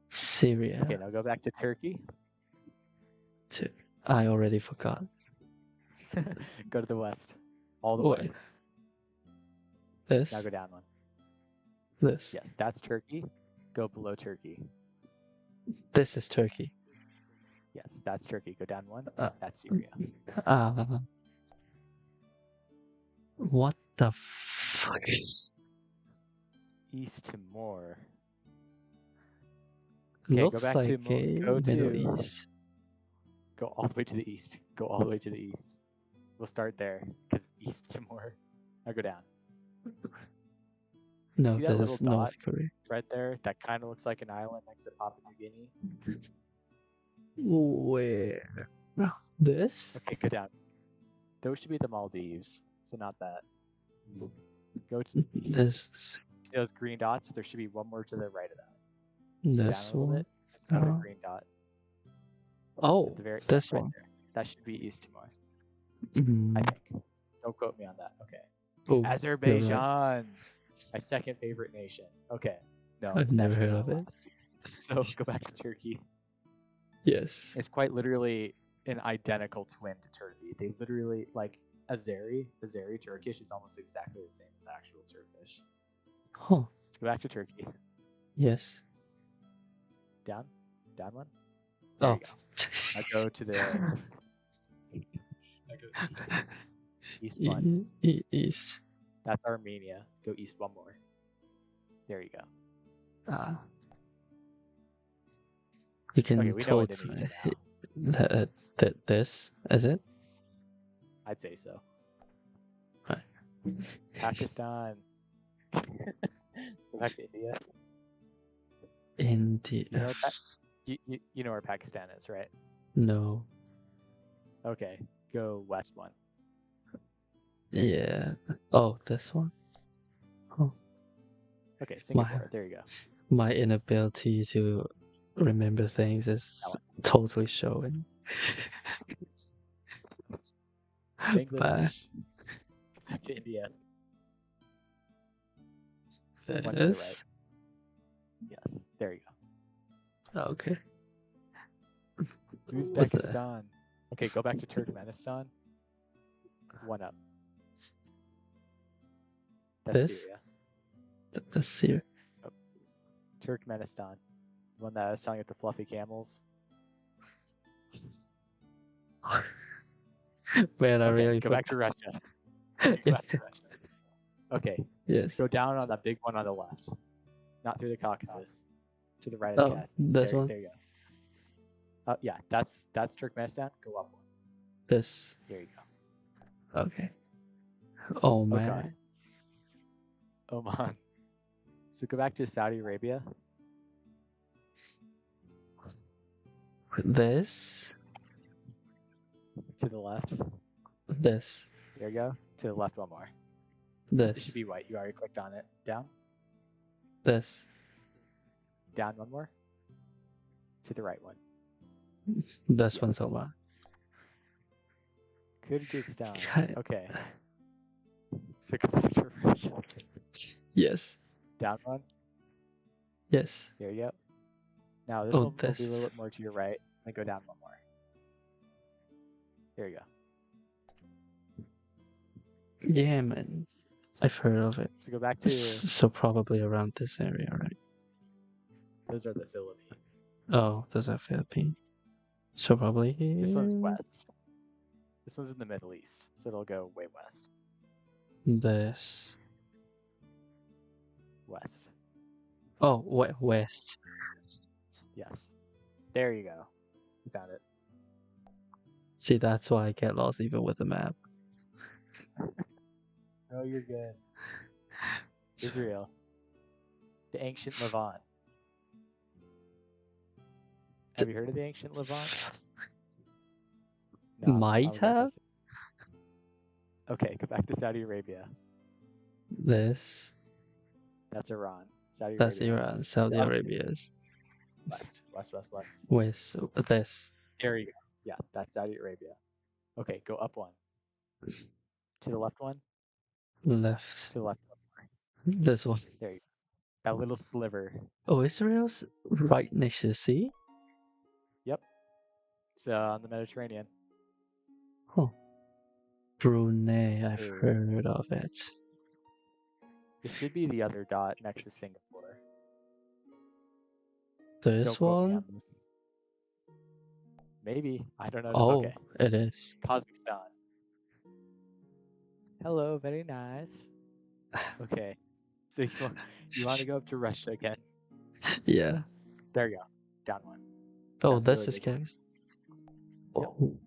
Syria. Okay, now go back to Turkey. I already forgot. Go to the west. All the way. Wait. This? Now go down one. This? Yes, that's Turkey. Go below Turkey. This is Turkey. Yes, that's Turkey. Go down one. Uh, That's Syria. What the fuck is? East Timor. Okay, Looks go back like to a go Middle to East. go all the way to the east. Go all the way to the east. We'll start there because East Timor. Now go down. No, See that this little is North dot? Korea. Right there, that kind of looks like an island next to Papua New Guinea. Where? This? Okay, go down. Those should be the Maldives, so not that. Go to This. see those green dots. There should be one more to the right of that. This Down a little one. bit. There's another Oh. green dot. Oh, At the very this right one. there. That should be East Timor. Mm. I think. Don't quote me on that. Okay. Oh, you're right. Azerbaijan, my second favorite nation. Okay. No, I've it's never actually heard my of it. last. So go back to Turkey. Yes. It's quite literally an identical twin to Turkey. They literally like Azeri Turkish is almost exactly the same as actual Turkish. Huh. Let's go back to Turkey. Yes. Down one. There Oh. you go. I go to the. I go east one. East. That's Armenia. Go east one more. There you go. You can Okay, we know Indonesia now. this is it? I'd say so. Right. Pakistan. Go back to India. India. You know you know where Pakistan is, right? No. Okay, go west one. Yeah. Oh, this one. Oh, Okay, Singapore. There you go. my inability to remember things is totally showing. But Bangladesh. Back to India. One to the right. this. Yes, there you go. Okay. Uzbekistan. Okay, go back to Turkmenistan. One up. That's This? Syria. Let's see. Oh. Turkmenistan. The one that I was telling you with the fluffy camels. Man, I Okay, really go back to Russia. Go back to Russia. Okay, Yes. go down on that big one on the left. Not through the Caucasus. To the right of the Caspian. This one? There you go. Yeah, that's Turkmenistan. Go up one. This. There you go. Okay. Oh man. Okay. Oman. So go back to Saudi Arabia. This. To the left. This. There you go. To the left one more. This. It should be white. You already clicked on it. Down. This. Down one more. To the right one. This one's over. Kyrgyzstan. Okay. So go back to Russia. Yes. Down one. Yes. There you go. Now this one will be a little bit more to your right. Then go down one more. There you go. Yemen. I've heard of it. So go back to. So probably around this area, right? Those are the Philippines. Oh, those are Philippines. So probably. This one's west. This one's in the Middle East, so it'll go way west. This. West. Oh, west. Yes. There you go. You found it. See, that's why I get lost even with the map. No, you're good. Israel. The ancient Levant. Have you heard of the ancient Levant? No, Might have? Okay, go back to Saudi Arabia. This. That's Iran. Saudi Arabia. That's Iran. Saudi Arabia is. West. West. This. There you go. Yeah, that's Saudi Arabia. Okay, go up one. To the left one. Left. To the left one. This one. There you go. That little sliver. Oh, Israel's right next to the sea? Yep. It's on the Mediterranean. Huh. Brunei, I've heard of it. It should be the other dot next to Singapore. This one? Maybe. I don't know. Oh, okay. It is. Kazakhstan. Hello, very nice. Okay. So you want to go up to Russia again? Yeah. There you go. Down one. Oh, this is case. Yep. Oh.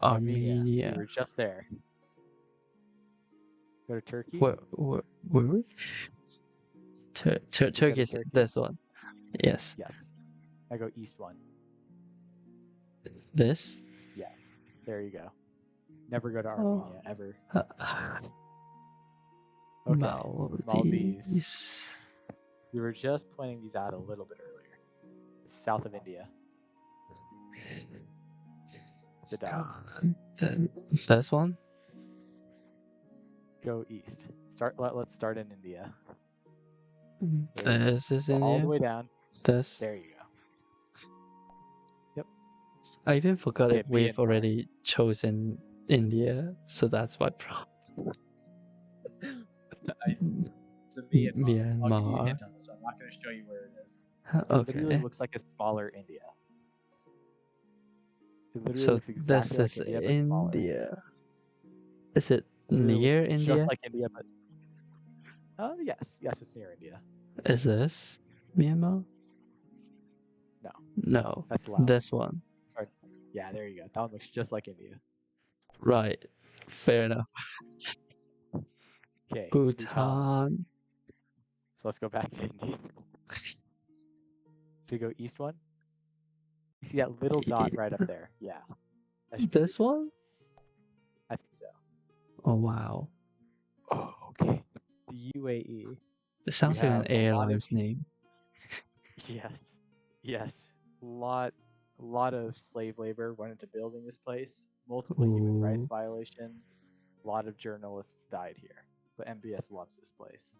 Armenia. We were just there. Go to Turkey. Where were we? Turkey is this one. Yes. Yes. I go east one. This? Yes. There you go. Never go to Armenia, ever. Okay. Maldives. We were just pointing these out a little bit earlier. It's south of India. The dot. This one? Go east. Let's start in India. This is India. All the way down. This. There you go. Yep. I even forgot if we've already chosen India, so that's my problem. Nice. So Myanmar. I'll give you a Myanmar. hint on this. I'm not going to show you where it is. Okay. It literally looks like a smaller India. It literally So looks exactly this like is India. Is it near India? Just like India, but Yes, it's near India. Is this Myanmar? No, No, that's Laos. this one. Sorry. Yeah, there you go. That one looks just like India. Right. Fair enough. Okay, Bhutan. Bhutan. So let's go back to India. So you go east one. You see that little dot right up there? Yeah. That should be This Bhutan. one? I think so. Oh wow. Oh, okay. The UAE. It sounds like an have a lot of airline's name. yes. A lot of slave labor went into building this place. Multiple human rights Ooh. violations. A lot of journalists died here. But MBS loves this place.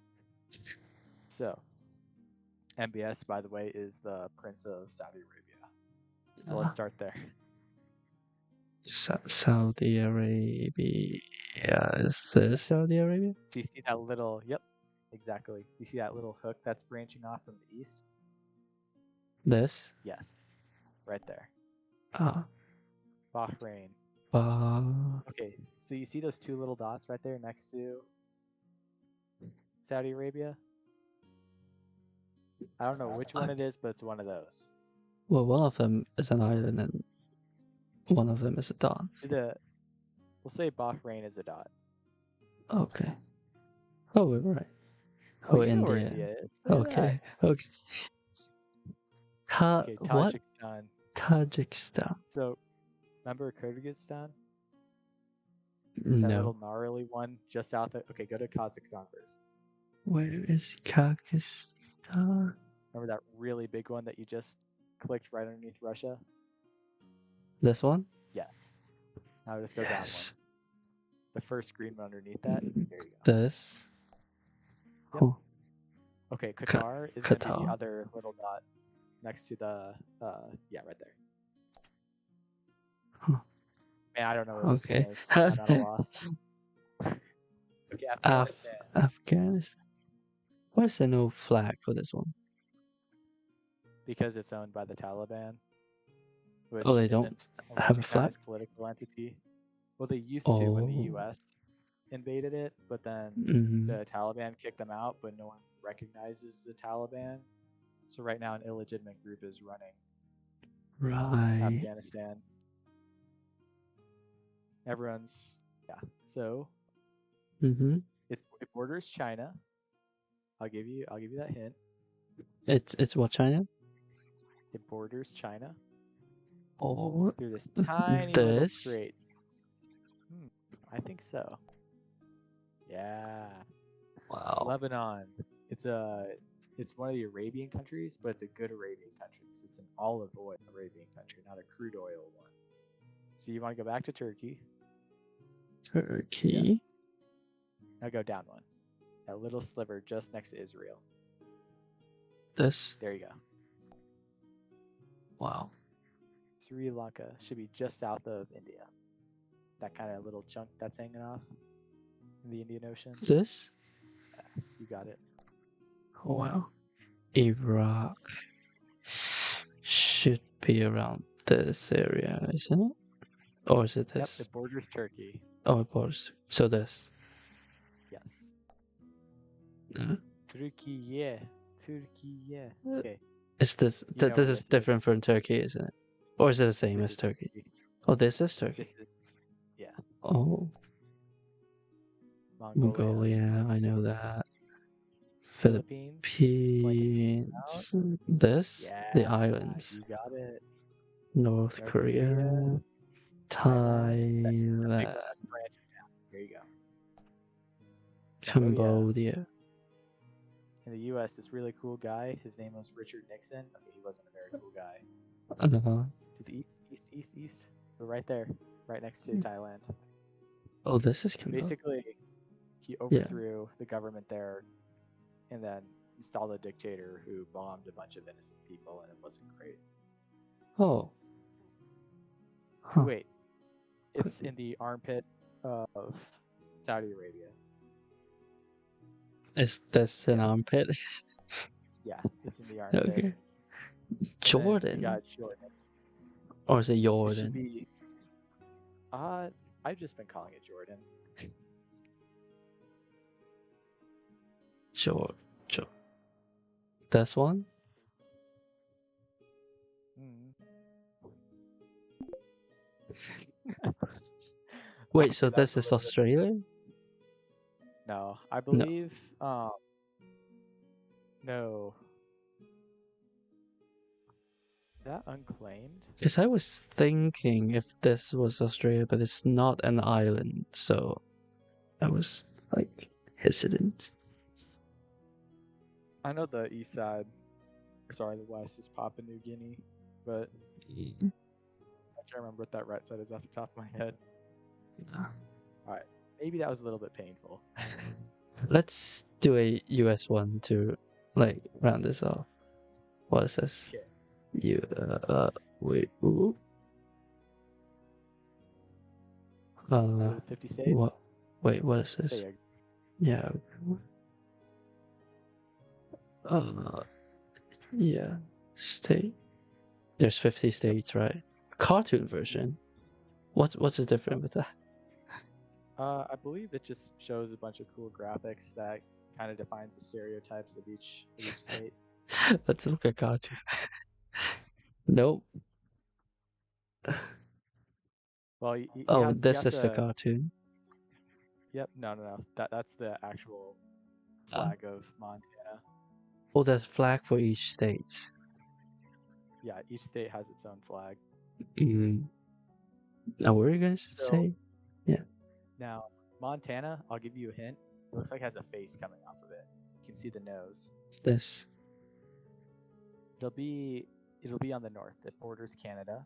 So, MBS, by the way, is the Prince of Saudi Arabia. So let's start there. Saudi Arabia. Is this Saudi Arabia? So you see that little, yep, exactly. You see that little hook that's branching off from the east? This? Yes, right there. Ah. Bahrain. Uh, Okay, so you see those two little dots right there next to Saudi Arabia? I don't know which one it is, but it's one of those. well, one of them is an island and one of them is a dot. We'll say Bahrain is a dot. Okay. Oh, we're right. Oh, Oh, you know where India. India is. Look at Okay. Okay. that. Okay, What? Tajikistan. Tajikistan. So, remember Kyrgyzstan? That No. little gnarly one just south of. Okay, go to Kazakhstan first. Where is Kazakhstan? Remember that really big one that you just clicked right underneath Russia? This one? Yes. Now just go down Yes. one. The first green one underneath that. There you go. This? Yep. Oh, Okay, Qatar is going to be the Qatar. other little dot next to the, yeah, right there. Huh. Man, I don't know where this Okay. one is. I'm at a loss. Okay, Afghanistan. Afghanistan. Why is there no flag for this one? Because it's owned by the Taliban, which Oh, they isn't don't a have a flag? recognized political entity. Well, they used to when the Oh. U.S. invaded it, but then Mhm. the Taliban kicked them out, but no one recognizes the Taliban. So right now, an illegitimate group is running Right. Afghanistan. Everyone's So Mhm. it borders China. I'll give you that hint. It's what, China? It borders China Or through this tiny little this? strait. I think so. Yeah. Wow. Lebanon. It's one of the Arabian countries, but it's a good Arabian country. It's an olive oil Arabian country, not a crude oil one. So you want to go back to Turkey? Turkey. Yes. Now go down one. That little sliver just next to Israel. This? There you go. Wow. Sri Lanka should be just south of India. That kind of little chunk that's hanging off in the Indian Ocean. This? Yeah, you got it. Oh, wow. Iraq should be around this area, isn't it? Or is it this? Yep, it borders Turkey. Oh, it borders. So this. Yes. Uh, Turkey. Okay. Is this You know this where is this different is. from Turkey, isn't it? Or is it the same This as is Turkey? Oh, this is Turkey. This is, yeah. Oh, Mongolia. I know that. Philippines. Philippines. This? Yeah. The islands. You got it. North Korea. Thailand. That big one that branches down. There you go. Cambodia. In the U.S., this really cool guy, his name was Richard Nixon. Okay, he wasn't a very cool guy. Uh-huh. To the east. We're right there, right next to Thailand. Oh, this is Cambodia. Basically, he overthrew the government there and then installed a dictator who bombed a bunch of innocent people, and it wasn't great. Oh. Huh. Wait, it's in the armpit of Saudi Arabia. Is this an armpit? Yeah, it's in the armpit. Okay. Jordan. You got Jordan. Or is it It Jordan? should be. I've just been calling it Jordan. Georgia. This one? Mm. Wait, so Okay, that was this a is little bit. Australia? No, I No. believe. No. Is that unclaimed? Because I was thinking if this was Australia, but it's not an island, so I was like hesitant. I know the east side, or sorry, the west is Papua New Guinea, but I'm not sure I remember what that right side is off the top of my head. Alright, maybe that was a little bit painful. Let's do a US one to like round this off. What is this? Okay. Wait, ooh. 50 states? What? Wait, what is this? Say Yeah. Yeah. State. There's 50 states, right? Cartoon version. What's the difference with that? I believe it just shows a bunch of cool graphics that kind of defines the stereotypes of each state. Let's look at cartoon. Nope. Well, you Oh, have, this is the cartoon. Yep, no. That's the actual flag of Montana. Oh, there's flag for each state. Yeah, each state has its own flag. Now, what are you gonna say? Yeah. Now, Montana, I'll give you a hint. It looks like it has a face coming off of it. You can see the nose. This. It'll be on the north. It borders Canada.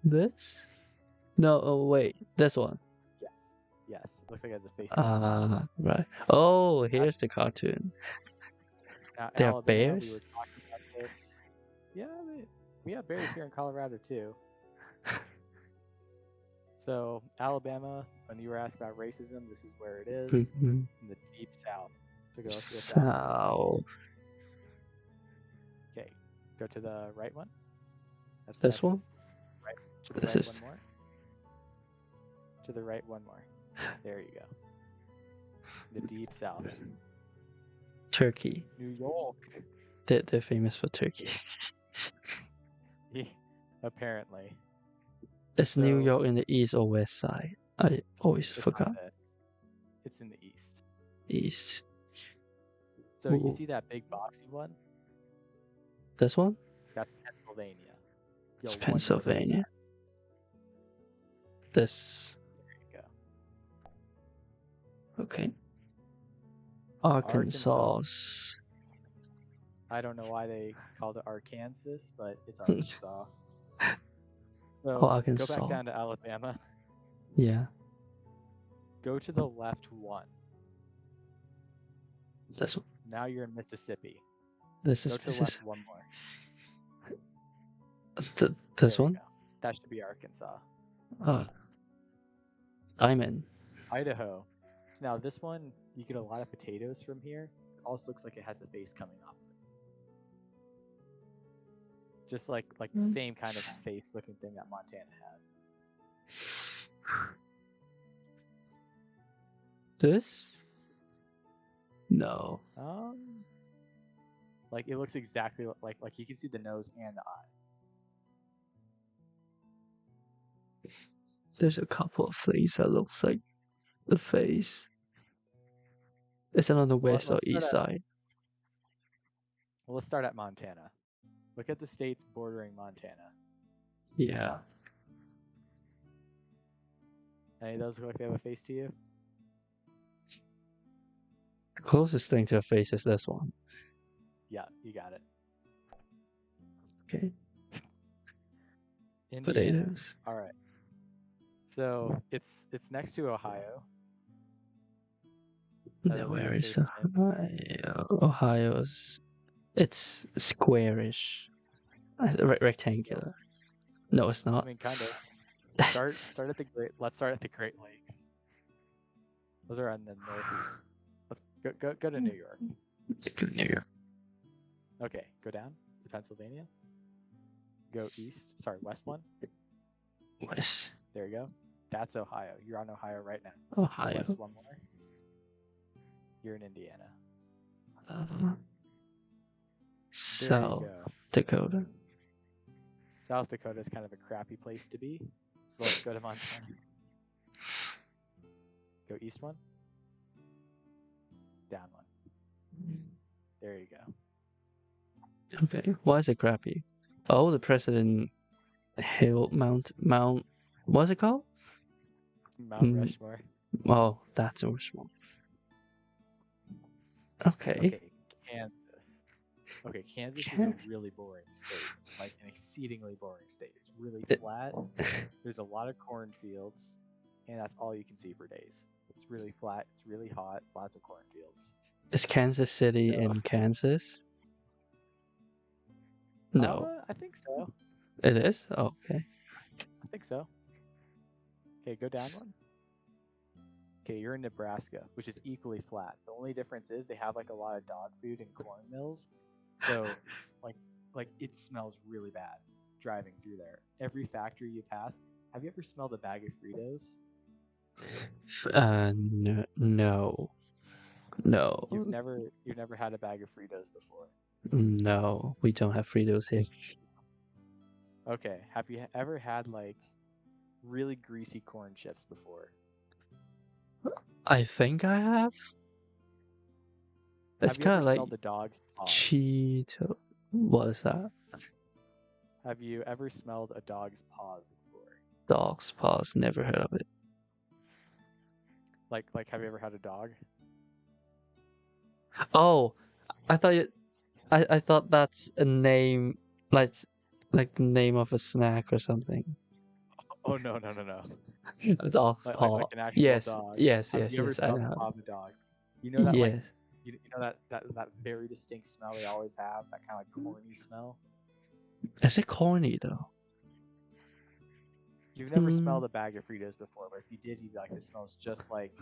This? No. Oh, wait. This one. Yes. It looks like it has a face. Coming off. Right. Oh, here's the cartoon. Now, They are Alabama, bears. we were talking about this. Yeah, we have bears here in Colorado too. So Alabama, when you were asked about racism, this is where it is, in the deep south. So go to the south. Okay, go to the right one. That's this one. Right. To the right one more. To the right one more. There you go. The deep south. Turkey. New York. They're famous for turkey. Apparently. Is New York in the east or west side? I always forgot. It's in the east. East. So you see that big boxy one? This one? That's Pennsylvania. It's Pennsylvania. This. There you go. Okay. Arkansas. I don't know why they called it Arkansas, but it's Arkansas. So Arkansas. Go back down to Alabama. Yeah. Go to the left one. This one. Now you're in Mississippi. This is Go to the left one more. This one? That should be Arkansas. Diamond. Idaho. So now this one, you get a lot of potatoes from here. It also looks like it has a face coming off of it. Just like the same kind of face looking thing that Montana had. This? No. Like it looks exactly like you can see the nose and the eye. There's a couple of things that looks like the face. Is it on the west or east side? Well, let's start at Montana. Look at the states bordering Montana. Yeah. Any of those look like they have a face to you? The closest thing to a face is this one. Yeah, you got it. Okay. Indiana. Potatoes. All right. So it's next to Ohio. No, where is Ohio? Ohio's. It's squarish, rectangular. No, it's not. I mean, kind of. Start at the Great. Let's start at the Great Lakes. Those are on the northeast. Let's go to New York. Go to New York. Okay, go down to Pennsylvania. Go east. Sorry, west one. West. There you go. That's Ohio. You're on Ohio right now. Ohio. West one more. You're in Indiana. Uh, There you South go. Dakota. South Dakota is kind of a crappy place to be. So let's go to Montana. Go east one. Down one. There you go. Okay, why is it crappy? Oh, the President Hill Mount. What's it called? Mount Rushmore. Oh, that's Rushmore. Okay. Okay, Kansas. Okay, Kansas is a really boring state, like an exceedingly boring state. It's really flat. There's a lot of cornfields, and that's all you can see for days. It's really flat. It's really hot. Lots of cornfields. Is Kansas City in Kansas? No. I think so. It is? Oh, okay. I think so. Okay, go down one. Okay, you're in Nebraska, which is equally flat. The only difference is they have like a lot of dog food and corn mills, so it's like it smells really bad driving through there. Every factory you pass. Have you ever smelled a bag of Fritos? No. No. You've never had a bag of Fritos before. No, we don't have Fritos here. Okay, have you ever had like really greasy corn chips before? I think I have. It's Have you kind ever of like smelled the dog's paws? Cheeto. What is that? Have you ever smelled a dog's paws before? Dog's paws. Never heard of it. Like have you ever had a dog? Oh, I thought you. I thought that's a name, like the name of a snack or something. Oh no. A dog's paw. Like an actual Yes, dog. yes, Have yes, you ever yes. I smelled the know. paw of a dog? You know that like Yes. you know that very distinct smell they always have, that kind of like corny smell. Is it corny though? You've never smelled a bag of Fritos before, but if you did, you'd be like, this smells just like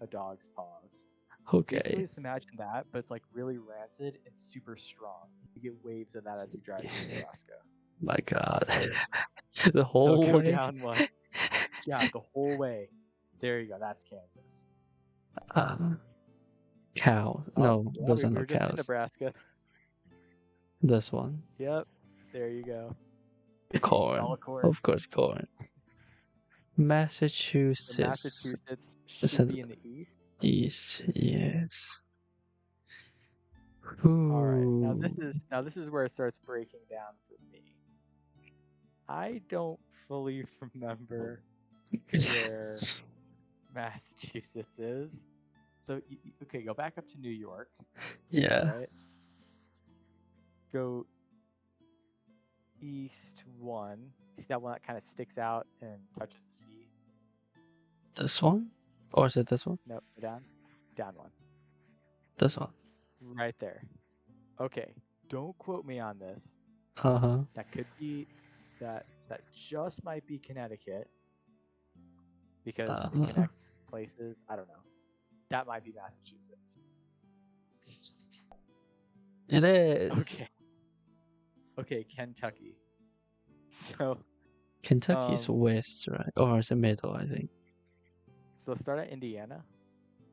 a dog's paws. Basically, Okay. just imagine that, but it's like really rancid and super strong. You get waves of that as you drive through Nebraska. My God. The whole So go way. down one. Yeah, the whole way. There you go. That's Kansas. Cow. Oh, No, yeah, those are we're not just in cows. Nebraska. This one. Yep. There you go. Corn. It's all corn. Of course, corn. Massachusetts. So Massachusetts It's should in be in the east. East, yes. All right. Ooh. Now this is where it starts breaking down for me. I don't fully remember where Massachusetts is. So okay, go back up to New York. Yeah. Right. Go east one. See that one that kind of sticks out and touches the sea? This one? Or is it this one? No, down. Down one. This one. Right there. Okay. Don't quote me on this. Uh-huh. That could be that just might be Connecticut because it connects places. I don't know. That might be Massachusetts. It is. Okay. Okay, Kentucky. So Kentucky's west, right? Or is it middle, I think. so let's start at Indiana,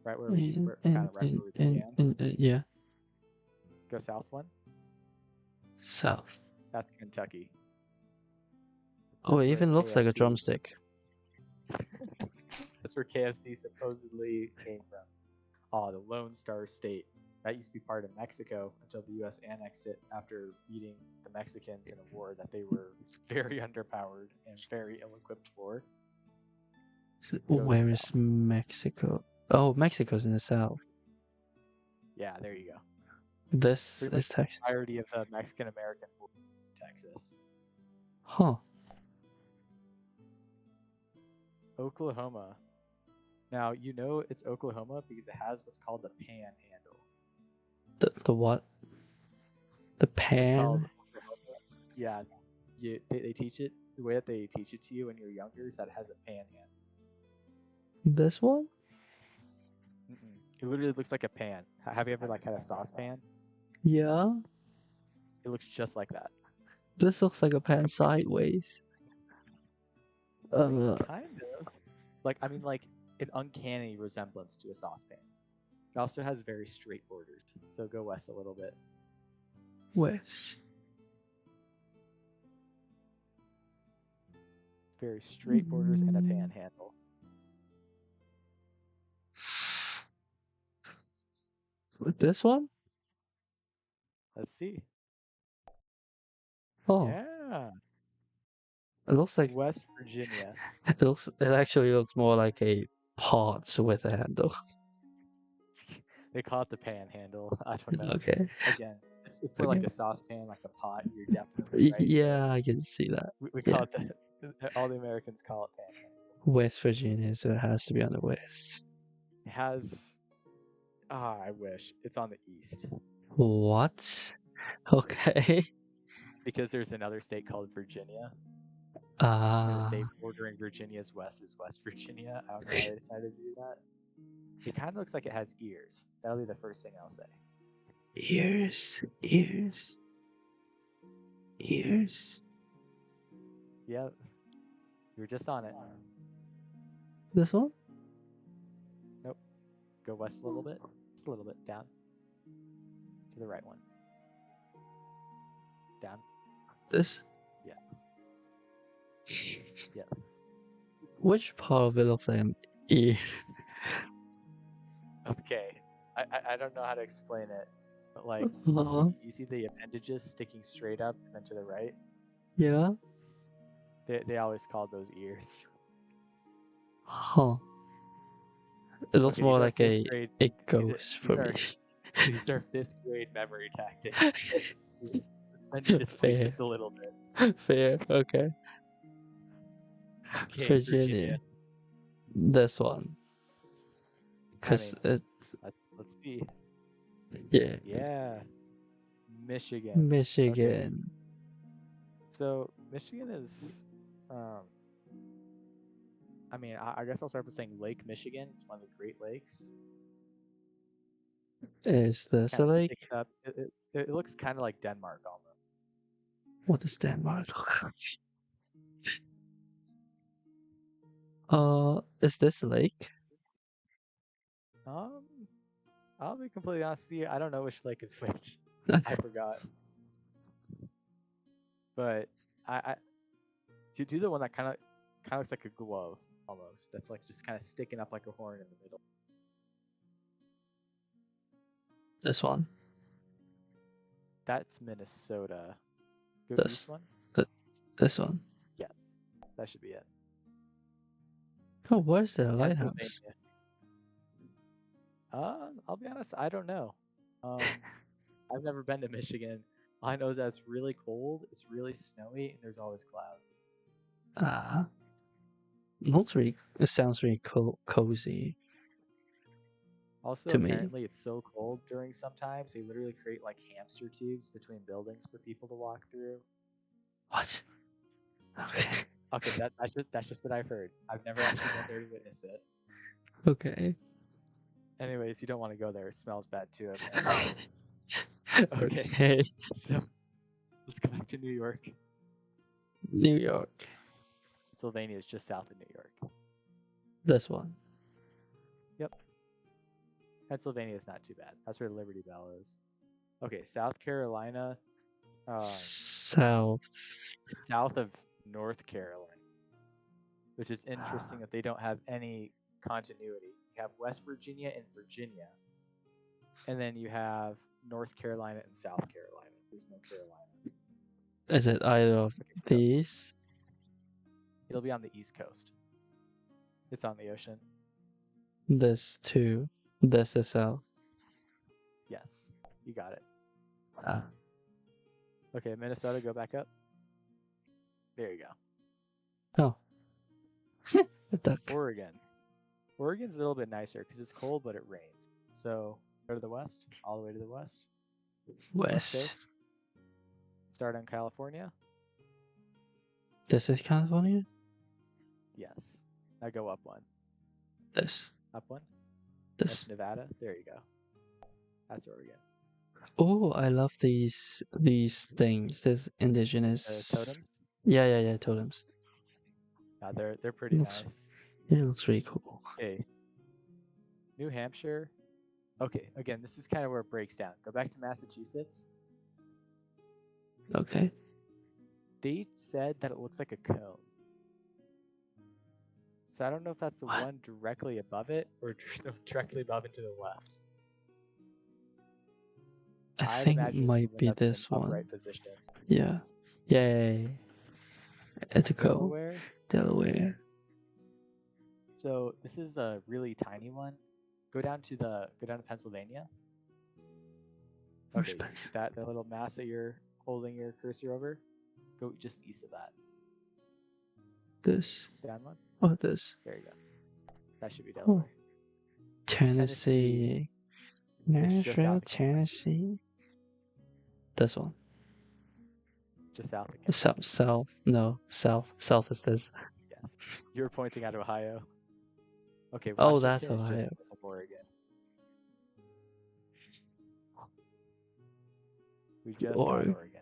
right where we kind of right where we began. Yeah. Go south one. South. That's Kentucky. Oh, it even looks like a KFC. drumstick. That's where KFC supposedly came from. Oh, the Lone Star State. That used to be part of Mexico until the U.S. annexed it after beating the Mexicans in a war that they were very underpowered and very ill-equipped for. So where is Mexico? Oh, Mexico's in the south. Yeah, there you go. This Pretty is much Texas. the entirety of the Mexican-American war in Texas. Huh. Oklahoma. Now, you know it's Oklahoma because it has what's called the panhandle. The what? The pan? Yeah, they teach it, the way that they teach it to you when you're younger is that it has a panhandle. This one? It literally looks like a pan. Have you ever like had a saucepan? Yeah. It looks just like that. This looks like a pan sideways. Kind of. like an uncanny resemblance to a saucepan. It also has very straight borders, so go west a little bit. West. Very straight borders and a panhandle. This one? Let's see. Oh, Yeah, it looks like West Virginia. it actually looks more like a pot with a handle. They call it the panhandle. I don't know. Okay. Again, it's more Okay. like a saucepan, like a pot. You're definitely right, Yeah, but I can see that. we Yeah. call it all the Americans call it panhandle. West Virginia, so it has to be on the west. It has I wish it's on the east What? Okay. because there's another state called Virginia, and the state bordering Virginia's west is West Virginia. I don't know why they decided to do that. It kind of looks like it has ears. That'll be the first thing I'll say. Ears. Yep, you were just on it. This one? Nope. Go west a little bit. Just a little bit down. To the right one. Down. This? Yeah. Yes. Which part of it looks like an ear? Okay. I don't know how to explain it, but like you see the appendages sticking straight up and then to the right. Yeah. They always called those ears. Huh. It looks Okay, more these are like fifth a grade. ghost for me. These are fifth grade memory tactics. Suspend your disbelief Fair. just a little bit. Fair. Okay. Okay, Virginia. This one. Because let's see. Yeah. Yeah. Michigan. Michigan. Okay. So Michigan is, I guess I'll start by saying Lake Michigan. It's one of the Great Lakes. Is this a Kind of lake? sticks up. It looks kind of like Denmark almost. What does Denmark look like? Is this a lake? I'll be completely honest with you. I don't know which lake is which. I forgot. But I to do the one that kind of looks like a glove almost. That's like just kind of sticking up like a horn in the middle. This one. That's Minnesota. Go This. east one. This one. Yeah, that should be it. Oh, where's the lighthouse? I'll be honest, I don't know. I've never been to Michigan. All I know is that it's really cold, it's really snowy, and there's always clouds. Not really. It sounds really cozy. Also, to apparently me. it's so cold during sometimes they literally create like hamster tubes between buildings for people to walk through. What? Okay. Okay, that's just what I've heard. I've never actually been there to witness it. Okay. Anyways, you don't want to go there. It smells bad too. Okay. So let's go back to New York. New York. Pennsylvania is just south of New York. This one. Yep. Pennsylvania is not too bad. That's where Liberty Bell is. Okay, South Carolina. South. South of North Carolina, which is interesting that they don't have any continuity. You have West Virginia and Virginia, and then you have North Carolina and South Carolina. There's no Carolina. Is it either of these? It'll be on the East Coast. It's on the ocean. This too. This is south. Yes, you got it. Ah. Okay, Minnesota, go back up. There you go. Oh. A duck. Oregon. Oregon's a little bit nicer because it's cold, but it rains. So go to the west, all the way to the west. West. Coast. Start on California. This is California? Yes. Now go up one. This. Up one. This. That's Nevada. There you go. That's Oregon. Oh, I love these things. This indigenous Totems. Yeah, totems. They're pretty nice. It looks really cool. Okay. New Hampshire. Okay, again, this is kind of where it breaks down. Go back to Massachusetts. Okay. They said that it looks like a cone. So I don't know if that's the What? one directly above it or directly above and to the left. I I'd think it imagine it's the might one be that's in an this one. upright position. Yeah. Yay. It's a cone. Delaware. Delaware. So this is a really tiny one. Go down to Pennsylvania. Where's Okay, Penn? see that little mass that you're holding your cursor over? Go just east of that. This. Down one. Oh, this. There you go. That should be Delaware. Tennessee. It's just Nashville, south of Kentucky. Tennessee. This one. Just south of Kentucky. South. No, south. South is this. Yes. You were pointing at Ohio. Okay, Oh, Washington that's is just Ohio. north of Oregon. We just got Oregon. Oregon.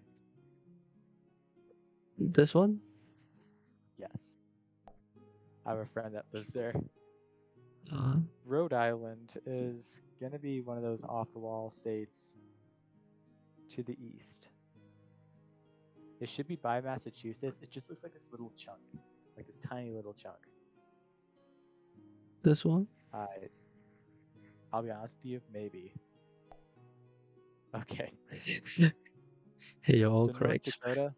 This one? Yes. I have a friend that lives there. Uh, Rhode Island is going to be one of those off-the-wall states to the east. It should be by Massachusetts. It just looks like this little chunk, like this tiny little chunk. this one? I'll be honest with you, maybe. Okay. Hey, you're all So North correct. Dakota,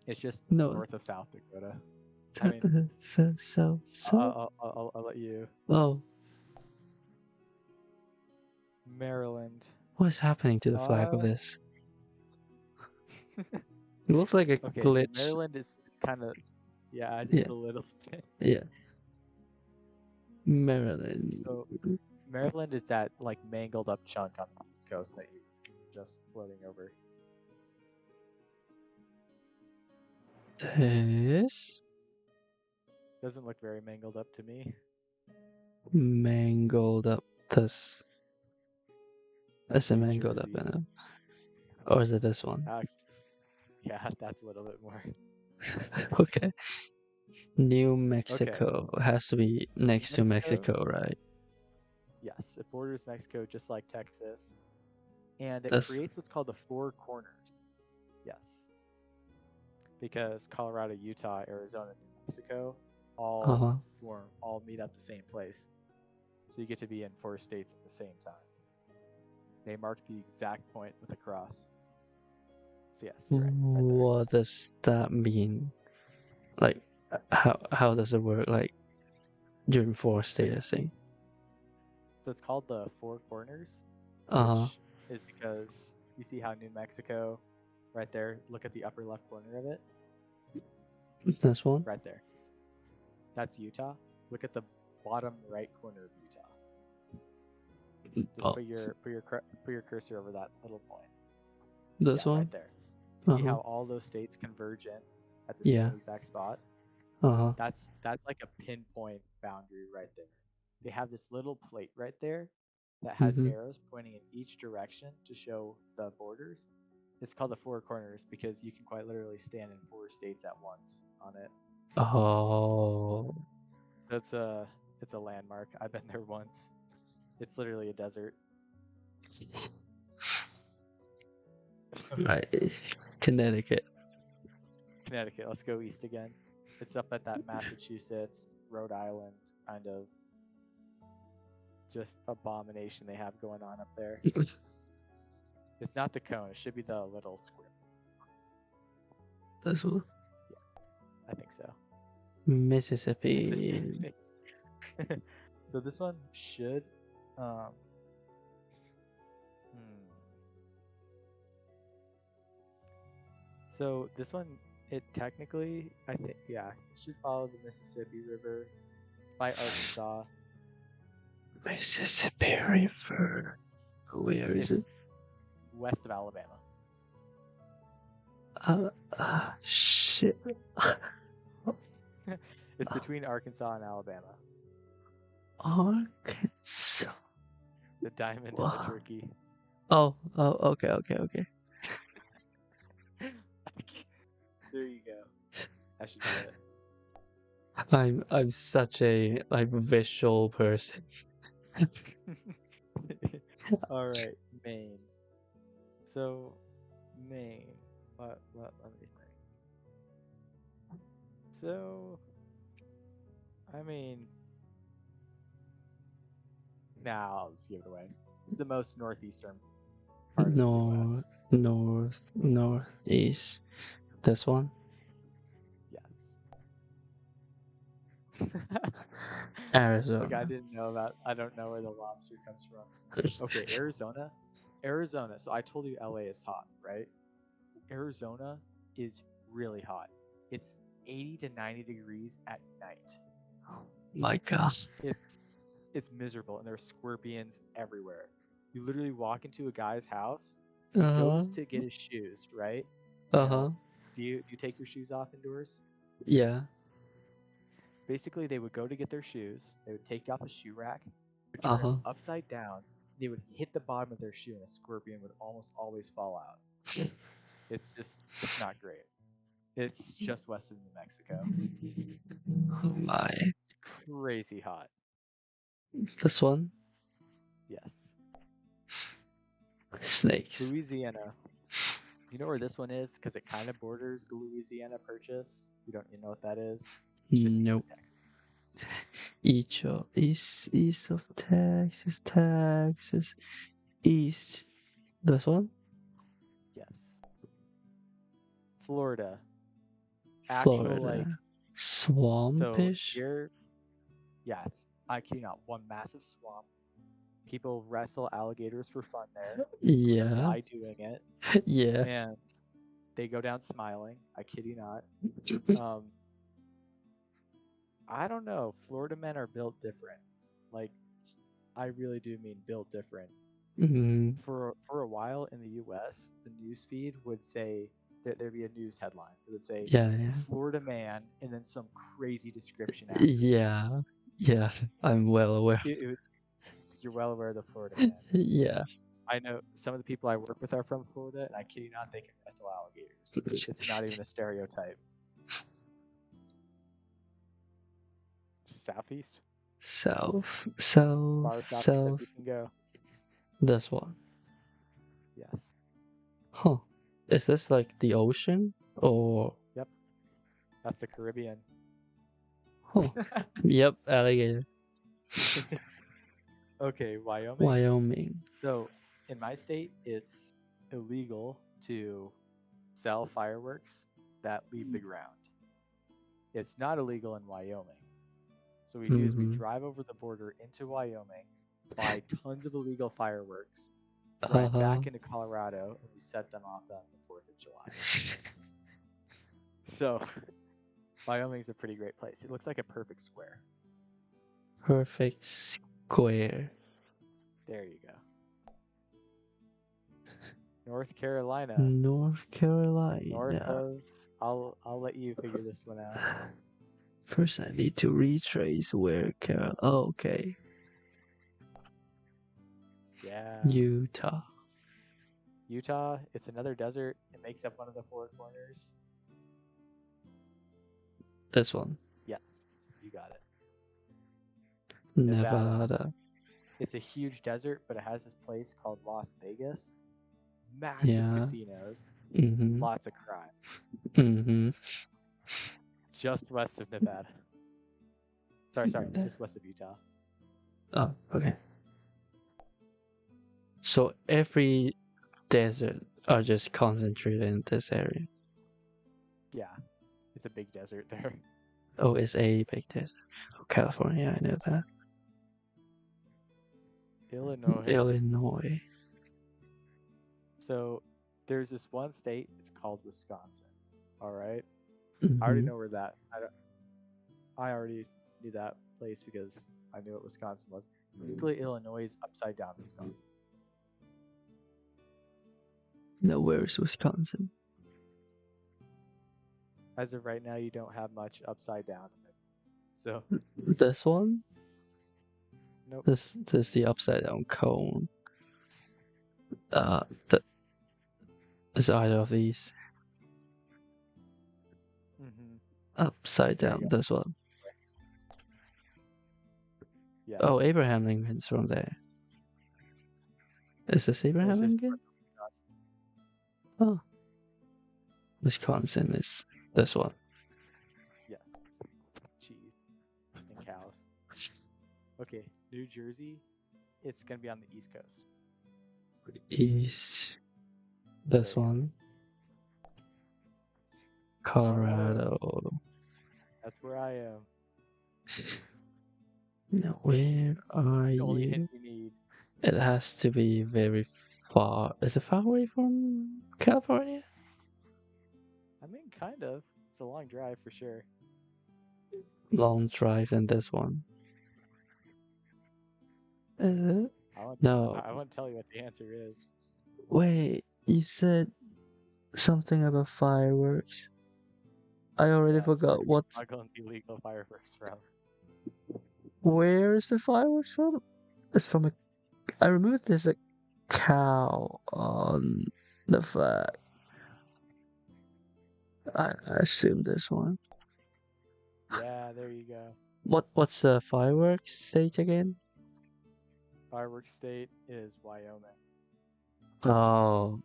it's just No. north of South Dakota. I mean, So. I'll let you. Oh, Maryland. what's happening to the flag of this? It looks like a Okay, glitch. so Maryland is kind of, just Yeah. a little bit. Yeah. Maryland. So Maryland is that like mangled up chunk on the East Coast that you just floating over. This Doesn't look very mangled up to me. mangled up. This. It's a New mangled up, Jersey. in it. Or is it this one? Yeah, that's a little bit more. Okay. New Mexico has to be next to Mexico, right? Yes, it borders Mexico just like Texas. And it That's- creates what's called the Four Corners. Yes. Because Colorado, Utah, Arizona, New Mexico all meet at the same place. So you get to be in 4 states at the same time. They mark the exact point with a cross. So yes, you're right there. What does that mean? Like, how does it work? Like, during 4 states, thing. So it's called the Four Corners, Uh-huh. which is because you see how New Mexico, right there. Look at the upper left corner of it. This one? Right there. That's Utah. Look at the bottom right corner of Utah. Just put your cursor over that little point. This one? Right there. See how all those states converge in at the same exact spot? Uh-huh. That's like a pinpoint boundary right there. They have this little plate right there that has arrows pointing in each direction to show the borders. It's called the Four Corners because you can quite literally stand in 4 states at once on it. Oh. It's a landmark. I've been there once. It's literally a desert. Right. Connecticut. Let's go east again. It's up at that Massachusetts, Rhode Island kind of just abomination they have going on up there. It's not the cone. It should be the little square. This one? Yeah, I think so. Mississippi. So this one should. So this one, it technically, I think, it should follow the Mississippi River by Arkansas. Mississippi River. Where is it? West of Alabama. Shit. It's between Arkansas and Alabama. Arkansas. The diamond and the turkey. Oh, okay. There you go. That should be it. I'm such a like visual person. All right, Maine. So Maine. What? Let me think. So I mean, now I'll just give it away. It's the most northeastern part of the North, U.S. northeast. This one, Yes. Look, I Arizona. didn't know that. I don't know where the lobster comes from. Okay, Arizona. Arizona. So I told you LA is hot, right? Arizona is really hot. It's 80 to 90 degrees at night. My gosh. It's it's miserable and there's scorpions everywhere. You literally walk into a guy's house, he Uh goes to get his shoes, right? huh. You Uh know, huh. do you take your shoes off indoors? Yeah. Basically, they would go to get their shoes, they would take off the shoe rack, would Uh turn it huh. upside down, they would hit the bottom of their shoe and a scorpion would almost always fall out. It's not great. It's just west of New Mexico. Oh my. It's crazy hot. This one, Yes. snakes. Louisiana. You know where this one is? Because it kind of borders the Louisiana Purchase. You know what that is? It's just east Nope. of Texas. East of Texas, east. This one, Yes. Florida. Actual like Florida, so swampish. here, yeah, it's I kid you not, one massive swamp. People wrestle alligators for fun there. Some of them Yeah. die doing it, Yes. and they go down smiling. I kid you not. Um, I don't know. Florida men are built different. Like, I really do mean built different. Mm, For a while in the U.S., the news feed would say that there'd be a news headline. It would say yeah, yeah, Florida man, and then some crazy description afterwards. yeah, yeah. I'm well aware. It would, you're well aware of the Florida man. Yeah. I know some of the people I work with are from Florida, and I kid you not, they can wrestle alligators. It's not even a stereotype. Southeast, South, far south, southeast as south. we can go. This one. Yes. Huh. Is this like the ocean or? Yep. That's the Caribbean. Huh. Yep, alligator. Okay, Wyoming. Wyoming. So, in my state, it's illegal to sell fireworks that leave the ground. It's not illegal in Wyoming. So, what we do is we Mm-hmm. drive over the border into Wyoming, buy tons of illegal fireworks, drive Uh-huh. back into Colorado, and we set them off on the 4th of July. So, Wyoming's a pretty great place. It looks like a perfect square. Perfect square. There you go. North Carolina, North north Carolina. of. I'll let you figure this one out. First, I need to retrace where Carol. Oh, okay. Yeah. Utah. Utah, it's another desert. It makes up one of the four corners. This one. Yes, you got it. Nevada. It's a huge desert, but it has this place called Las Vegas. Massive Yeah. casinos, Mm-hmm. lots of crime. Mm-hmm. Just west of Nevada. Sorry, just west of Utah. Oh, okay. So every desert are just concentrated in this area. Yeah, it's a big desert there. Oh, it's a big desert. Oh, California, I know that. Illinois. Illinois. So there's this one state. It's called Wisconsin. All right. I already Mm-hmm. know where that. I already knew that place because I knew what Wisconsin was. Basically, Illinois is upside down Wisconsin. No, where's Wisconsin? As of right now, you don't have much upside down in it. So, This one? nope. This is the upside down cone. The is either of these Mm-hmm. upside There you down. go. This one. Yes. Oh, Abraham Lincoln's from there. Is this It's Abraham just Lincoln? Oh, Wisconsin is this one. yes. Cheese and cows. Okay, New Jersey. It's gonna be on the East Coast. East. There This you go. one. Colorado. Colorado. That's where I am. Now, where are The only you? hint you need. It has to be very far. Is it far away from California? I mean, kind of. It's a long drive for sure. Long drive than this one. Is it? No. I won't tell you what the answer is. Wait, you said something about fireworks. I already Yes, where forgot do we what. smuggle illegal fireworks from? Where is the fireworks from? It's from a. I remember there's a cow on the flag. I assume this one. Yeah, there you go. What's the fireworks state again? Fireworks state is Wyoming. Oh,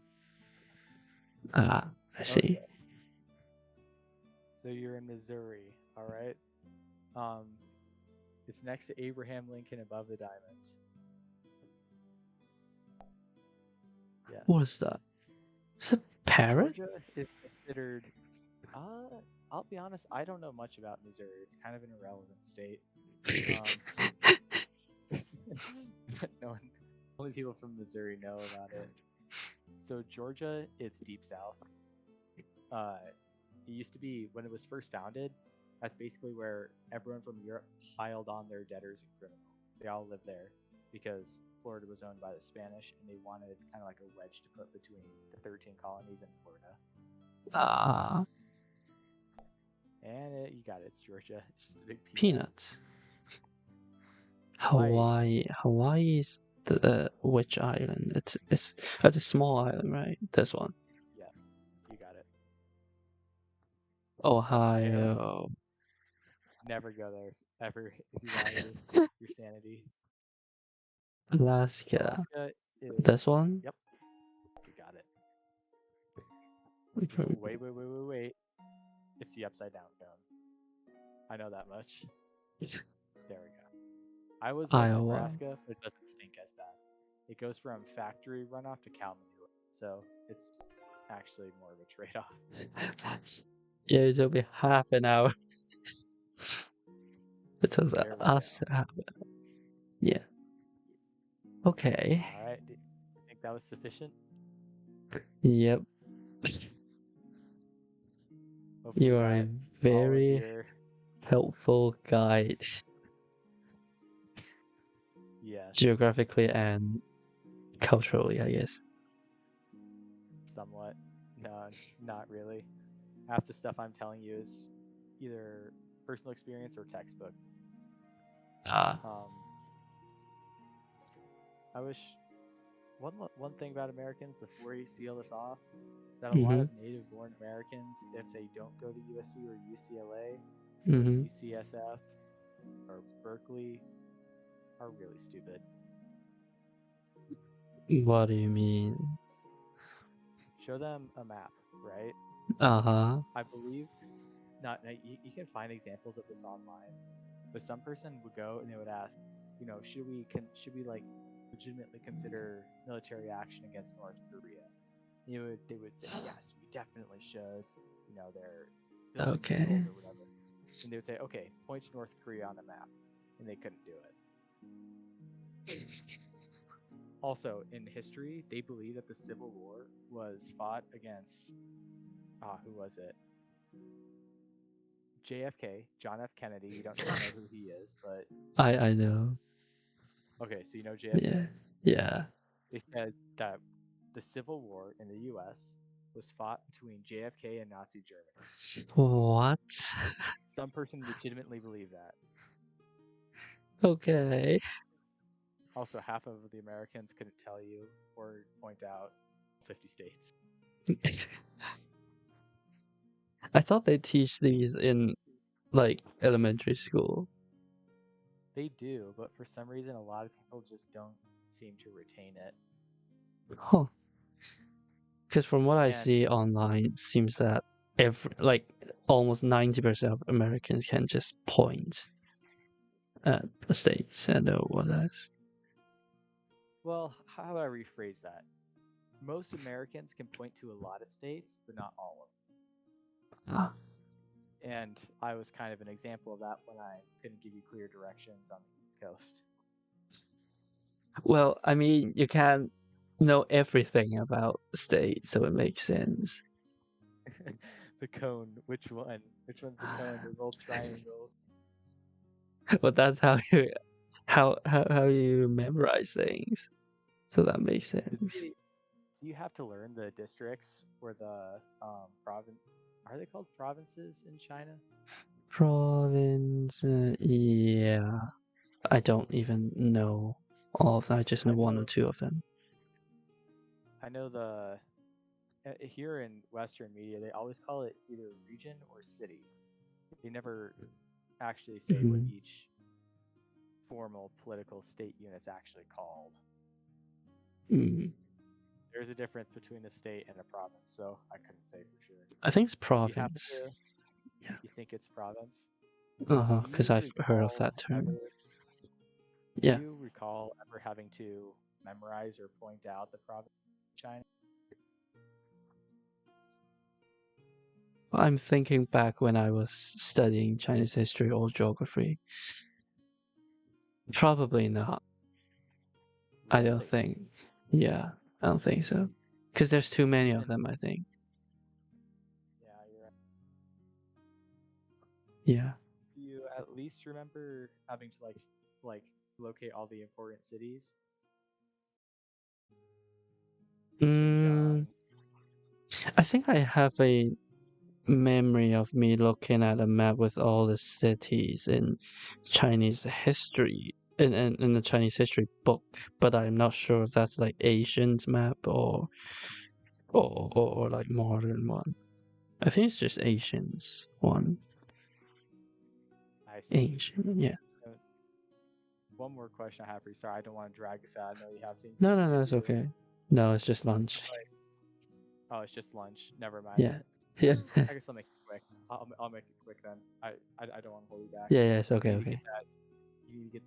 I see. Okay. So you're in Missouri, all right? It's next to Abraham Lincoln above the diamond. Yes. What is that? It's a parrot? Georgia is considered. I'll be honest. I don't know much about Missouri. It's kind of an irrelevant state. No one, only people from Missouri know about it. So Georgia, it's deep south. It used to be when it was first founded. That's basically where everyone from Europe piled on their debtors and criminals. They all lived there because Florida was owned by the Spanish, and they wanted kind of like a wedge to put between the 13 colonies in Florida. Ah, And you got it. It's Georgia. It's just a big peanuts. Hawaii is the which island? It's a small island, right? This one. Yes, you got it. Ohio. Never go there ever if you value your sanity. Alaska. Alaska is This one? Yep, you got it. Wait. It's the upside down cone. I know that much. There we go. I was like Iowa. Nebraska, but it doesn't stink as bad. It goes from factory runoff to cow manure, so it's actually more of a trade-off. Yeah, it'll be half an hour. It was There we us. go. Yeah. Okay. All right. Do you think that was sufficient? Yep. Hopefully You are a all of very your helpful guide, yes, geographically and culturally, I guess. somewhat. No, not really. Half the stuff I'm telling you is either personal experience or textbook. Ah. I wish one thing about Americans before you seal this off, that a lot of native-born Americans, if they don't go to USC or UCLA or UCSF or Berkeley, are really stupid. What do you mean? Show them a map, right? Uh-huh. I believe you can find examples of this online, but some person would go and they would ask, should we like legitimately consider military action against North Korea? They would say yes, we definitely should. They're building missiles or whatever, and they would say, okay, point to North Korea on the map, and they couldn't do it. Also, in history, they believe that the Civil War was fought against who was it? JFK, John F. Kennedy. You don't know who he is, but I know. okay, so you know JFK. Yeah. They said that the Civil War in the U.S. was fought between JFK and Nazi Germany. What? Some person legitimately believed that. Okay. Also, half of the Americans couldn't tell you or point out 50 states. I thought they teach these in like elementary school. They do, but for some reason, a lot of people just don't seem to retain it. Huh. Because from what I And see online, it seems that almost 90% of Americans can just point at the states and know what that is. well, how do I rephrase that? Most Americans can point to a lot of states, but not all of Ah. them. And I was kind of an example of that when I couldn't give you clear directions on the East Coast. Well, I mean, you can't know everything about the state, so it makes sense. The cone, which one? Which one's the cone? They're both triangles. But that's how you memorize things. So that makes sense. Do you have to learn the districts or the province? Are they called provinces in China? Province, yeah. I don't even know all of them. I just know one or two of them. I know the here in Western media they always call it either region or city. They never actually say what each formal political state unit's actually called. There's a difference between a state and a province, so I couldn't say for sure. I think it's You province. Yeah. You think it's province? Because I've heard of that term. Do you recall ever having to memorize or point out the province of China? I'm thinking back when I was studying Chinese history or geography. Probably not. I don't think. Yeah, I don't think so. Because there's too many of them, I think. Yeah, you're right. Yeah. Do you at least remember having to like locate all the important cities? Xinjiang. I think I have a memory of me looking at a map with all the cities in Chinese history in the Chinese history book, but I'm not sure if that's like ancient map or like modern one. I think it's just Asians one. I see. Ancient, yeah. One more question I have for you. Sorry, I don't want to drag this out. I know you have seen. No, it's okay. No, it's just lunch. Oh, it's just lunch. Never mind. Yeah. Yeah. I guess I'll make it quick. I'll make it quick then. I don't want to hold you back. Yeah, it's okay, You okay. need to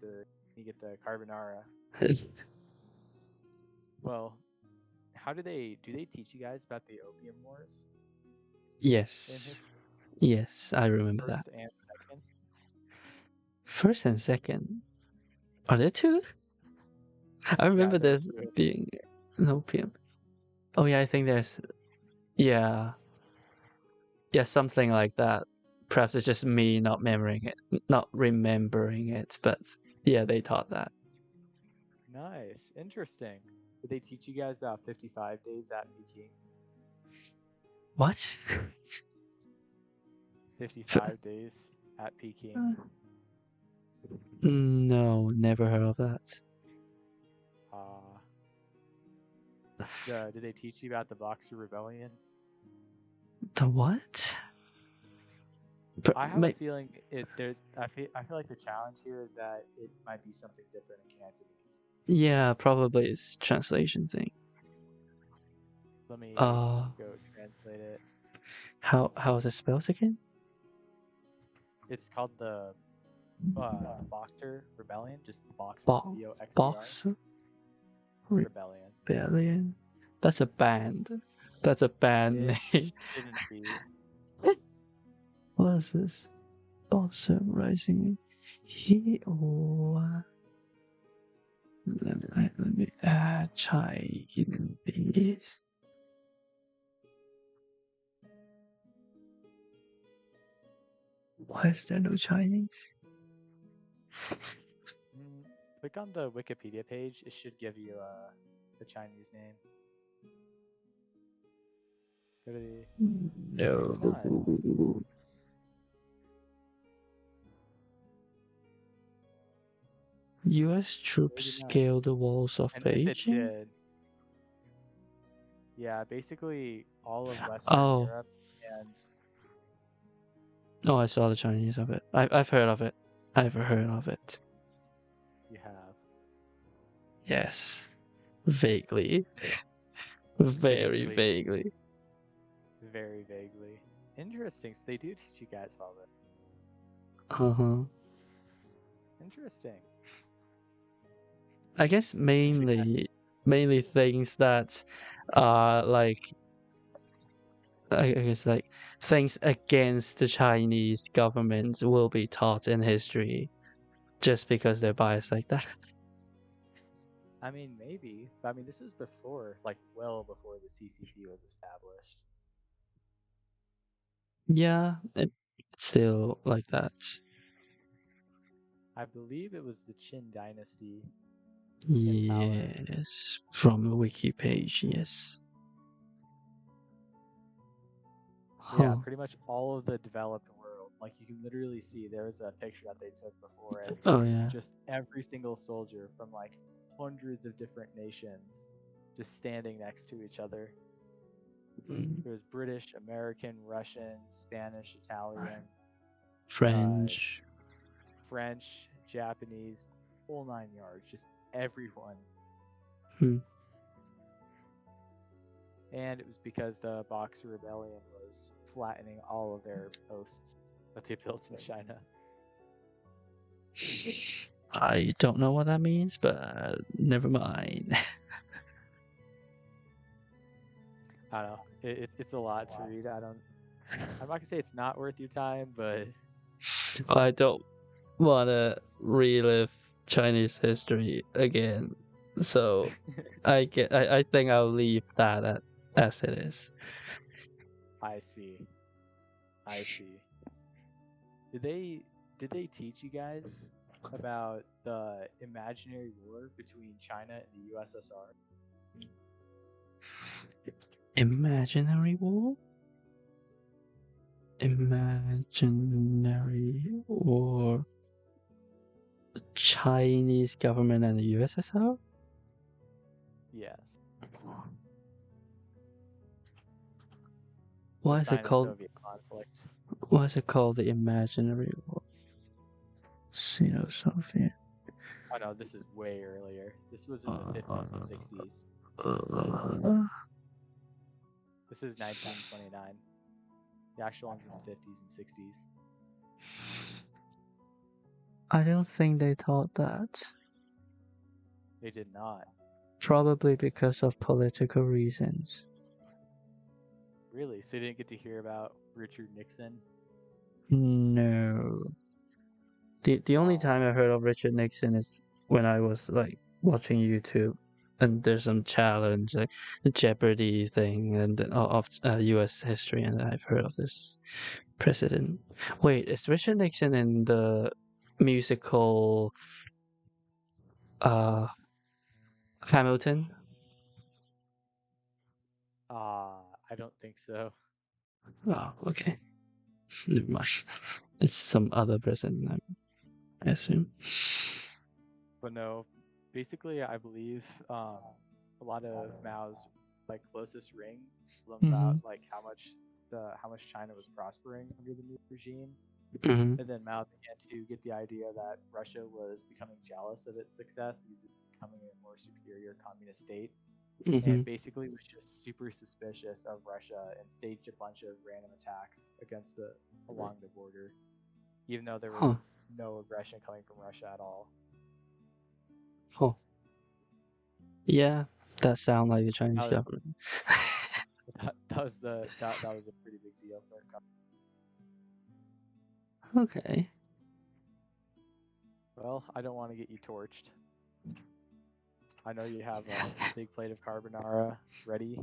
get the carbonara. Well, how do they teach you guys about the Opium Wars? Yes. Yes, I remember that. First and second? First and second. Are there two? I remember there's being an opium. Oh yeah, I think there's yeah, something like that. Perhaps it's just me not remembering it, but yeah, they taught that. Nice, interesting. Did they teach you guys about 55 days at Peking? What? 55 days at Peking. No, never heard of that. Did they teach you about the Boxer Rebellion? The what? I have a feeling I feel like the challenge here is that it might be something different in Cantonese. Yeah, probably it's translation thing. Let me go translate it. How is it spelled again? It's called the Boxer Rebellion. Just Boxer. Boxer Rebellion. Rebellion. That's a band. That's a band name. Shouldn't be. What is this? Boxer Rising. Let me add Chinese. Why is there no Chinese? Click on the Wikipedia page. It should give you the Chinese name. No. U.S. troops scale the walls of Beijing? Yeah, basically all of Western Europe and... Oh, I saw the Chinese of it. I've heard of it. I've heard of it. Yes. Vaguely. Very Vaguely, vaguely. very vaguely. Interesting. So they do teach you guys all that. Uh-huh. Interesting. I guess You should. mainly things that are like I guess like things against the Chinese government will be taught in history just because they're biased like that. I mean, maybe. But I mean, this was before, like, well before the CCP was established. Yeah, it's still like that. I believe it was the Qin dynasty in power. Yes, from the wiki page, yes. But yeah, Huh. pretty much all of the developed world. Like, you can literally see there's a picture that they took before, and Oh yeah. just every single soldier from like hundreds of different nations just standing next to each other. Mm. There was British, American, Russian, Spanish, Italian, uh, French. French, Japanese, whole 9 yards, just everyone. Hmm. And it was because the Boxer Rebellion was flattening all of their posts that they built in China. I don't know what that means, but never mind. I don't know. It's a lot to read. I'm not gonna say it's not worth your time, but I don't want to relive Chinese history again. So I think I'll leave that as it is. I see. I see. Did they did they teach you guys about the imaginary war between China and the USSR? Imaginary war? Imaginary war. Chinese government and the USSR? Yes. The Why is it called? Sino-Soviet conflict. Why is it called the imaginary war? Sino-Soviet. Oh no, this is way earlier. This was in the 50s and 60s. This is 1929. The actual one's in the 50s and 60s. I don't think they taught that. They did not. Probably because of political reasons. Really? So you didn't get to hear about Richard Nixon? No. The only time I heard of Richard Nixon is when I was like watching YouTube, and there's some challenge like the Jeopardy thing and of U.S. history, and I've heard of this president. Wait, is Richard Nixon in the musical uh Hamilton? I don't think so. Oh, okay. Never mind. It's some other president, I assume. But no, basically, I believe a lot of Mao's like closest ring told him about Mm-hmm. like how much China was prospering under the new regime, Mm-hmm. and then Mao began to get the idea that Russia was becoming jealous of its success because it was becoming a more superior communist state, Mm-hmm. and basically was just super suspicious of Russia and staged a bunch of random attacks against the along the border, even though there Huh. was no aggression coming from Russia at all. Huh. Yeah, that sounds like the Chinese That was government. that was a pretty big deal for a couple. Okay. Well, I don't want to get you torched. I know you have a big plate of carbonara ready.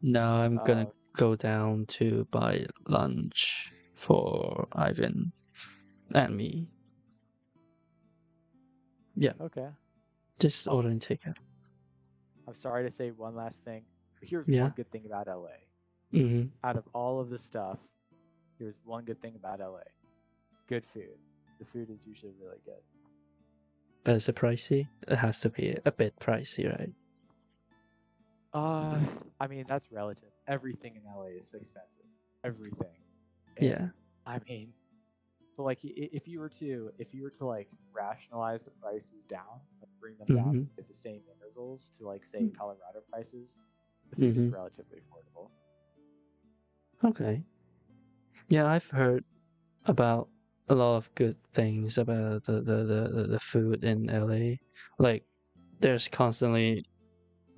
Now I'm gonna Uh, go down to buy lunch for Ivan and me. Yeah, okay. just Oh, ordering takeout. I'm sorry to say one last thing. But here's Yeah. one good thing about LA. Mm-hmm. Out of all of the stuff, here's one good thing about LA. Good food. The food is usually really good. But is it pricey? It has to be a bit pricey, right? Uh, I mean that's relative. Everything in LA is expensive. Everything. And Yeah. I mean, but like if you were to like rationalize the prices down, like bring them down Mm-hmm. at the same intervals to like say Colorado prices, the food is Mm-hmm. relatively affordable. Okay. Yeah, I've heard about a lot of good things about the food in LA. Like there's constantly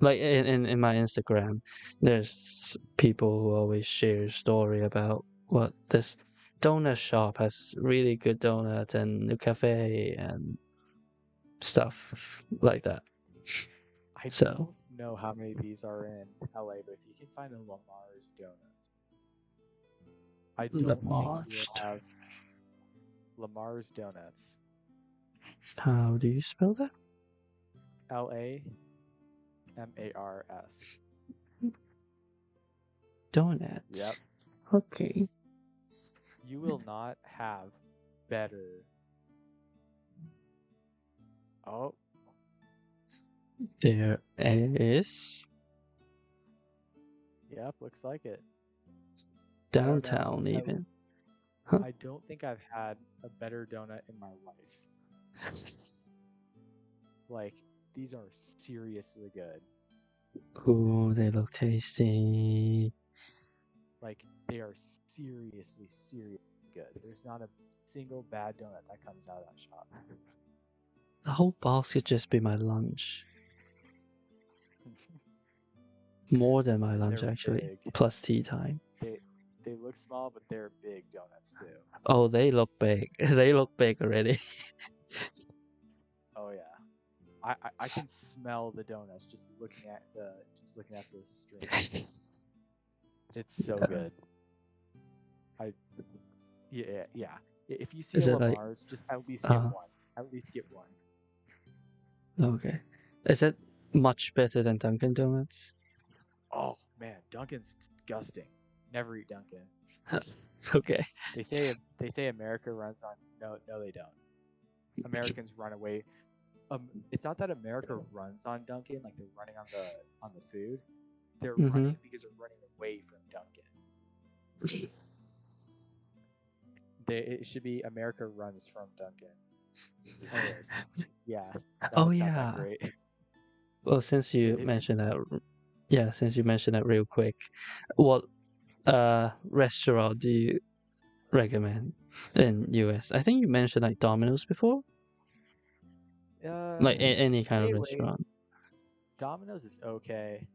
like in my Instagram, there's people who always share story about what this donut shop has really good donuts and a cafe and stuff like that. I So don't know how many of these are in LA, but if you can find a Lamar's Donuts, I don't think you will Lamarched. have Lamar's Donuts. How do you spell that? Lamars. Yep. Donuts. Okay. You will not have better. Oh, There is yep, looks like it. I don't know. downtown even. Huh. I don't think I've had a better donut in my life. Like, these are seriously good. Ooh, they look tasty. Like, they are seriously good. There's not a single bad donut that comes out of that shop. The whole box could just be my lunch. More than my lunch They're actually. big. Plus tea time. They look small, but they're big donuts too. Oh, they look big. They look big already. Oh yeah. I can smell the donuts just looking at this string. It's so Yeah. good. I yeah. If you see Is a it like Lamar's, just at least get uh one. At least get one. okay. Is it much better than Dunkin' Donuts? Oh man, Dunkin's disgusting. Never eat Dunkin'. Okay. They say America runs on no they don't. Americans run away. It's not that America runs on Dunkin', like they're running on the food. They're Mm-hmm. running because they're running away from Dunkin'. It should be America runs from Dunkin'. Anyways, yeah, Oh not that yeah. great. Well, since you It, mentioned that, yeah, since you mentioned that real quick, what restaurant do you recommend in US? I think you mentioned like Domino's before, uh, like any kind of anyway, restaurant. Domino's is okay.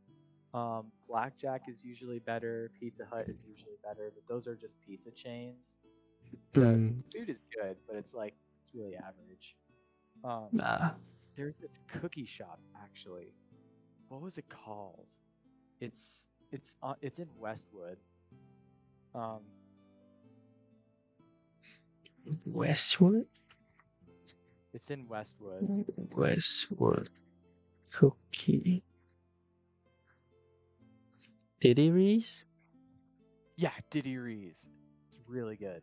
Blackjack is usually better. Pizza Hut is usually better, but those are just pizza chains. The Mm, food is good, but it's really average. Um, nah. there's this cookie shop actually. What was it called? It's in Westwood. Um, Westwood? it's in Westwood. Westwood cookie. Diddy Reese? Yeah, Diddy Reese. It's really good.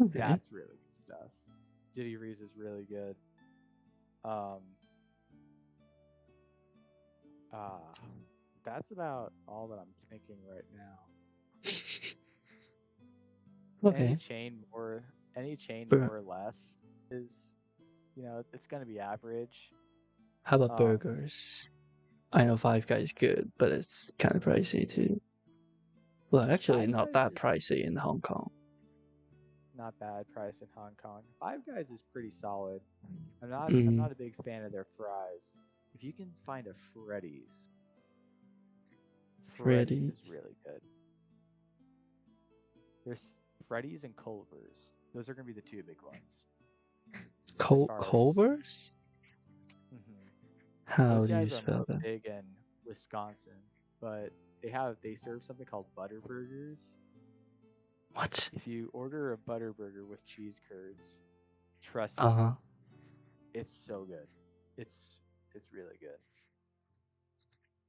Okay. That's really good stuff. Diddy Reese is really good. Um, uh, that's about all that I'm thinking right now. Any Okay. chain more, any chain Bur- more or less is, it's gonna be average. How about Um, burgers? I know Five Guys good, but it's kind of pricey too. Well, actually, Five not Guys that is pricey in Hong Kong. not bad price in Hong Kong. Five Guys is pretty solid. I'm Mm, not a big fan of their fries. If you can find a Freddy's Freddy. is really good. There's Freddy's and Culver's. Those are gonna be the two big ones as far as. Culver's? Mhm. How Those do you guys are spell more that? big in Wisconsin, but they serve something called butter burgers. What? If you order a butter burger with cheese curds, trust Uh me, huh. it's so good. It's it's really good.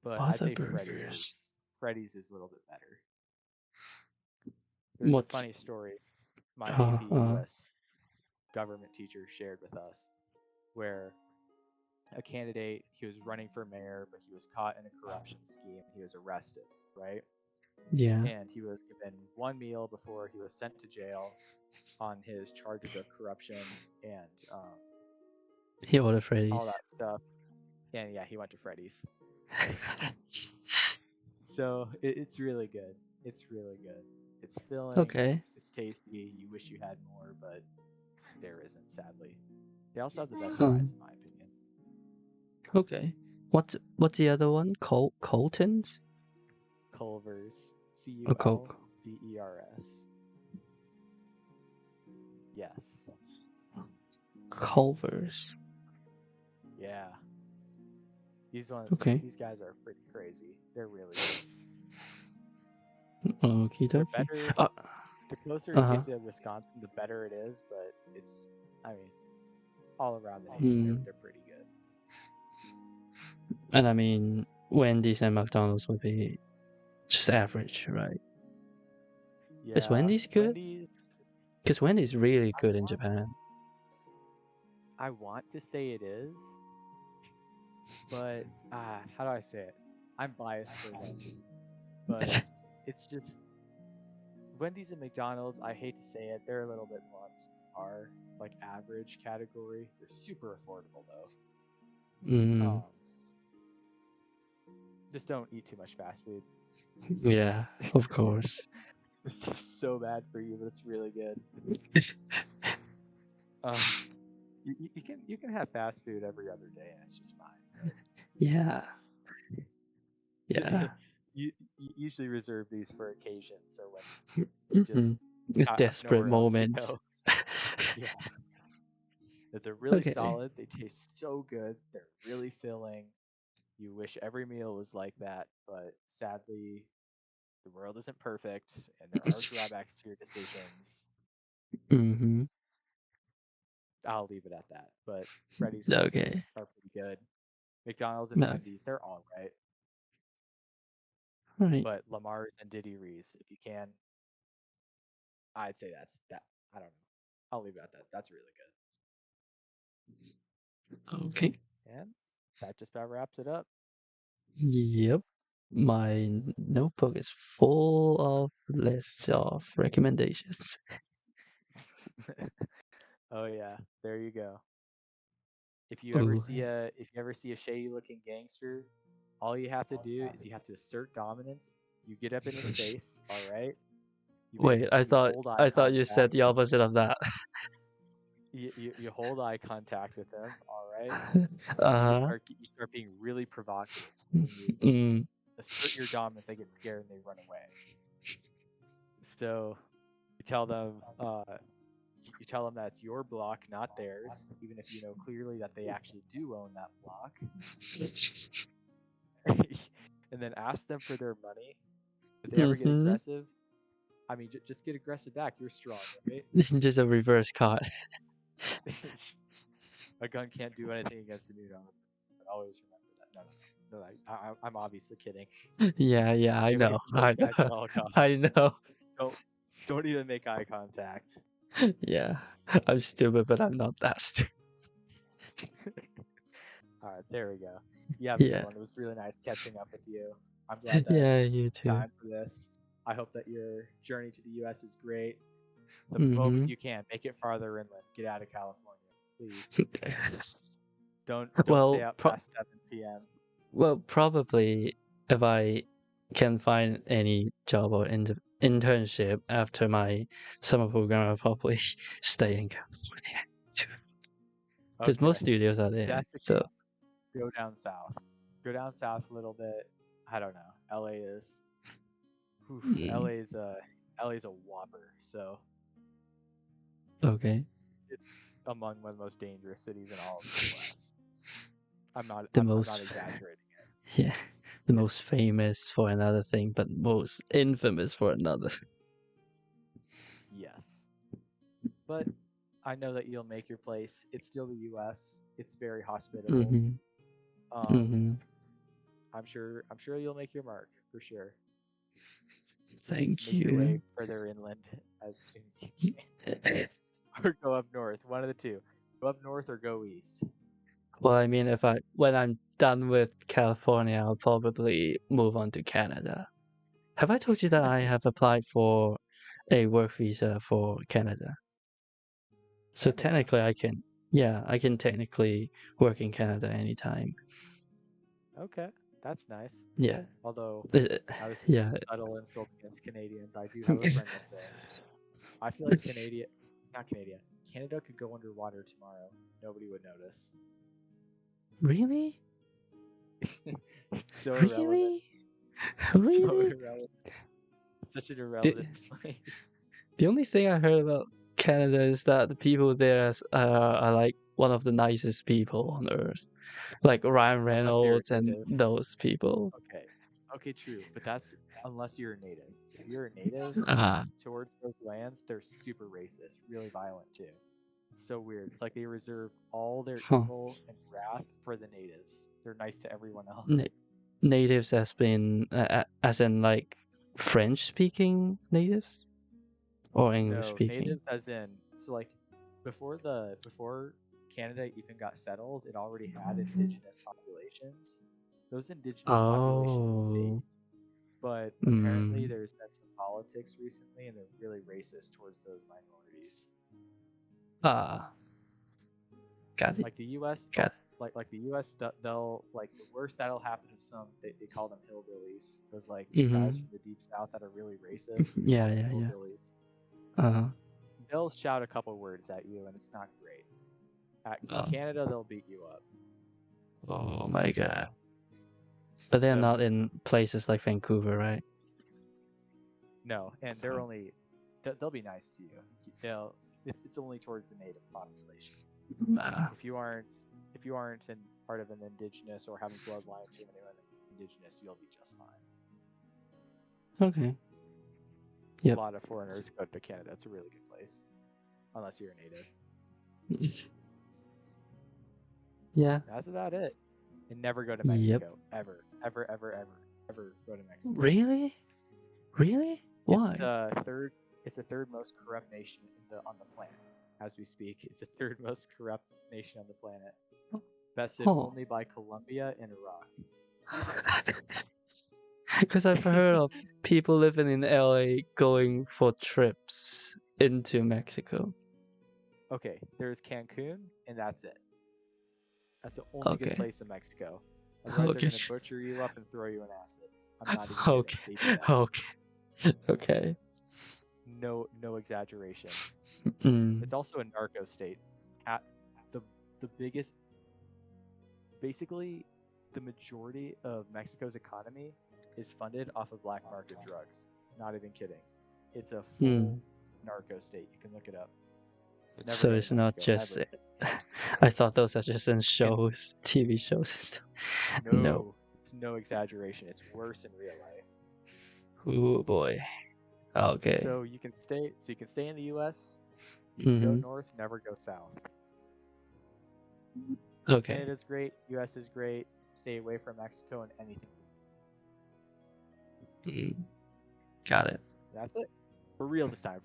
But I'd Butter say Freddy's burgers. is Freddy's is a little bit better. There's a What's funny story my AP uh US government teacher shared with us where a candidate, he was running for mayor, but he was caught in a corruption scheme. He was arrested, right? yeah. And he was given one meal before he was sent to jail on his charges of corruption and He ordered all Freddy's. that stuff. And yeah, he went to Freddy's. So it's really good. It's really good. It's filling. Okay. It's tasty. You wish you had more, but there isn't, sadly. They also have the best Um. fries, in my opinion. Okay. What's the other one? Colton's? Culver's. C Or U L Coke? V E R S. Yes. Culver's. Yeah. Okay. These guys are pretty crazy. They're really good. Okie They're dokie. better. Uh, The closer you uh-huh. get to Wisconsin, the better it is. But it's, I mean, all around the nation, Hmm. they're pretty good. And I mean, Wendy's and McDonald's would be just average, right? Is Yeah, Wendy's good? Wendy's. Because Wendy's really I good in want, Japan. I want to say it is, but how do I say it? I'm biased for them, but it's just Wendy's and McDonald's. I hate to say it, they're a little bit more on par, like average category. They're super affordable though. Mm, Just don't eat too much fast food. yeah, of course. This stuff's so bad for you, but it's really good. Um, you can have fast food every other day, and it's just fine. Yeah, yeah. But you usually reserve these for occasions or when you just Mm-mm. It's have desperate nowhere else to moments. go. Yeah, but they're really Okay. solid. They taste so good. They're really filling. You wish every meal was like that, but sadly, the world isn't perfect, and there are drawbacks to your decisions. Mm-hmm. I'll leave it at that. But Freddy's Okay. Culver's are pretty good. McDonald's and Okay. Wendy's, they're all right. Right. But Lamar's and Diddy Rees, if you can, I'd say that's that. I don't know. I'll leave it at that. That's really Okay. good. And that just about wraps it up. Yep. My notebook is full of lists of recommendations. Oh yeah, there you go. Ooh. If you ever see a shady looking gangster, all you have to do is you have to assert dominance. You get up in his face, all right? Wait, You hold eye I thought you said the contact. opposite of that. You hold eye contact with him, all right? Uh-huh. You start being really provocative, and you Mm. assert your dominance. They get scared and they run away. So you tell them you tell them that it's your block, not theirs, even if you know clearly that they actually do own that block. And then ask them for their money. If they ever get Mm-hmm. aggressive, I mean, just get aggressive back. You're strong, right? Just a reverse card. A gun can't do anything against a new gun. But always remember that. No. I'm obviously kidding. Yeah, I Stay away know. from those I guys at know. all I costs. know. Don't don't even make eye contact. Yeah. I'm stupid, but I'm not that stupid. All right, there we go. You have a good Yeah. one. It was really nice catching up with you. I'm glad that Yeah, you you too. time for this. I hope that your journey to the U.S. is great. The moment Mm-hmm. you can, make it farther inland. Get out of California, please. Don't stay Well, out past 7 p.m. probably if I can find any job or internship after my summer program, I'll probably stay in California because Okay, most studios are if there. that's the So, case, go down south. Go down south a little bit. I don't know. LA is. Whew, mm, LA's a whopper. So okay, it's among one of the most dangerous cities in all of the U.S. the I'm not most, exaggerating. yeah, the It, most famous for another thing, but most infamous for another. yes, but I know that you'll make your place. It's still the U.S. It's very hospitable. Mm-hmm. Um, Mm-hmm. I'm sure you'll make your mark for sure. Just Thank make your way you. further inland as soon as you can, or go up north. One of the two. Go up north or go east. Well, I mean, if when I'm done with California, I'll probably move on to Canada. Have I told you that I have applied for a work visa for Canada? So Canada. technically, I can. Yeah, I can technically work in Canada anytime. Okay, that's nice. Yeah. Although I was Yeah. subtle insults against Canadians. I do have a friend up there. I feel like Canada could go underwater tomorrow. Nobody would notice. Really? It's so irrelevant. Really? It's so Really? irrelevant. It's such an The, irrelevant place. the only thing I heard about Canada is that the people there are like one of the nicest people on earth. Like Ryan Unless you're Reynolds a and native. those people. Okay. Okay, true. But that's unless you're a native. If you're a native Ah, towards those lands, they're super racist, really violent too. It's so weird. It's like they reserve all their huh. evil and wrath for the natives. They're nice to everyone else. Na- Natives as in like French speaking natives or English No, speaking. natives as in like before Canada even got settled, it already had indigenous populations. Those indigenous populations Oh, stayed, but apparently mm, there's been some politics recently, and they're really racist towards those minorities. ah, got it, Like the U.S., got it. like the U.S., they'll like the worst that'll happen to some. They call them hillbillies. Those like guys Mm-hmm. from the deep south that are really racist. They call Yeah, them yeah, yeah. hillbillies. Uh-huh. They'll shout a couple words at you, and it's not great. In Oh, Canada, they'll beat you up. oh my God. But they're So not in places like Vancouver, right? no, and they're only they'll be nice to you. They'll it's only towards the native population. Ah, If you aren't in part of an indigenous or have a bloodline to anyone indigenous, you'll be just fine. okay. A Yep. lot of foreigners go to Canada. It's a really good place, unless you're a native. Yeah. That's about it. And never go to Yep. Mexico ever, ever, ever, ever, ever go to Mexico. Really? Really? Why? It's the third most corrupt nation on the planet. As we speak, it's the third most corrupt nation on the planet, bested Oh. only by Colombia and Iraq. Because I've heard of people living in LA going for trips into Mexico. Okay, there's Cancun, and that's it. That's the only good Okay. place in Mexico. Otherwise, Okay. they're gonna butcher you up and throw you in acid. I'm not even kidding. They do that. Okay. Okay. No exaggeration. Mm. It's also a narco state. At the biggest, basically, the majority of Mexico's economy is funded off of black market drugs. Not even kidding. It's a full narco state. You can look it up. Never So go to it's not Mexico, just. ever. I thought those are just in shows, TV shows and stuff. No. It's no exaggeration. It's worse in real life. Oh boy. Okay. So you can stay in the U.S. You can go north, never go south. Okay. Canada's great. U.S. is great. Stay away from Mexico and anything. Got it. That's it. For real this time.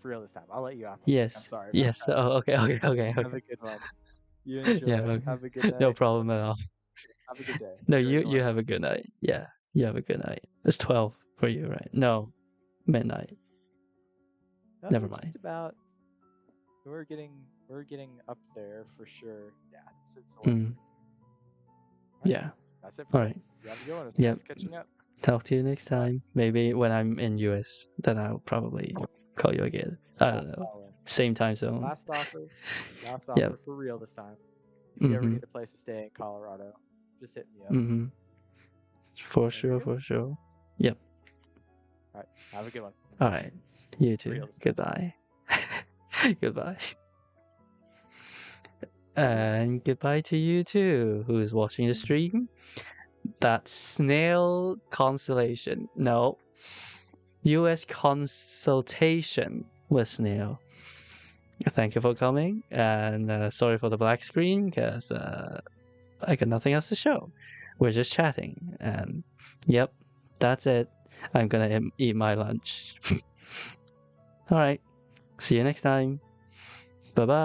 I'll let you off. Yes. I'm sorry. Yes. Oh, okay. Have a good one. You enjoy. Yeah. Okay. Have a good night. No problem at all. Have a good day. No, Enjoy you lunch. have a good night. Yeah. You have a good night. It's 12 for you, right? No, midnight. Never mind. Just about. We're getting up there for sure. Yeah. It's Mm. Yeah. That's it. All right. You have a good one. It's Yep. nice catching up. Talk to you next time. Maybe when I'm in US, then I'll probably call you again. I don't know. Same time zone. Last offer Yep. for real this time. If you ever need a place to stay in Colorado, just hit me up. For sure. Yep. All right. Have a good one. All right. You too. Goodbye. Goodbye. And goodbye to you too, who's watching the stream. That's Snail Constellation. No. US Consultation with Snail. Thank you for coming, and sorry for the black screen, because I got nothing else to show. We're just chatting, and yep, that's it. I'm gonna eat my lunch. Alright, see you next time. Bye-bye.